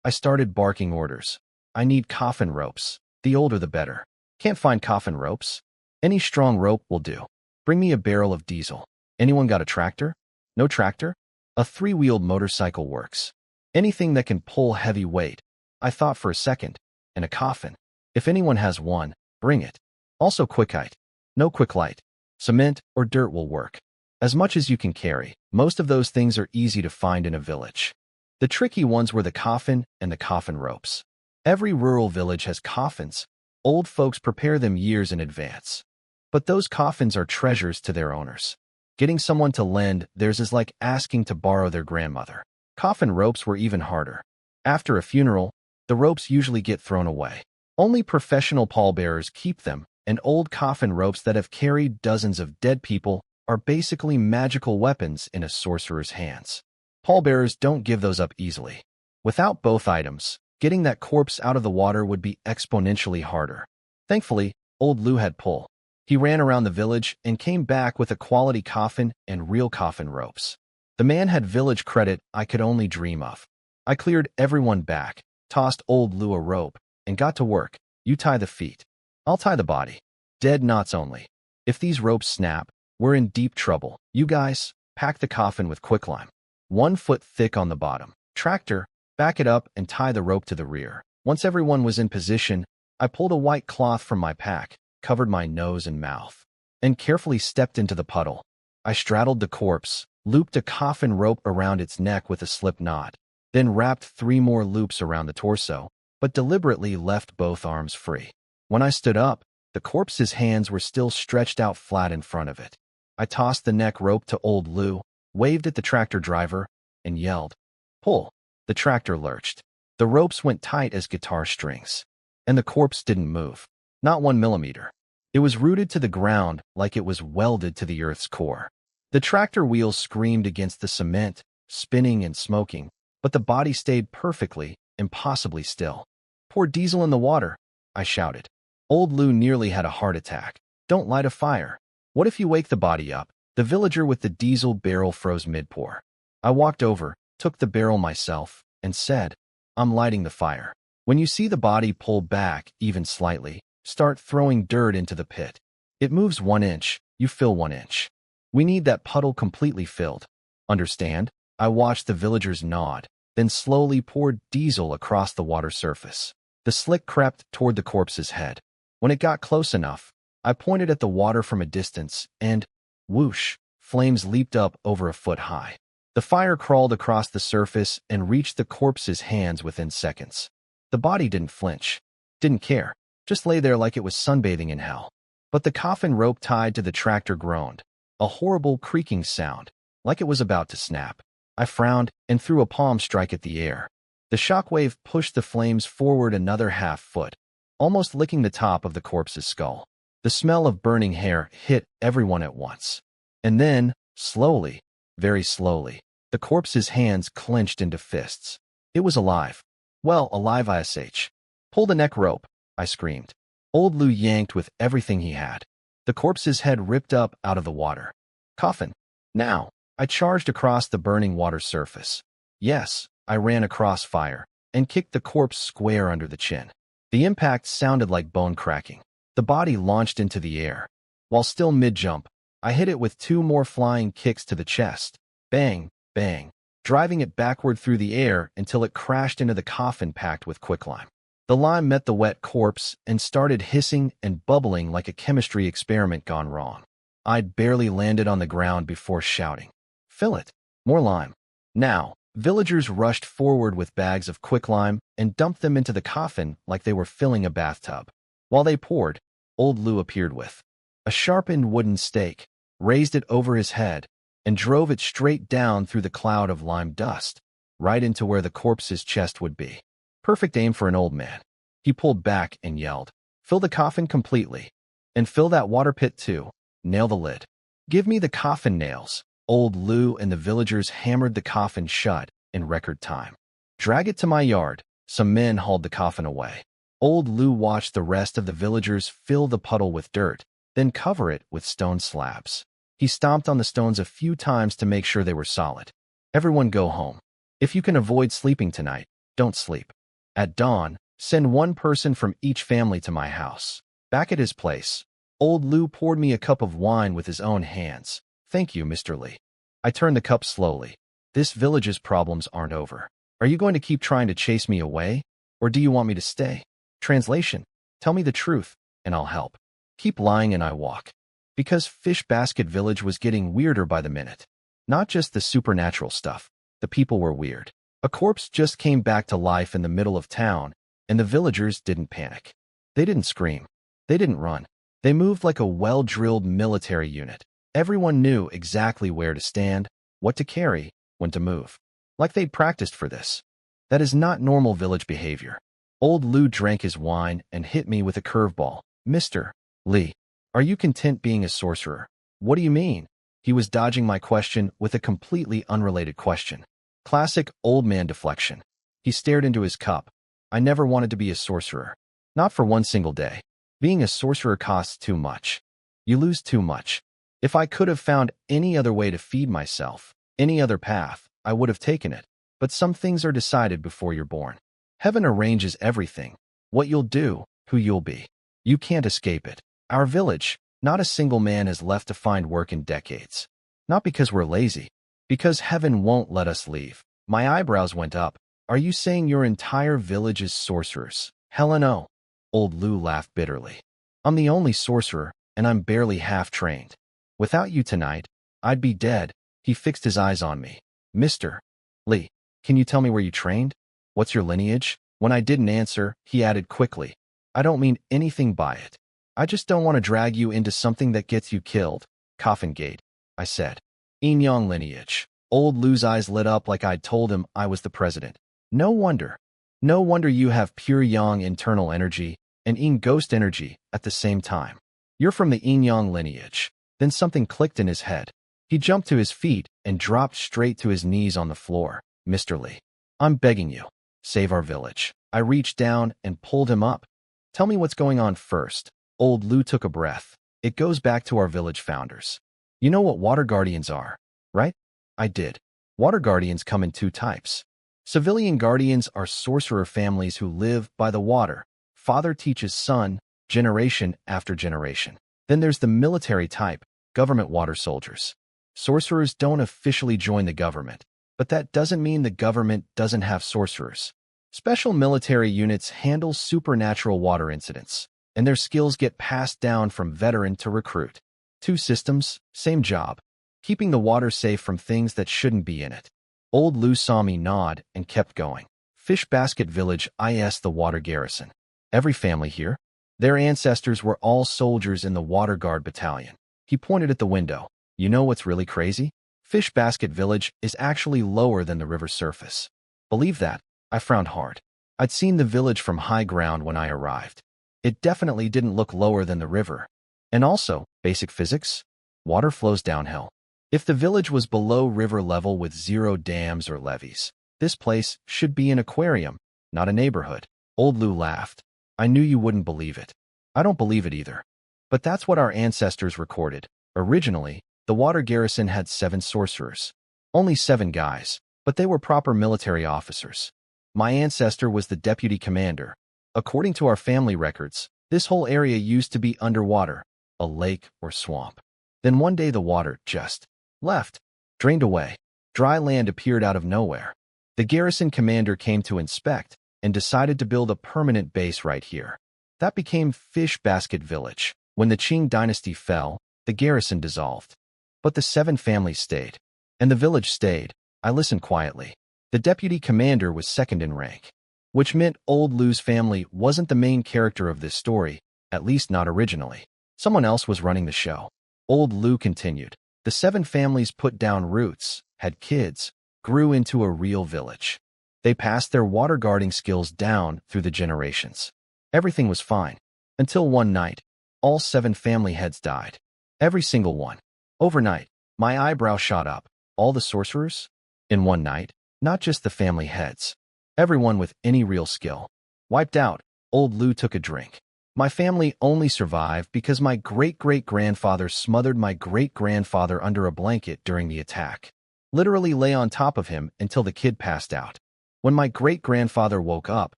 I started barking orders. I need coffin ropes. The older the better. Can't find coffin ropes? Any strong rope will do. Bring me a barrel of diesel. Anyone got a tractor? No tractor? A three-wheeled motorcycle works. Anything that can pull heavy weight. I thought for a second. And a coffin. If anyone has one, bring it. Also quicklite. No quicklite. Cement or dirt will work. As much as you can carry. Most of those things are easy to find in a village. The tricky ones were the coffin and the coffin ropes. Every rural village has coffins. Old folks prepare them years in advance. But those coffins are treasures to their owners. Getting someone to lend theirs is like asking to borrow their grandmother. Coffin ropes were even harder. After a funeral, the ropes usually get thrown away. Only professional pallbearers keep them, and old coffin ropes that have carried dozens of dead people are basically magical weapons in a sorcerer's hands. Pallbearers don't give those up easily. Without both items, getting that corpse out of the water would be exponentially harder. Thankfully, old Lou had pull. He ran around the village and came back with a quality coffin and real coffin ropes. The man had village credit I could only dream of. I cleared everyone back, tossed old Lou a rope, and got to work. You tie the feet. I'll tie the body. Dead knots only. If these ropes snap, we're in deep trouble. You guys, pack the coffin with quicklime. 1 foot thick on the bottom. Tractor, back it up and tie the rope to the rear. Once everyone was in position, I pulled a white cloth from my pack, covered my nose and mouth, and carefully stepped into the puddle. I straddled the corpse, looped a coffin rope around its neck with a slip knot, then wrapped 3 more loops around the torso, but deliberately left both arms free. When I stood up, the corpse's hands were still stretched out flat in front of it. I tossed the neck rope to old Lou, waved at the tractor driver, and yelled, "Pull!" The tractor lurched. The ropes went tight as guitar strings. And the corpse didn't move. Not 1 millimeter. It was rooted to the ground like it was welded to the earth's core. The tractor wheels screamed against the cement, spinning and smoking, but the body stayed perfectly, impossibly still. "Pour diesel in the water," I shouted. Old Lou nearly had a heart attack. "Don't light a fire. What if you wake the body up?" The villager with the diesel barrel froze mid-pour. I walked over, took the barrel myself, and said, "I'm lighting the fire. When you see the body pull back, even slightly, start throwing dirt into the pit. It moves 1 inch, you fill 1 inch. We need that puddle completely filled. Understand?" I watched the villagers nod, then slowly poured diesel across the water surface. The slick crept toward the corpse's head. When it got close enough, I pointed at the water from a distance, and, whoosh, flames leaped up over a foot high. The fire crawled across the surface and reached the corpse's hands within seconds. The body didn't flinch, didn't care, just lay there like it was sunbathing in hell. But the coffin rope tied to the tractor groaned, a horrible creaking sound, like it was about to snap. I frowned and threw a palm strike at the air. The shockwave pushed the flames forward another half foot, almost licking the top of the corpse's skull. The smell of burning hair hit everyone at once. And then, slowly, very slowly, the corpse's hands clenched into fists. It was alive. Well, alive ISH. Pull the neck rope, I screamed. Old Lou yanked with everything he had. The corpse's head ripped up out of the water. Coffin. Now. I charged across the burning water surface. Yes, I ran across fire and kicked the corpse square under the chin. The impact sounded like bone cracking. The body launched into the air. While still mid-jump, I hit it with 2 more flying kicks to the chest. Bang, bang, driving it backward through the air until it crashed into the coffin packed with quicklime. The lime met the wet corpse and started hissing and bubbling like a chemistry experiment gone wrong. I'd barely landed on the ground before shouting, "Fill it! More lime!" Now, villagers rushed forward with bags of quicklime and dumped them into the coffin like they were filling a bathtub. While they poured, old Lou appeared with a sharpened wooden stake, raised it over his head, and drove it straight down through the cloud of lime dust, right into where the corpse's chest would be. Perfect aim for an old man. He pulled back and yelled, "Fill the coffin completely. And fill that water pit too. Nail the lid. Give me the coffin nails." Old Lou and the villagers hammered the coffin shut in record time. "Drag it to my yard." Some men hauled the coffin away. Old Lou watched the rest of the villagers fill the puddle with dirt, then cover it with stone slabs. He stomped on the stones a few times to make sure they were solid. "Everyone go home. If you can avoid sleeping tonight, don't sleep. At dawn, send 1 person from each family to my house." Back at his place, old Lou poured me a cup of wine with his own hands. "Thank you, Mr. Lee." I turned the cup slowly. "This village's problems aren't over. Are you going to keep trying to chase me away, or do you want me to stay?" Translation: tell me the truth, and I'll help. Keep lying and I walk. Because Fish Basket Village was getting weirder by the minute. Not just the supernatural stuff. The people were weird. A corpse just came back to life in the middle of town, and the villagers didn't panic. They didn't scream. They didn't run. They moved like a well-drilled military unit. Everyone knew exactly where to stand, what to carry, when to move. Like they'd practiced for this. That is not normal village behavior. Old Lou drank his wine and hit me with a curveball. "Mr. Lee, are you content being a sorcerer?" "What do you mean?" He was dodging my question with a completely unrelated question. Classic old man deflection. He stared into his cup. "I never wanted to be a sorcerer. Not for 1 single day. Being a sorcerer costs too much. You lose too much. If I could have found any other way to feed myself, any other path, I would have taken it. But some things are decided before you're born. Heaven arranges everything. What you'll do, who you'll be. You can't escape it. Our village, not a single man has left to find work in decades. Not because we're lazy. Because heaven won't let us leave." My eyebrows went up. "Are you saying your entire village is sorcerers?" "Hell no." Old Lou laughed bitterly. "I'm the only sorcerer, and I'm barely half-trained. Without you tonight, I'd be dead." He fixed his eyes on me. "Mr. Lee, can you tell me where you trained? What's your lineage?" When I didn't answer, he added quickly, "I don't mean anything by it. I just don't want to drag you into something that gets you killed." "Coffin Gate," I said. "Inyang lineage." Old Lou's eyes lit up like I'd told him I was the president. No wonder. No wonder you have pure yang internal energy and yin ghost energy at the same time. You're from the Inyang lineage. Then something clicked in his head. He jumped to his feet and dropped straight to his knees on the floor. "Mr. Lee, I'm begging you. Save our village." I reached down and pulled him up. "Tell me what's going on first." Old Lou took a breath. "It goes back to our village founders. You know what water guardians are, right?" I did. Water guardians come in 2 types. Civilian guardians are sorcerer families who live by the water. Father teaches son, generation after generation. Then there's the military type, government water soldiers. Sorcerers don't officially join the government, but that doesn't mean the government doesn't have sorcerers. Special military units handle supernatural water incidents, and their skills get passed down from veteran to recruit. 2 systems, same job. Keeping the water safe from things that shouldn't be in it. Old Lou saw me nod and kept going. "Fish Basket Village is the water garrison. Every family here, their ancestors were all soldiers in the Water Guard Battalion." He pointed at the window. "You know what's really crazy? Fish Basket Village is actually lower than the river surface." "Believe that?" I frowned hard. I'd seen the village from high ground when I arrived. It definitely didn't look lower than the river. And also, basic physics, water flows downhill. If the village was below river level with zero dams or levees, this place should be an aquarium, not a neighborhood. Old Lou laughed. I knew you wouldn't believe it. I don't believe it either. But that's what our ancestors recorded. Originally, the water garrison had 7 sorcerers. Only 7 guys, but they were proper military officers. My ancestor was the deputy commander. According to our family records, this whole area used to be underwater, a lake or swamp. Then one day the water just left, drained away. Dry land appeared out of nowhere. The garrison commander came to inspect and decided to build a permanent base right here. That became Fish Basket Village. When the Qing dynasty fell, the garrison dissolved. But the 7 families stayed. And the village stayed. I listened quietly. The deputy commander was second in rank, which meant Old Lou's family wasn't the main character of this story, at least not originally. Someone else was running the show. Old Lou continued. The 7 families put down roots, had kids, grew into a real village. They passed their water guarding skills down through the generations. Everything was fine. Until one night, all 7 family heads died. Every single one. Overnight, my eyebrow shot up. All the sorcerers? In one night? Not just the family heads. Everyone with any real skill. Wiped out. Old Lou took a drink. My family only survived because my great-great-grandfather smothered my great-grandfather under a blanket during the attack. Literally lay on top of him until the kid passed out. When my great-grandfather woke up,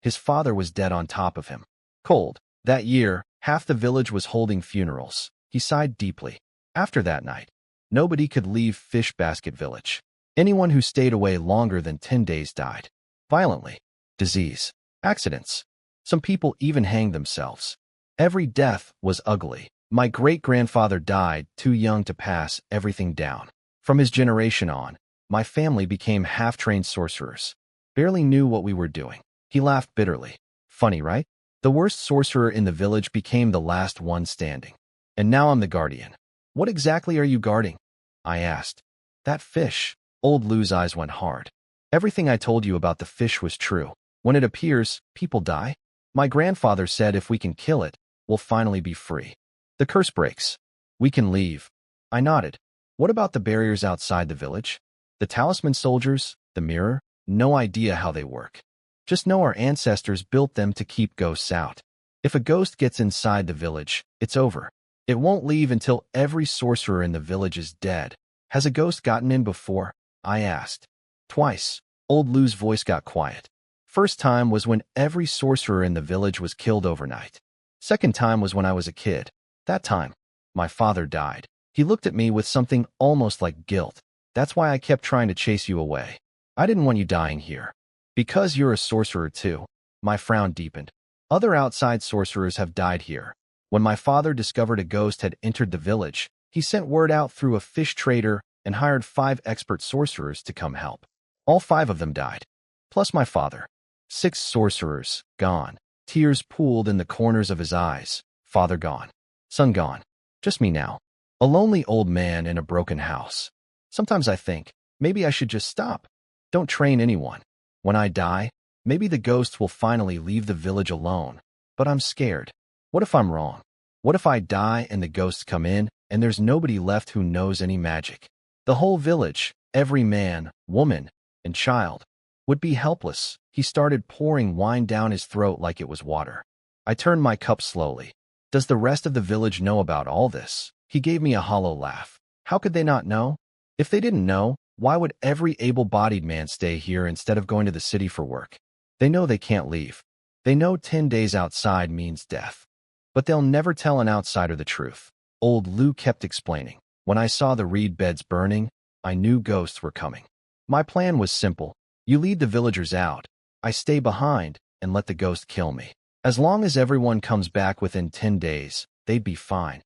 his father was dead on top of him. Cold. That year, half the village was holding funerals. He sighed deeply. After that night, nobody could leave Fish Basket Village. Anyone who stayed away longer than 10 days died. Violently. Disease. Accidents. Some people even hanged themselves. Every death was ugly. My great-grandfather died too young to pass everything down. From his generation on, my family became half-trained sorcerers. Barely knew what we were doing. He laughed bitterly. Funny, right? The worst sorcerer in the village became the last one standing. And now I'm the guardian. What exactly are you guarding? I asked. That fish. Old Lou's eyes went hard. Everything I told you about the fish was true. When it appears, people die. My grandfather said if we can kill it, we'll finally be free. The curse breaks. We can leave. I nodded. What about the barriers outside the village? The talisman soldiers, the mirror? No idea how they work. Just know our ancestors built them to keep ghosts out. If a ghost gets inside the village, it's over. It won't leave until every sorcerer in the village is dead. Has a ghost gotten in before? I asked. Twice. Old Lou's voice got quiet. First time was when every sorcerer in the village was killed overnight. Second time was when I was a kid. That time, my father died. He looked at me with something almost like guilt. That's why I kept trying to chase you away. I didn't want you dying here. Because you're a sorcerer too. My frown deepened. Other outside sorcerers have died here. When my father discovered a ghost had entered the village, he sent word out through a fish trader and hired 5 expert sorcerers to come help. All 5 of them died. Plus my father. 6 sorcerers, gone. Tears pooled in the corners of his eyes. Father gone. Son gone. Just me now. A lonely old man in a broken house. Sometimes I think, maybe I should just stop. Don't train anyone. When I die, maybe the ghosts will finally leave the village alone. But I'm scared. What if I'm wrong? What if I die and the ghosts come in and there's nobody left who knows any magic? The whole village, every man, woman, and child, would be helpless. He started pouring wine down his throat like it was water. I turned my cup slowly. Does the rest of the village know about all this? He gave me a hollow laugh. How could they not know? If they didn't know, why would every able-bodied man stay here instead of going to the city for work? They know they can't leave. They know 10 days outside means death. But they'll never tell an outsider the truth. Old Lou kept explaining. When I saw the reed beds burning, I knew ghosts were coming. My plan was simple. You lead the villagers out. I stay behind and let the ghost kill me. As long as everyone comes back within 10 days, they'd be fine.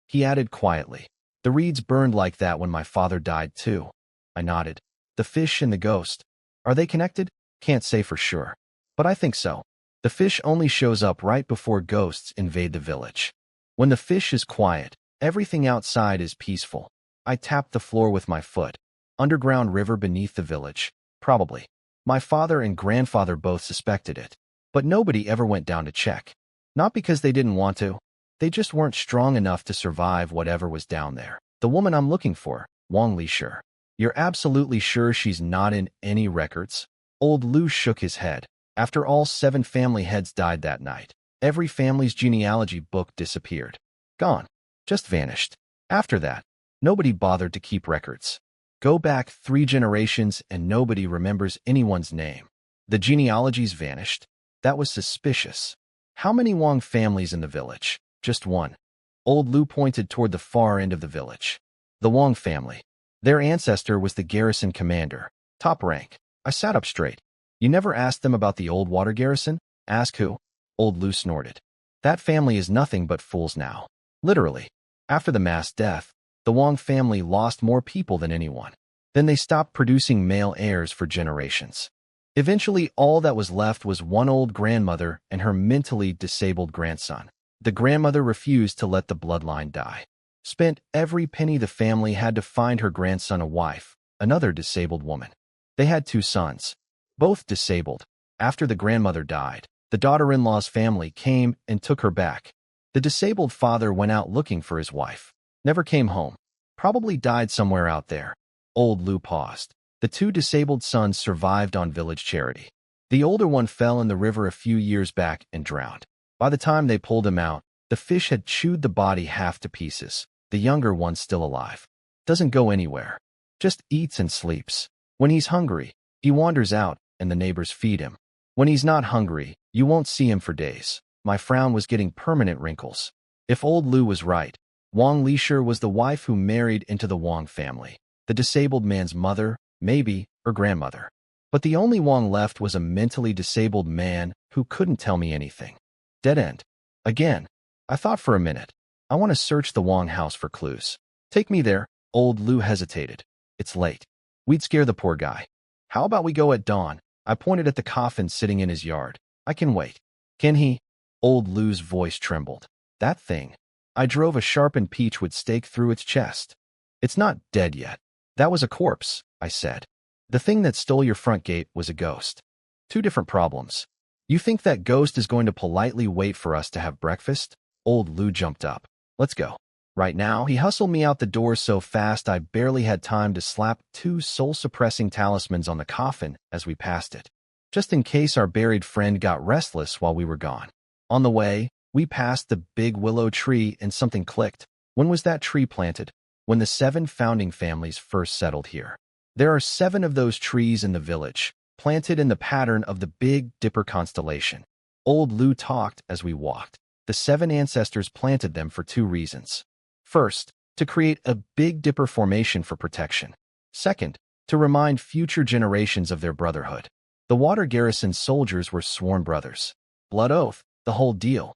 He added quietly. The reeds burned like that when my father died too. I nodded. The fish and the ghost. Are they connected? Can't say for sure. But I think so. The fish only shows up right before ghosts invade the village. When the fish is quiet, everything outside is peaceful. I tapped the floor with my foot. Underground river beneath the village. Probably. My father and grandfather both suspected it. But nobody ever went down to check. Not because they didn't want to. They just weren't strong enough to survive whatever was down there. The woman I'm looking for, Wang Li sure. You're absolutely sure she's not in any records? Old Lu shook his head. After all 7 family heads died that night, every family's genealogy book disappeared. Gone. Just vanished. After that, nobody bothered to keep records. Go back 3 generations and nobody remembers anyone's name. The genealogies vanished. That was suspicious. How many Wang families in the village? Just one. Old Lu pointed toward the far end of the village. The Wang family. Their ancestor was the garrison commander, top rank. I sat up straight. You never asked them about the old water garrison? Ask who? Old Lu snorted. That family is nothing but fools now. Literally. After the mass death, the Wang family lost more people than anyone. Then they stopped producing male heirs for generations. Eventually, all that was left was one old grandmother and her mentally disabled grandson. The grandmother refused to let the bloodline die. Spent every penny the family had to find her grandson a wife, another disabled woman. They had 2 sons, both disabled. After the grandmother died, the daughter-in-law's family came and took her back. The disabled father went out looking for his wife. Never came home. Probably died somewhere out there. Old Lu paused. The 2 disabled sons survived on village charity. The older one fell in the river a few years back and drowned. By the time they pulled him out, the fish had chewed the body half to pieces. The younger one's still alive. Doesn't go anywhere. Just eats and sleeps. When he's hungry, he wanders out and the neighbors feed him. When he's not hungry, you won't see him for days. My frown was getting permanent wrinkles. If old Lu was right, Wang Lisher was the wife who married into the Wang family. The disabled man's mother, maybe, or grandmother. But the only Wang left was a mentally disabled man who couldn't tell me anything. Dead end. Again. I thought for a minute. I want to search the Wang house for clues. Take me there. Old Lu hesitated. It's late. We'd scare the poor guy. How about we go at dawn? I pointed at the coffin sitting in his yard. I can wait. Can he? Old Lu's voice trembled. That thing. I drove a sharpened peachwood stake through its chest. It's not dead yet. That was a corpse, I said. The thing that stole your front gate was a ghost. 2 different problems. You think that ghost is going to politely wait for us to have breakfast? Old Lu jumped up. Let's go. Right now, he hustled me out the door so fast I barely had time to slap 2 soul-suppressing talismans on the coffin as we passed it, just in case our buried friend got restless while we were gone. On the way, we passed the big willow tree and something clicked. When was that tree planted? When the 7 founding families first settled here. There are 7 of those trees in the village, planted in the pattern of the Big Dipper constellation. Old Lu talked as we walked. The 7 ancestors planted them for 2 reasons. First, to create a Big Dipper formation for protection. Second, to remind future generations of their brotherhood. The water garrison soldiers were sworn brothers. Blood oath, the whole deal.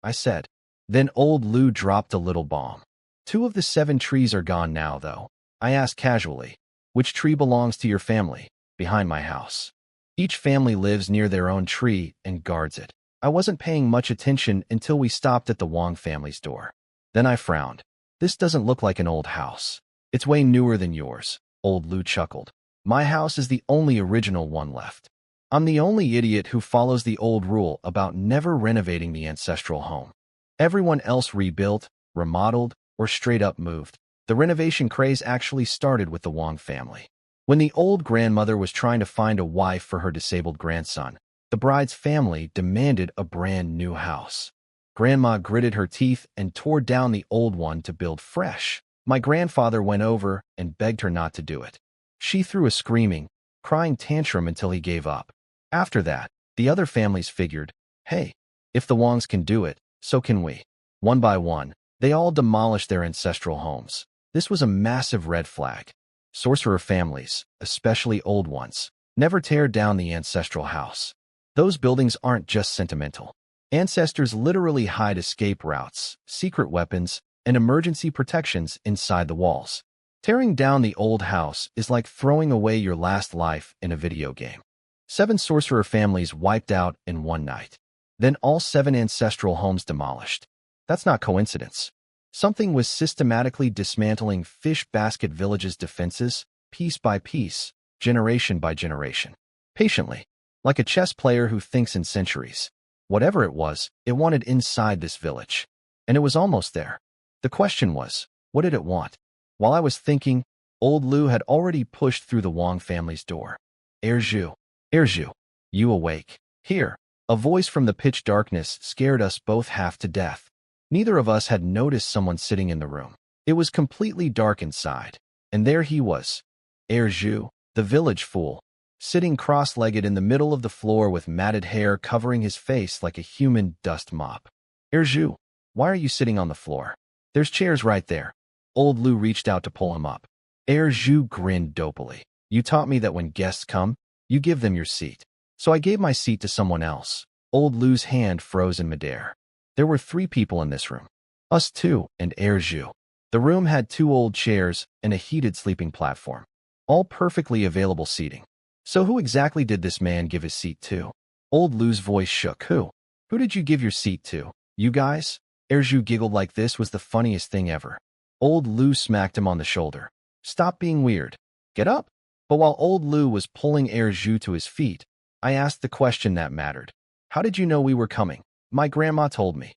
I said. Then old Lu dropped a little bomb. 2 of the 7 trees are gone now, though. I asked casually, which tree belongs to your family? Behind my house. Each family lives near their own tree and guards it. I wasn't paying much attention until we stopped at the Wang family's door. Then I frowned. This doesn't look like an old house. It's way newer than yours. Old Lu chuckled. My house is the only original one left. I'm the only idiot who follows the old rule about never renovating the ancestral home. Everyone else rebuilt, remodeled, or straight up moved. The renovation craze actually started with the Wang family. When the old grandmother was trying to find a wife for her disabled grandson, the bride's family demanded a brand new house. Grandma gritted her teeth and tore down the old one to build fresh. My grandfather went over and begged her not to do it. She threw a screaming, crying tantrum until he gave up. After that, the other families figured, hey, if the Wangs can do it, so can we. One by one, they all demolished their ancestral homes. This was a massive red flag. Sorcerer families, especially old ones, never tear down the ancestral house. Those buildings aren't just sentimental. Ancestors literally hide escape routes, secret weapons, and emergency protections inside the walls. Tearing down the old house is like throwing away your last life in a video game. 7 sorcerer families wiped out in one night. Then all 7 ancestral homes demolished. That's not coincidence. Something was systematically dismantling Fish Basket Village's defenses, piece by piece, generation by generation. Patiently, like a chess player who thinks in centuries. Whatever it was, it wanted inside this village. and it was almost there. The question was, what did it want? While I was thinking, old Lu had already pushed through the Wang family's door. Erju, Erju, you awake? Here. A voice from the pitch darkness scared us both half to death. Neither of us had noticed someone sitting in the room. It was completely dark inside, and there he was, Erju, the village fool, sitting cross-legged in the middle of the floor with matted hair covering his face like a human dust mop. Erju, why are you sitting on the floor? There's chairs right there. Old Lu reached out to pull him up. Erju grinned dopily. You taught me that when guests come, you give them your seat. So I gave my seat to someone else. Old Lu's hand froze in midair. There were 3 people in this room. Us 2 and Erju. The room had 2 old chairs and a heated sleeping platform. All perfectly available seating. So who exactly did this man give his seat to? Old Lu's voice shook. Who? Who did you give your seat to? You guys? Erju giggled like this was the funniest thing ever. Old Lu smacked him on the shoulder. Stop being weird. Get up. But while old Lu was pulling Erju to his feet, I asked the question that mattered. How did you know we were coming? My grandma told me,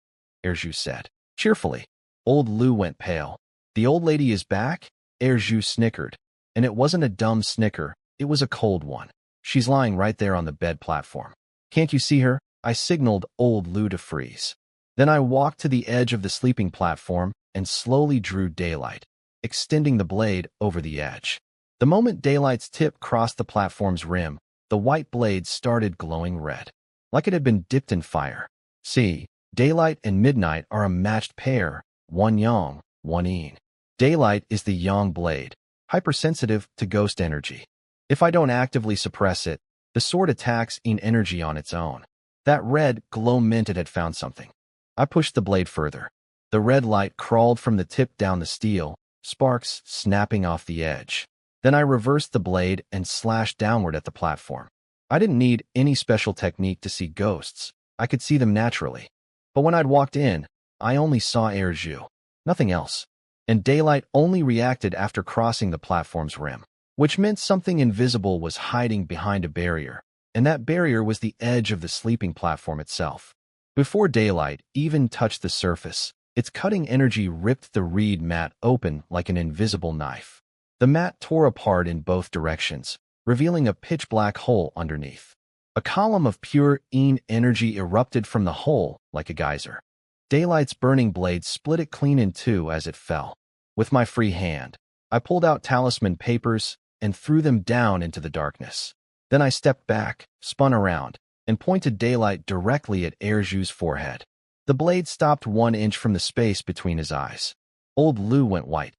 Erju said, cheerfully. Old Lu went pale. The old lady is back? Erju snickered. And it wasn't a dumb snicker, it was a cold one. She's lying right there on the bed platform. Can't you see her? I signaled old Lu to freeze. Then I walked to the edge of the sleeping platform and slowly drew daylight, extending the blade over the edge. The moment daylight's tip crossed the platform's rim, the white blade started glowing red, like it had been dipped in fire. See, daylight and midnight are a matched pair, one yang, one yin. Daylight is the yang blade, hypersensitive to ghost energy. If I don't actively suppress it, the sword attacks yin energy on its own. That red glow meant it had found something. I pushed the blade further. The red light crawled from the tip down the steel, sparks snapping off the edge. Then I reversed the blade and slashed downward at the platform. I didn't need any special technique to see ghosts. I could see them naturally. But when I'd walked in, I only saw Erju. Nothing else. And daylight only reacted after crossing the platform's rim, which meant something invisible was hiding behind a barrier, and that barrier was the edge of the sleeping platform itself. Before daylight even touched the surface, its cutting energy ripped the reed mat open like an invisible knife. The mat tore apart in both directions, revealing a pitch-black hole underneath. A column of pure yin energy erupted from the hole like a geyser. Daylight's burning blade split it clean in 2 as it fell. With my free hand, I pulled out talisman papers and threw them down into the darkness. Then I stepped back, spun around, and pointed daylight directly at Erju's forehead. The blade stopped 1 inch from the space between his eyes. Old Lu went white.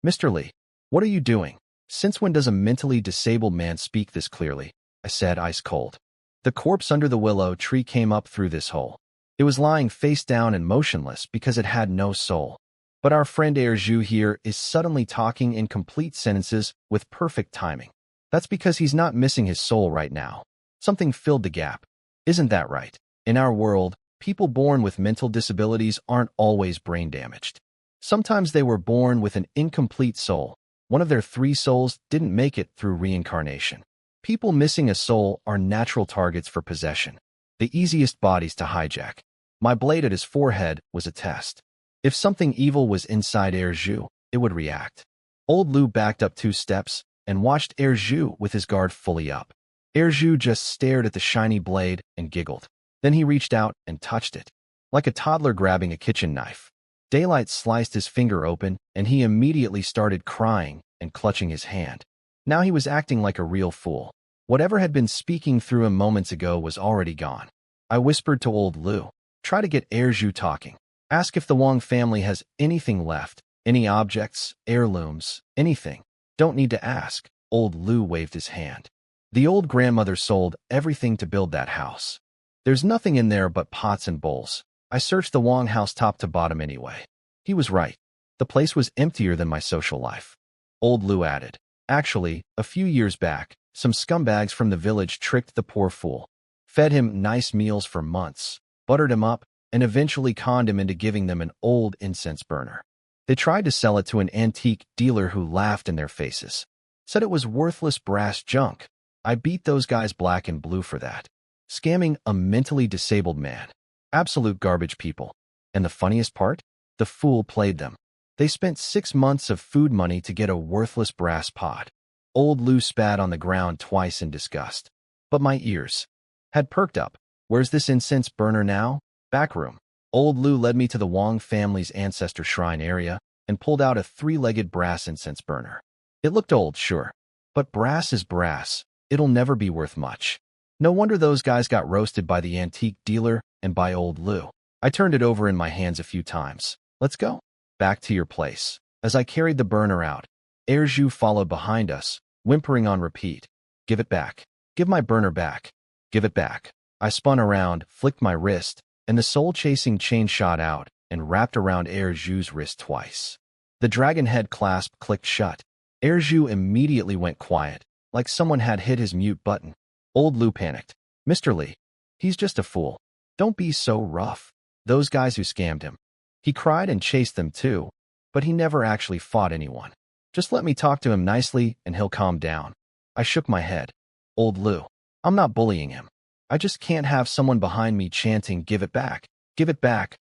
Mr. Li, what are you doing? Since when does a mentally disabled man speak this clearly? I said, ice cold. The corpse under the willow tree came up through this hole. It was lying face down and motionless because it had no soul. But our friend Erju here is suddenly talking in complete sentences with perfect timing. That's because he's not missing his soul right now. Something filled the gap. Isn't that right? In our world, people born with mental disabilities aren't always brain damaged. Sometimes they were born with an incomplete soul. One of their 3 souls didn't make it through reincarnation. People missing a soul are natural targets for possession, the easiest bodies to hijack. My blade at his forehead was a test. If something evil was inside Erju, it would react. Old Lu backed up 2 steps and watched Erju with his guard fully up. Erju just stared at the shiny blade and giggled. Then he reached out and touched it, like a toddler grabbing a kitchen knife. Daylight sliced his finger open, and he immediately started crying and clutching his hand. Now he was acting like a real fool. Whatever had been speaking through him moments ago was already gone. I whispered to old Lu, try to get Erju talking. Ask if the Wang family has anything left, any objects, heirlooms, anything. Don't need to ask. Old Lu waved his hand. The old grandmother sold everything to build that house. There's nothing in there but pots and bowls. I searched the Wang house top to bottom anyway. He was right. The place was emptier than my social life. Old Lu added. Actually, a few years back, some scumbags from the village tricked the poor fool, fed him nice meals for months, buttered him up, and eventually conned him into giving them an old incense burner. They tried to sell it to an antique dealer who laughed in their faces, said it was worthless brass junk. I beat those guys black and blue for that. Scamming a mentally disabled man. Absolute garbage people. And the funniest part? The fool played them. They spent 6 months of food money to get a worthless brass pot. Old Lou spat on the ground twice in disgust. But my ears had perked up. Where's this incense burner now? Back room. Old Lou led me to the Wang family's ancestor shrine area and pulled out a 3-legged brass incense burner. It looked old, sure. But brass is brass. It'll never be worth much. No wonder those guys got roasted by the antique dealer and by Old Lou. I turned it over in my hands a few times. Let's go. Back to your place. As I carried the burner out, Erju followed behind us, whimpering on repeat. Give it back. Give my burner back. Give it back. I spun around, flicked my wrist, and the soul-chasing chain shot out and wrapped around Erju's wrist twice. The dragon head clasp clicked shut. Erju immediately went quiet, like someone had hit his mute button. Old Lou panicked. Mr. Lee, he's just a fool. Don't be so rough. Those guys who scammed him. He cried and chased them too, but he never actually fought anyone. Just let me talk to him nicely and he'll calm down. I shook my head. Old Lou, I'm not bullying him. I just can't have someone behind me chanting, give it back,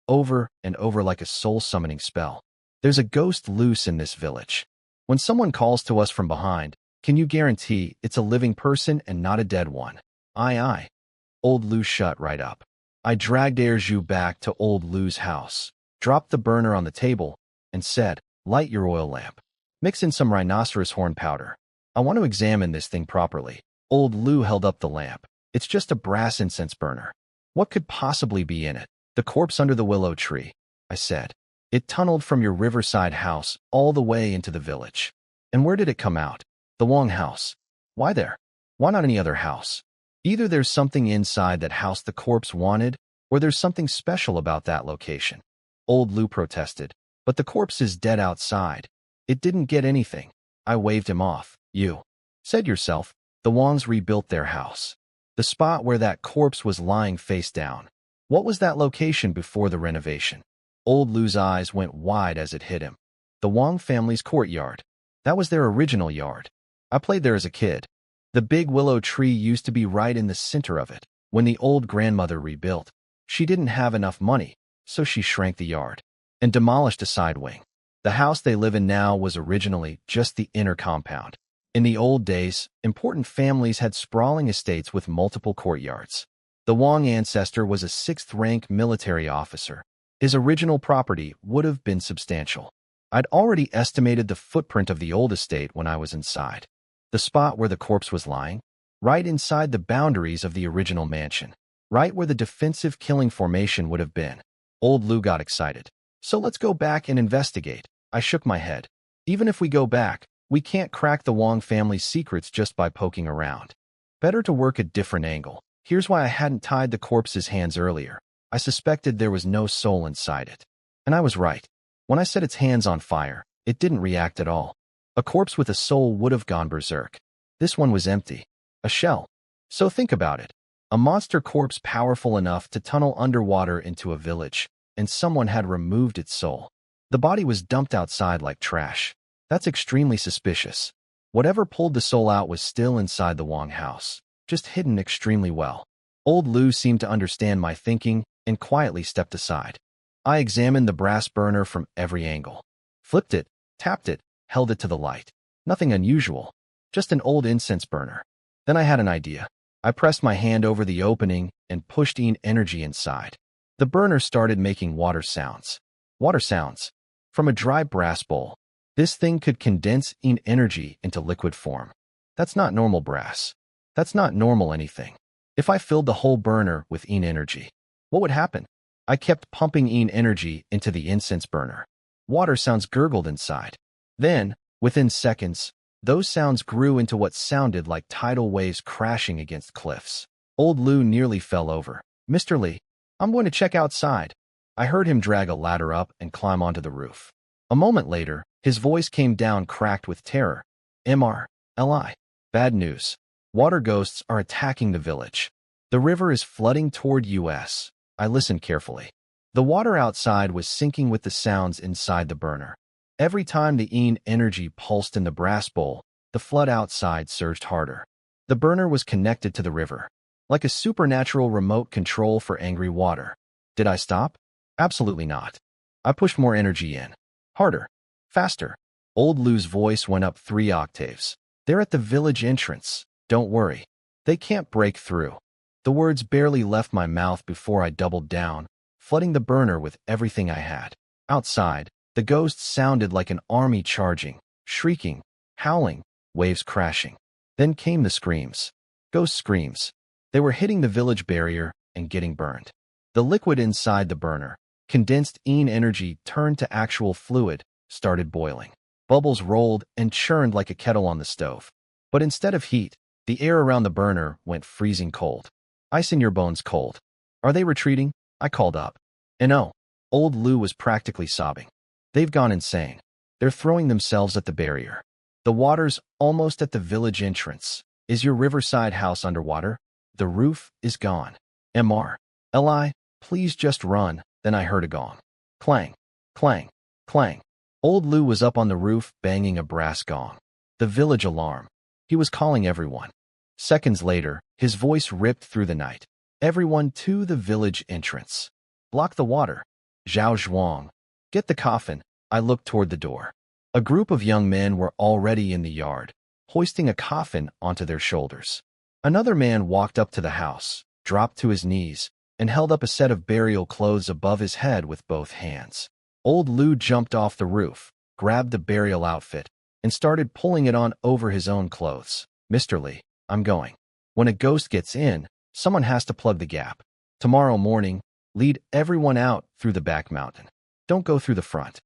over and over like a soul-summoning spell. There's a ghost loose in this village. When someone calls to us from behind, can you guarantee it's a living person and not a dead one? Aye. Old Lou shut right up. I dragged Erju back to Old Lou's house, dropped the burner on the table, and said, light your oil lamp. Mix in some rhinoceros horn powder. I want to examine this thing properly. Old Lou held up the lamp. It's just a brass incense burner. What could possibly be in it? The corpse under the willow tree, I said. It tunneled from your riverside house all the way into the village. And where did it come out? The Wang House. Why there? Why not any other house? Either there's something inside that house the corpse wanted, or there's something special about that location. Old Lou protested. But the corpse is dead outside. It didn't get anything. I waved him off. You said yourself, the Wangs rebuilt their house. The spot where that corpse was lying face down. What was that location before the renovation? Old Lou's eyes went wide as it hit him. The Wang family's courtyard. That was their original yard. I played there as a kid. The big willow tree used to be right in the center of it. When the old grandmother rebuilt, she didn't have enough money, so she shrank the yard and demolished a side wing. The house they live in now was originally just the inner compound. In the old days, important families had sprawling estates with multiple courtyards. The Wang ancestor was a 6th-rank military officer. His original property would have been substantial. I'd already estimated the footprint of the old estate when I was inside. The spot where the corpse was lying, right inside the boundaries of the original mansion, right where the defensive killing formation would have been. Old Lou got excited. So let's go back and investigate. I shook my head. Even if we go back, we can't crack the Wang family's secrets just by poking around. Better to work a different angle. Here's why I hadn't tied the corpse's hands earlier. I suspected there was no soul inside it. And I was right. When I set its hands on fire, it didn't react at all. A corpse with a soul would have gone berserk. This one was empty. A shell. So think about it. A monster corpse powerful enough to tunnel underwater into a village, and someone had removed its soul. The body was dumped outside like trash. That's extremely suspicious. Whatever pulled the soul out was still inside the Wang house, just hidden extremely well. Old Lou seemed to understand my thinking and quietly stepped aside. I examined the brass burner from every angle. Flipped it, tapped it, held it to the light. Nothing unusual, just an old incense burner. Then I had an idea. I pressed my hand over the opening and pushed energy inside. The burner started making water sounds. Water sounds. From a dry brass bowl. This thing could condense energy into liquid form. That's not normal brass. That's not normal anything. If I filled the whole burner with energy, what would happen? I kept pumping energy into the incense burner. Water sounds gurgled inside. Then, within seconds, those sounds grew into what sounded like tidal waves crashing against cliffs. Old Lou nearly fell over. Mr. Lee, I'm going to check outside. I heard him drag a ladder up and climb onto the roof. A moment later, his voice came down cracked with terror. MR.LI. Bad news. Water ghosts are attacking the village. The river is flooding toward us. I listened carefully. The water outside was sinking with the sounds inside the burner. Every time the energy pulsed in the brass bowl, the flood outside surged harder. The burner was connected to the river, like a supernatural remote control for angry water. Did I stop? Absolutely not. I pushed more energy in. Harder. Faster. Old Lou's voice went up 3 octaves. They're at the village entrance. Don't worry. They can't break through. The words barely left my mouth before I doubled down, flooding the burner with everything I had. Outside, the ghost sounded like an army charging, shrieking, howling, waves crashing. Then came the screams. Ghost screams. They were hitting the village barrier and getting burned. The liquid inside the burner, condensed energy turned to actual fluid, started boiling. Bubbles rolled and churned like a kettle on the stove. But instead of heat, the air around the burner went freezing cold. Ice in your bones cold. Are they retreating? I called up. And oh, old Lou was practically sobbing. They've gone insane. They're throwing themselves at the barrier. The water's almost at the village entrance. Is your riverside house underwater? The roof is gone. Mr. Li, please just run. Then I heard a gong. Clang, clang, clang. Old Lou was up on the roof banging a brass gong. The village alarm. He was calling everyone. Seconds later, his voice ripped through the night. Everyone to the village entrance. Block the water. Zhao Zhuang. Get the coffin. I looked toward the door. A group of young men were already in the yard, hoisting a coffin onto their shoulders. Another man walked up to the house, dropped to his knees, and held up a set of burial clothes above his head with both hands. Old Lou jumped off the roof, grabbed the burial outfit, and started pulling it on over his own clothes. Mr. Li, I'm going. When a ghost gets in, someone has to plug the gap. Tomorrow morning, lead everyone out through the back mountain. Don't go through the front.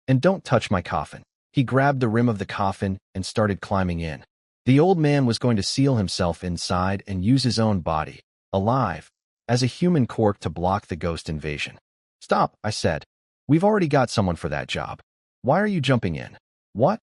And don't touch my coffin. He grabbed the rim of the coffin and started climbing in. The old man was going to seal himself inside and use his own body, alive, as a human cork to block the ghost invasion. Stop, I said. We've already got someone for that job. Why are you jumping in? What?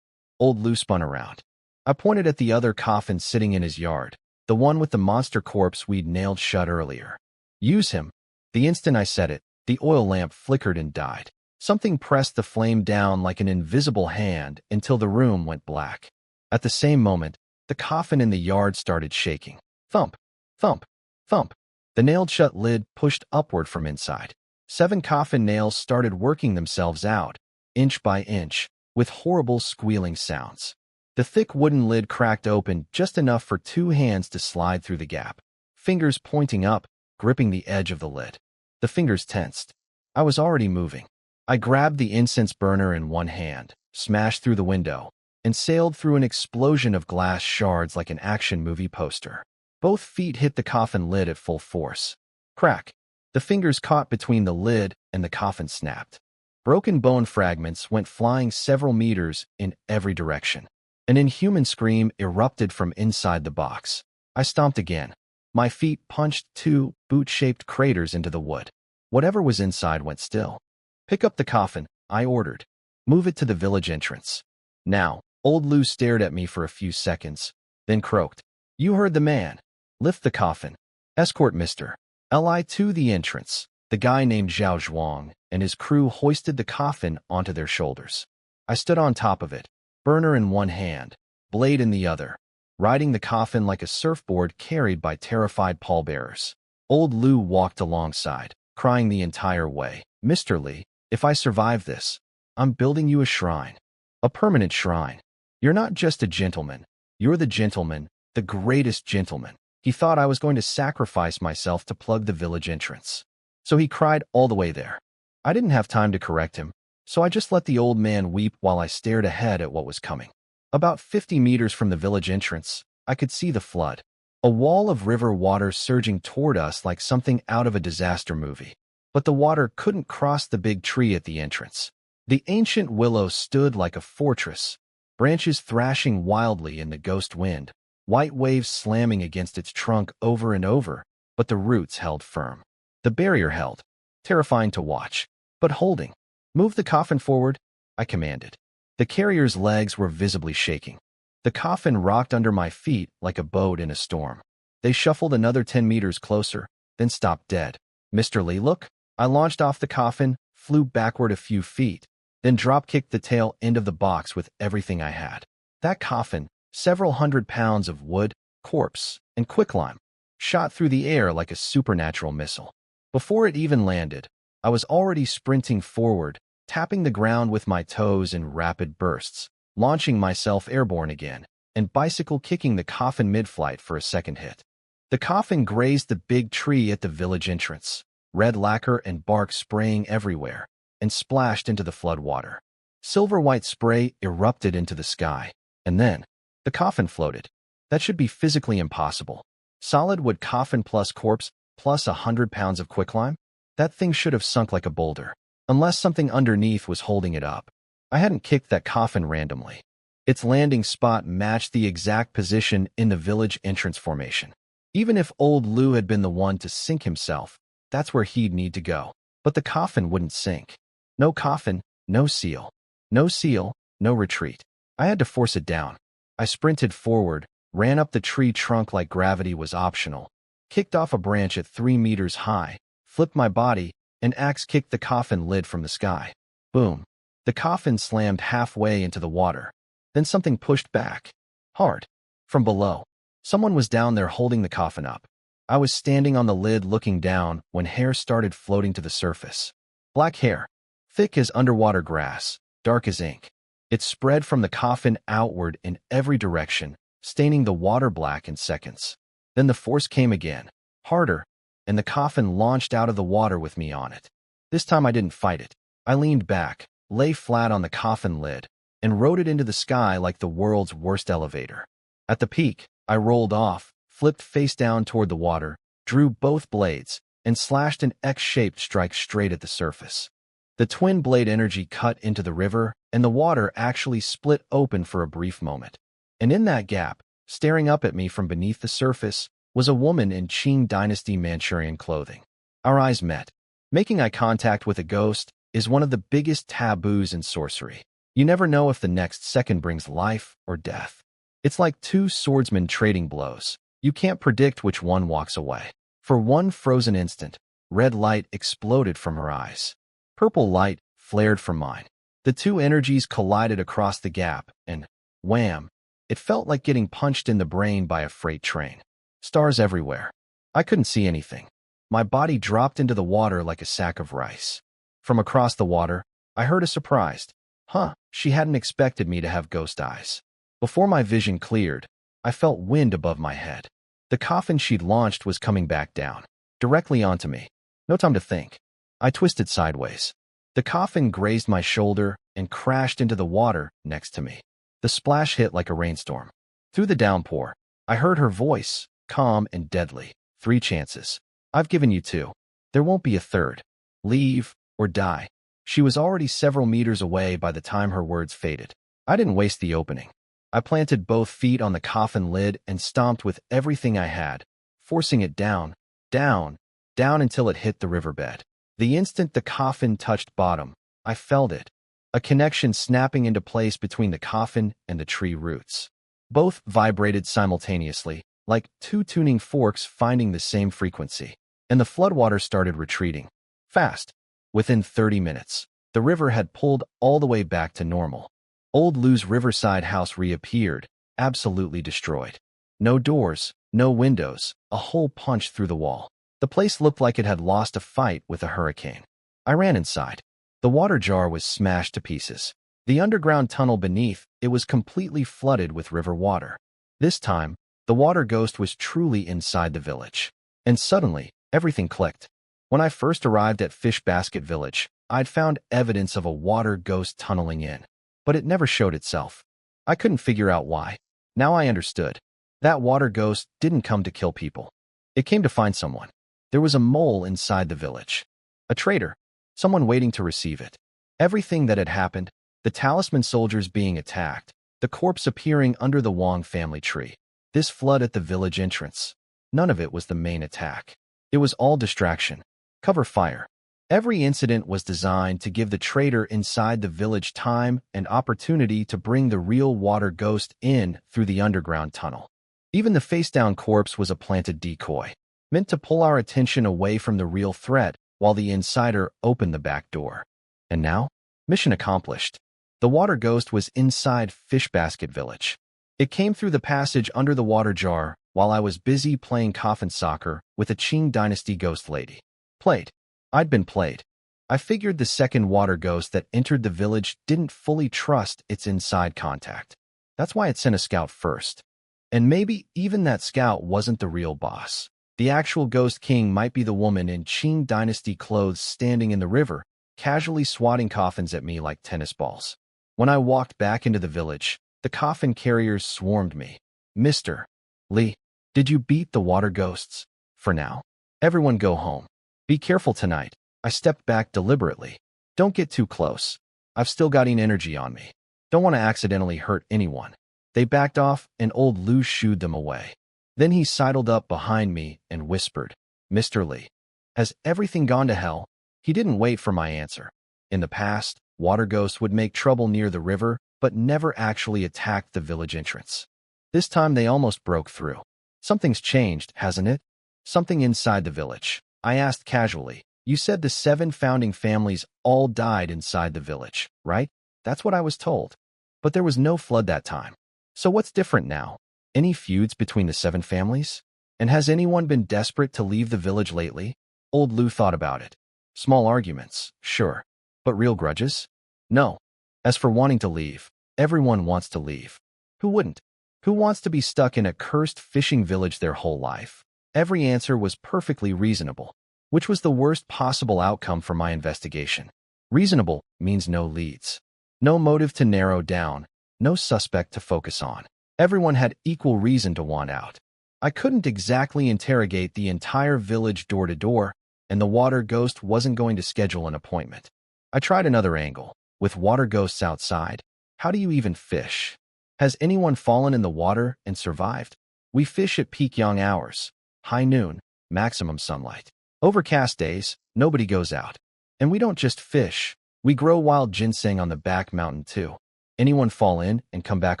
Old Lou spun around. I pointed at the other coffin sitting in his yard, the one with the monster corpse we'd nailed shut earlier. Use him. The instant I said it, the oil lamp flickered and died. Something pressed the flame down like an invisible hand until the room went black. At the same moment, the coffin in the yard started shaking. Thump, thump, thump. The nailed-shut lid pushed upward from inside. 7 coffin nails started working themselves out, inch by inch, with horrible squealing sounds. The thick wooden lid cracked open just enough for 2 hands to slide through the gap, fingers pointing up, gripping the edge of the lid. The fingers tensed. I was already moving. I grabbed the incense burner in one hand, smashed through the window, and sailed through an explosion of glass shards like an action movie poster. Both feet hit the coffin lid at full force. Crack. The fingers caught between the lid and the coffin snapped. Broken bone fragments went flying several meters in every direction. An inhuman scream erupted from inside the box. I stomped again. My feet punched 2 boot-shaped craters into the wood. Whatever was inside went still. Pick up the coffin, I ordered. Move it to the village entrance. Now, old Lou stared at me for a few seconds, then croaked. You heard the man. Lift the coffin. Escort Mr. Li to the entrance. The guy named Zhao Zhuang and his crew hoisted the coffin onto their shoulders. I stood on top of it, burner in one hand, blade in the other, riding the coffin like a surfboard carried by terrified pallbearers. Old Lou walked alongside, crying the entire way. Mr. Li, if I survive this, I'm building you a shrine. A permanent shrine. You're not just a gentleman. You're the gentleman, the greatest gentleman. He thought I was going to sacrifice myself to plug the village entrance. So he cried all the way there. I didn't have time to correct him, so I just let the old man weep while I stared ahead at what was coming. About 50 meters from the village entrance, I could see the flood. A wall of river water surging toward us like something out of a disaster movie. But the water couldn't cross the big tree at the entrance. The ancient willow stood like a fortress, branches thrashing wildly in the ghost wind, white waves slamming against its trunk over and over, but the roots held firm. The barrier held, terrifying to watch, but holding. Move the coffin forward, I commanded. The carrier's legs were visibly shaking. The coffin rocked under my feet like a boat in a storm. They shuffled another 10 meters closer, then stopped dead. Mr. Li, look. I launched off the coffin, flew backward a few feet, then drop-kicked the tail end of the box with everything I had. That coffin, several 100 pounds of wood, corpse, and quicklime, shot through the air like a supernatural missile. Before it even landed, I was already sprinting forward, tapping the ground with my toes in rapid bursts, launching myself airborne again, and bicycle kicking the coffin mid-flight for a second hit. The coffin grazed the big tree at the village entrance, red lacquer and bark spraying everywhere, and splashed into the flood water. Silver-white spray erupted into the sky, and then the coffin floated. That should be physically impossible. Solid wood coffin plus corpse plus 100 pounds of quicklime? That thing should have sunk like a boulder, unless something underneath was holding it up. I hadn't kicked that coffin randomly. Its landing spot matched the exact position in the village entrance formation. Even if old Lou had been the one to sink himself, that's where he'd need to go. But the coffin wouldn't sink. No coffin, no seal. No seal, no retreat. I had to force it down. I sprinted forward, ran up the tree trunk like gravity was optional, kicked off a branch at 3 meters high, flipped my body, and axe-kicked the coffin lid from the sky. Boom. The coffin slammed halfway into the water. Then something pushed back. Hard. From below. Someone was down there holding the coffin up. I was standing on the lid looking down when hair started floating to the surface. Black hair. Thick as underwater grass. Dark as ink. It spread from the coffin outward in every direction, staining the water black in seconds. Then the force came again, harder, and the coffin launched out of the water with me on it. This time I didn't fight it. I leaned back, lay flat on the coffin lid, and rode it into the sky like the world's worst elevator. At the peak, I rolled off, flipped face down toward the water, drew both blades, and slashed an X-shaped strike straight at the surface. The twin blade energy cut into the river, and the water actually split open for a brief moment. And in that gap, staring up at me from beneath the surface, was a woman in Qing Dynasty Manchurian clothing. Our eyes met. Making eye contact with a ghost is one of the biggest taboos in sorcery. You never know if the next second brings life or death. It's like two swordsmen trading blows. You can't predict which one walks away. For one frozen instant, red light exploded from her eyes. Purple light flared from mine. The two energies collided across the gap, and wham! It felt like getting punched in the brain by a freight train. Stars everywhere. I couldn't see anything. My body dropped into the water like a sack of rice. From across the water, I heard a surprised, "Huh, she hadn't expected me to have ghost eyes." Before my vision cleared, I felt wind above my head. The coffin she'd launched was coming back down, directly onto me. No time to think. I twisted sideways. The coffin grazed my shoulder and crashed into the water next to me. The splash hit like a rainstorm. Through the downpour, I heard her voice, calm and deadly. 3 chances. I've given you 2. There won't be a third. Leave or die. She was already several meters away by the time her words faded. I didn't waste the opening. I planted both feet on the coffin lid and stomped with everything I had, forcing it down, down, down until it hit the riverbed. The instant the coffin touched bottom, I felt it, a connection snapping into place between the coffin and the tree roots. Both vibrated simultaneously, like 2 tuning forks finding the same frequency, and the floodwater started retreating. Fast. Within 30 minutes, the river had pulled all the way back to normal. Old Lou's riverside house reappeared, absolutely destroyed. No doors, no windows, a hole punched through the wall. The place looked like it had lost a fight with a hurricane. I ran inside. The water jar was smashed to pieces. The underground tunnel beneath it was completely flooded with river water. This time, the water ghost was truly inside the village. And suddenly, everything clicked. When I first arrived at Fish Basket Village, I'd found evidence of a water ghost tunneling in. But it never showed itself. I couldn't figure out why. Now I understood. That water ghost didn't come to kill people. It came to find someone. There was a mole inside the village. A traitor. Someone waiting to receive it. Everything that had happened, the talisman soldiers being attacked, the corpse appearing under the Wang family tree, this flood at the village entrance. None of it was the main attack. It was all distraction. Cover fire. Every incident was designed to give the traitor inside the village time and opportunity to bring the real water ghost in through the underground tunnel. Even the face-down corpse was a planted decoy, meant to pull our attention away from the real threat while the insider opened the back door. And now, mission accomplished. The water ghost was inside Fish Basket Village. It came through the passage under the water jar while I was busy playing coffin soccer with a Qing Dynasty ghost lady. Played. I'd been played. I figured the second water ghost that entered the village didn't fully trust its inside contact. That's why it sent a scout first. And maybe even that scout wasn't the real boss. The actual ghost king might be the woman in Qing dynasty clothes standing in the river, casually swatting coffins at me like tennis balls. When I walked back into the village, the coffin carriers swarmed me. Mr. Lee, did you beat the water ghosts? For now. Everyone go home. Be careful tonight. I stepped back deliberately. Don't get too close. I've still got energy on me. Don't want to accidentally hurt anyone. They backed off and old Lou shooed them away. Then he sidled up behind me and whispered, Mr. Lee, has everything gone to hell? He didn't wait for my answer. In the past, water ghosts would make trouble near the river, but never actually attacked the village entrance. This time they almost broke through. Something's changed, hasn't it? Something inside the village. I asked casually. You said the 7 founding families all died inside the village, right? That's what I was told. But there was no flood that time. So what's different now? Any feuds between the 7 families? And has anyone been desperate to leave the village lately? Old Lou thought about it. Small arguments, sure. But real grudges? No. As for wanting to leave, everyone wants to leave. Who wouldn't? Who wants to be stuck in a cursed fishing village their whole life? Every answer was perfectly reasonable, which was the worst possible outcome for my investigation. Reasonable means no leads. No motive to narrow down, no suspect to focus on. Everyone had equal reason to want out. I couldn't exactly interrogate the entire village door to door, and the water ghost wasn't going to schedule an appointment. I tried another angle. With water ghosts outside, how do you even fish? Has anyone fallen in the water and survived? We fish at peak young hours, high noon, maximum sunlight. Overcast days, nobody goes out. And we don't just fish, we grow wild ginseng on the back mountain too. Anyone fall in and come back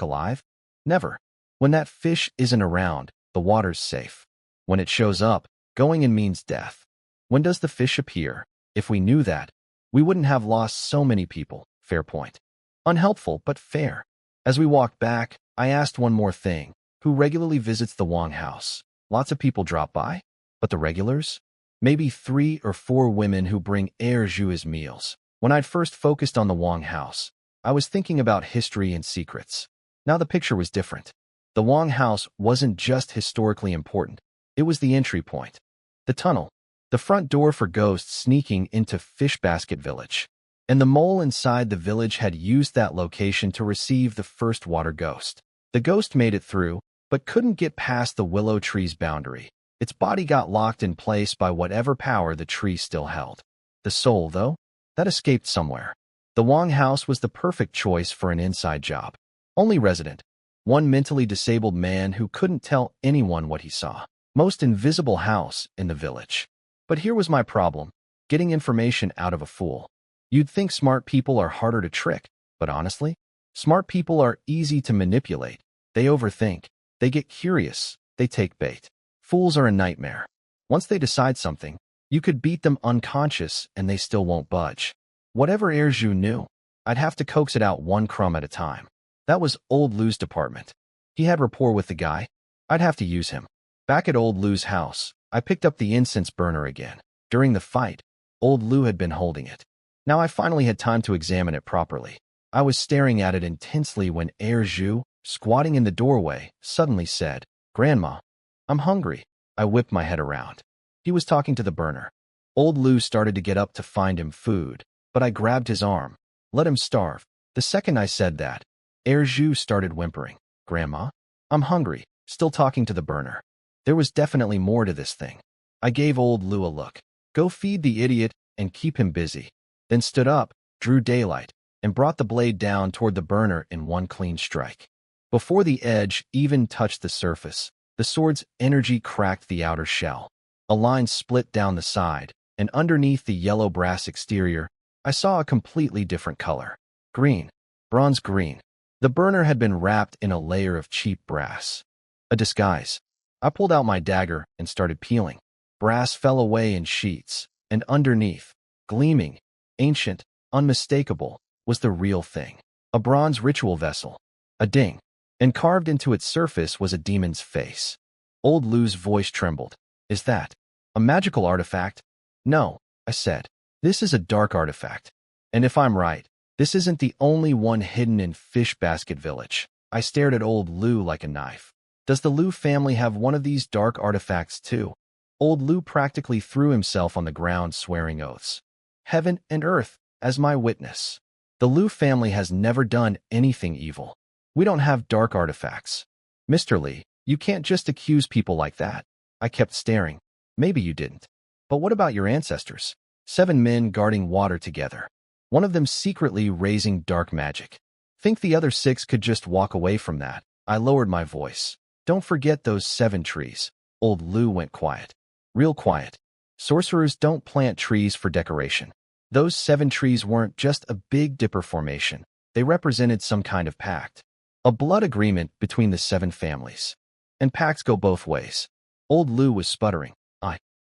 alive? Never. When that fish isn't around, the water's safe. When it shows up, going in means death. When does the fish appear? If we knew that, we wouldn't have lost so many people. Fair point. Unhelpful, but fair. As we walked back, I asked one more thing. Who regularly visits the Wang House? Lots of people drop by? But the regulars? Maybe 3 or 4 women who bring jus as meals. When I'd first focused on the Wang House, I was thinking about history and secrets. Now the picture was different. The Wang House wasn't just historically important. It was the entry point. The tunnel. The front door for ghosts sneaking into Fish Basket Village. And the mole inside the village had used that location to receive the first water ghost. The ghost made it through, but couldn't get past the willow tree's boundary. Its body got locked in place by whatever power the tree still held. The soul, though, that escaped somewhere. The Wang House was the perfect choice for an inside job. Only resident. One mentally disabled man who couldn't tell anyone what he saw. Most invisible house in the village. But here was my problem. Getting information out of a fool. You'd think smart people are harder to trick, but honestly, smart people are easy to manipulate. They overthink. They get curious. They take bait. Fools are a nightmare. Once they decide something, you could beat them unconscious and they still won't budge. Whatever jus knew, I'd have to coax it out one crumb at a time. That was old Lou's department. He had rapport with the guy. I'd have to use him. Back at old Lou's house, I picked up the incense burner again. During the fight, old Lou had been holding it. Now I finally had time to examine it properly. I was staring at it intensely when jus, squatting in the doorway, suddenly said, "Grandma, I'm hungry." I whipped my head around. He was talking to the burner. Old Lou started to get up to find him food, but I grabbed his arm. Let him starve. The second I said that, jus started whimpering. "Grandma, I'm hungry," still talking to the burner. There was definitely more to this thing. I gave old Lou a look. Go feed the idiot and keep him busy. Then stood up, drew daylight, and brought the blade down toward the burner in one clean strike. Before the edge even touched the surface, the sword's energy cracked the outer shell. A line split down the side, and underneath the yellow brass exterior, I saw a completely different color. Green. Bronze green. The burner had been wrapped in a layer of cheap brass. A disguise. I pulled out my dagger and started peeling. Brass fell away in sheets, and underneath, gleaming, ancient, unmistakable, was the real thing. A bronze ritual vessel. A ding. And carved into its surface was a demon's face. Old Lou's voice trembled. "Is that a magical artifact?" "No," I said. This is a dark artifact. And if I'm right, this isn't the only one hidden in Fish Basket Village. I stared at old Lou like a knife. Does the Lou family have one of these dark artifacts too? Old Lou practically threw himself on the ground, swearing oaths. Heaven and earth as my witness. The Lou family has never done anything evil. We don't have dark artifacts. Mr. Lee, you can't just accuse people like that. I kept staring. Maybe you didn't. But what about your ancestors? 7 men guarding water together. One of them secretly raising dark magic. Think the other 6 could just walk away from that? I lowered my voice. Don't forget those 7 trees. Old Lou went quiet. Real quiet. Sorcerers don't plant trees for decoration. Those 7 trees weren't just a Big Dipper formation. They represented some kind of pact. A blood agreement between the 7 families. And pacts go both ways. Old Lou was sputtering.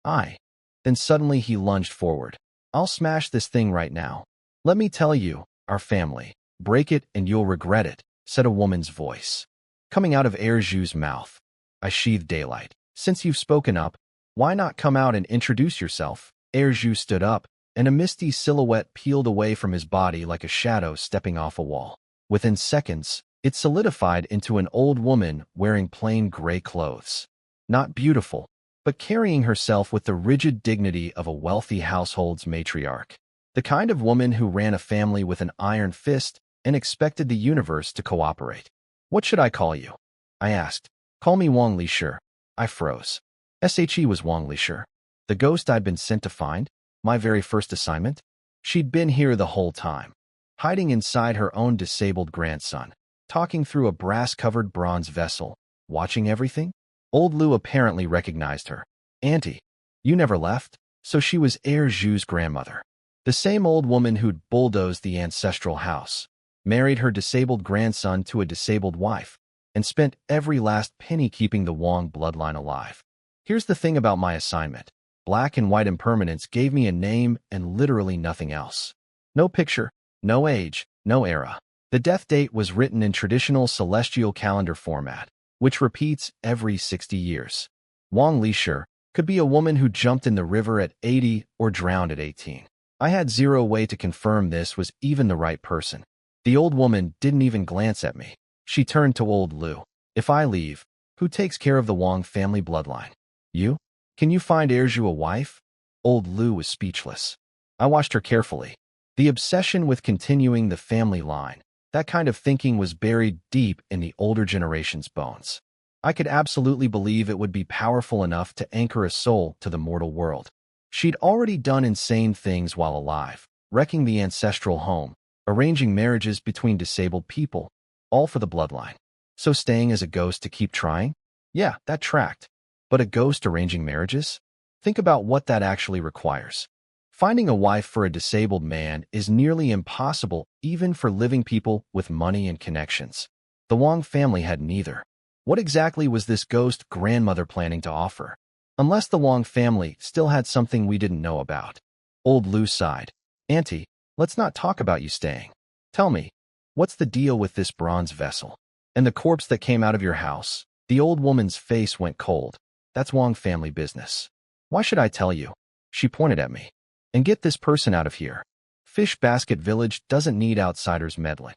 I. Then suddenly he lunged forward. I'll smash this thing right now. Let me tell you, our family. Break it and you'll regret it, said a woman's voice. Coming out of Erju's mouth. I sheathed daylight. Since you've spoken up, why not come out and introduce yourself? Erju stood up, and a misty silhouette peeled away from his body like a shadow stepping off a wall. Within seconds, it solidified into an old woman wearing plain gray clothes. Not beautiful, but carrying herself with the rigid dignity of a wealthy household's matriarch. The kind of woman who ran a family with an iron fist and expected the universe to cooperate. What should I call you? I asked. Call me Wang Lisher. I froze. SHE was Wang Lisher. The ghost I'd been sent to find? My very first assignment? She'd been here the whole time, hiding inside her own disabled grandson, talking through a brass-covered bronze vessel, watching everything? Old Lou apparently recognized her. Auntie, you never left? So she was Erju's grandmother. The same old woman who'd bulldozed the ancestral house, married her disabled grandson to a disabled wife, and spent every last penny keeping the Wang bloodline alive. Here's the thing about my assignment. Black and white impermanence gave me a name and literally nothing else. No picture, no age, no era. The death date was written in traditional celestial calendar format, which repeats every 60 years. Wang Lisher could be a woman who jumped in the river at 80 or drowned at 18. I had zero way to confirm this was even the right person. The old woman didn't even glance at me. She turned to old Lou. If I leave, who takes care of the Wang family bloodline? You? Can you find Erju a wife? Old Lou was speechless. I watched her carefully. The obsession with continuing the family line, that kind of thinking was buried deep in the older generation's bones. I could absolutely believe it would be powerful enough to anchor a soul to the mortal world. She'd already done insane things while alive, wrecking the ancestral home, arranging marriages between disabled people, all for the bloodline. So staying as a ghost to keep trying? Yeah, that tracked. But a ghost arranging marriages? Think about what that actually requires. Finding a wife for a disabled man is nearly impossible even for living people with money and connections. The Wang family had neither. What exactly was this ghost grandmother planning to offer? Unless the Wang family still had something we didn't know about. Old Lou sighed. Auntie, let's not talk about you staying. Tell me, what's the deal with this bronze vessel? And the corpse that came out of your house? The old woman's face went cold. That's Wang family business. Why should I tell you? She pointed at me. And get this person out of here. Fish Basket Village doesn't need outsiders meddling.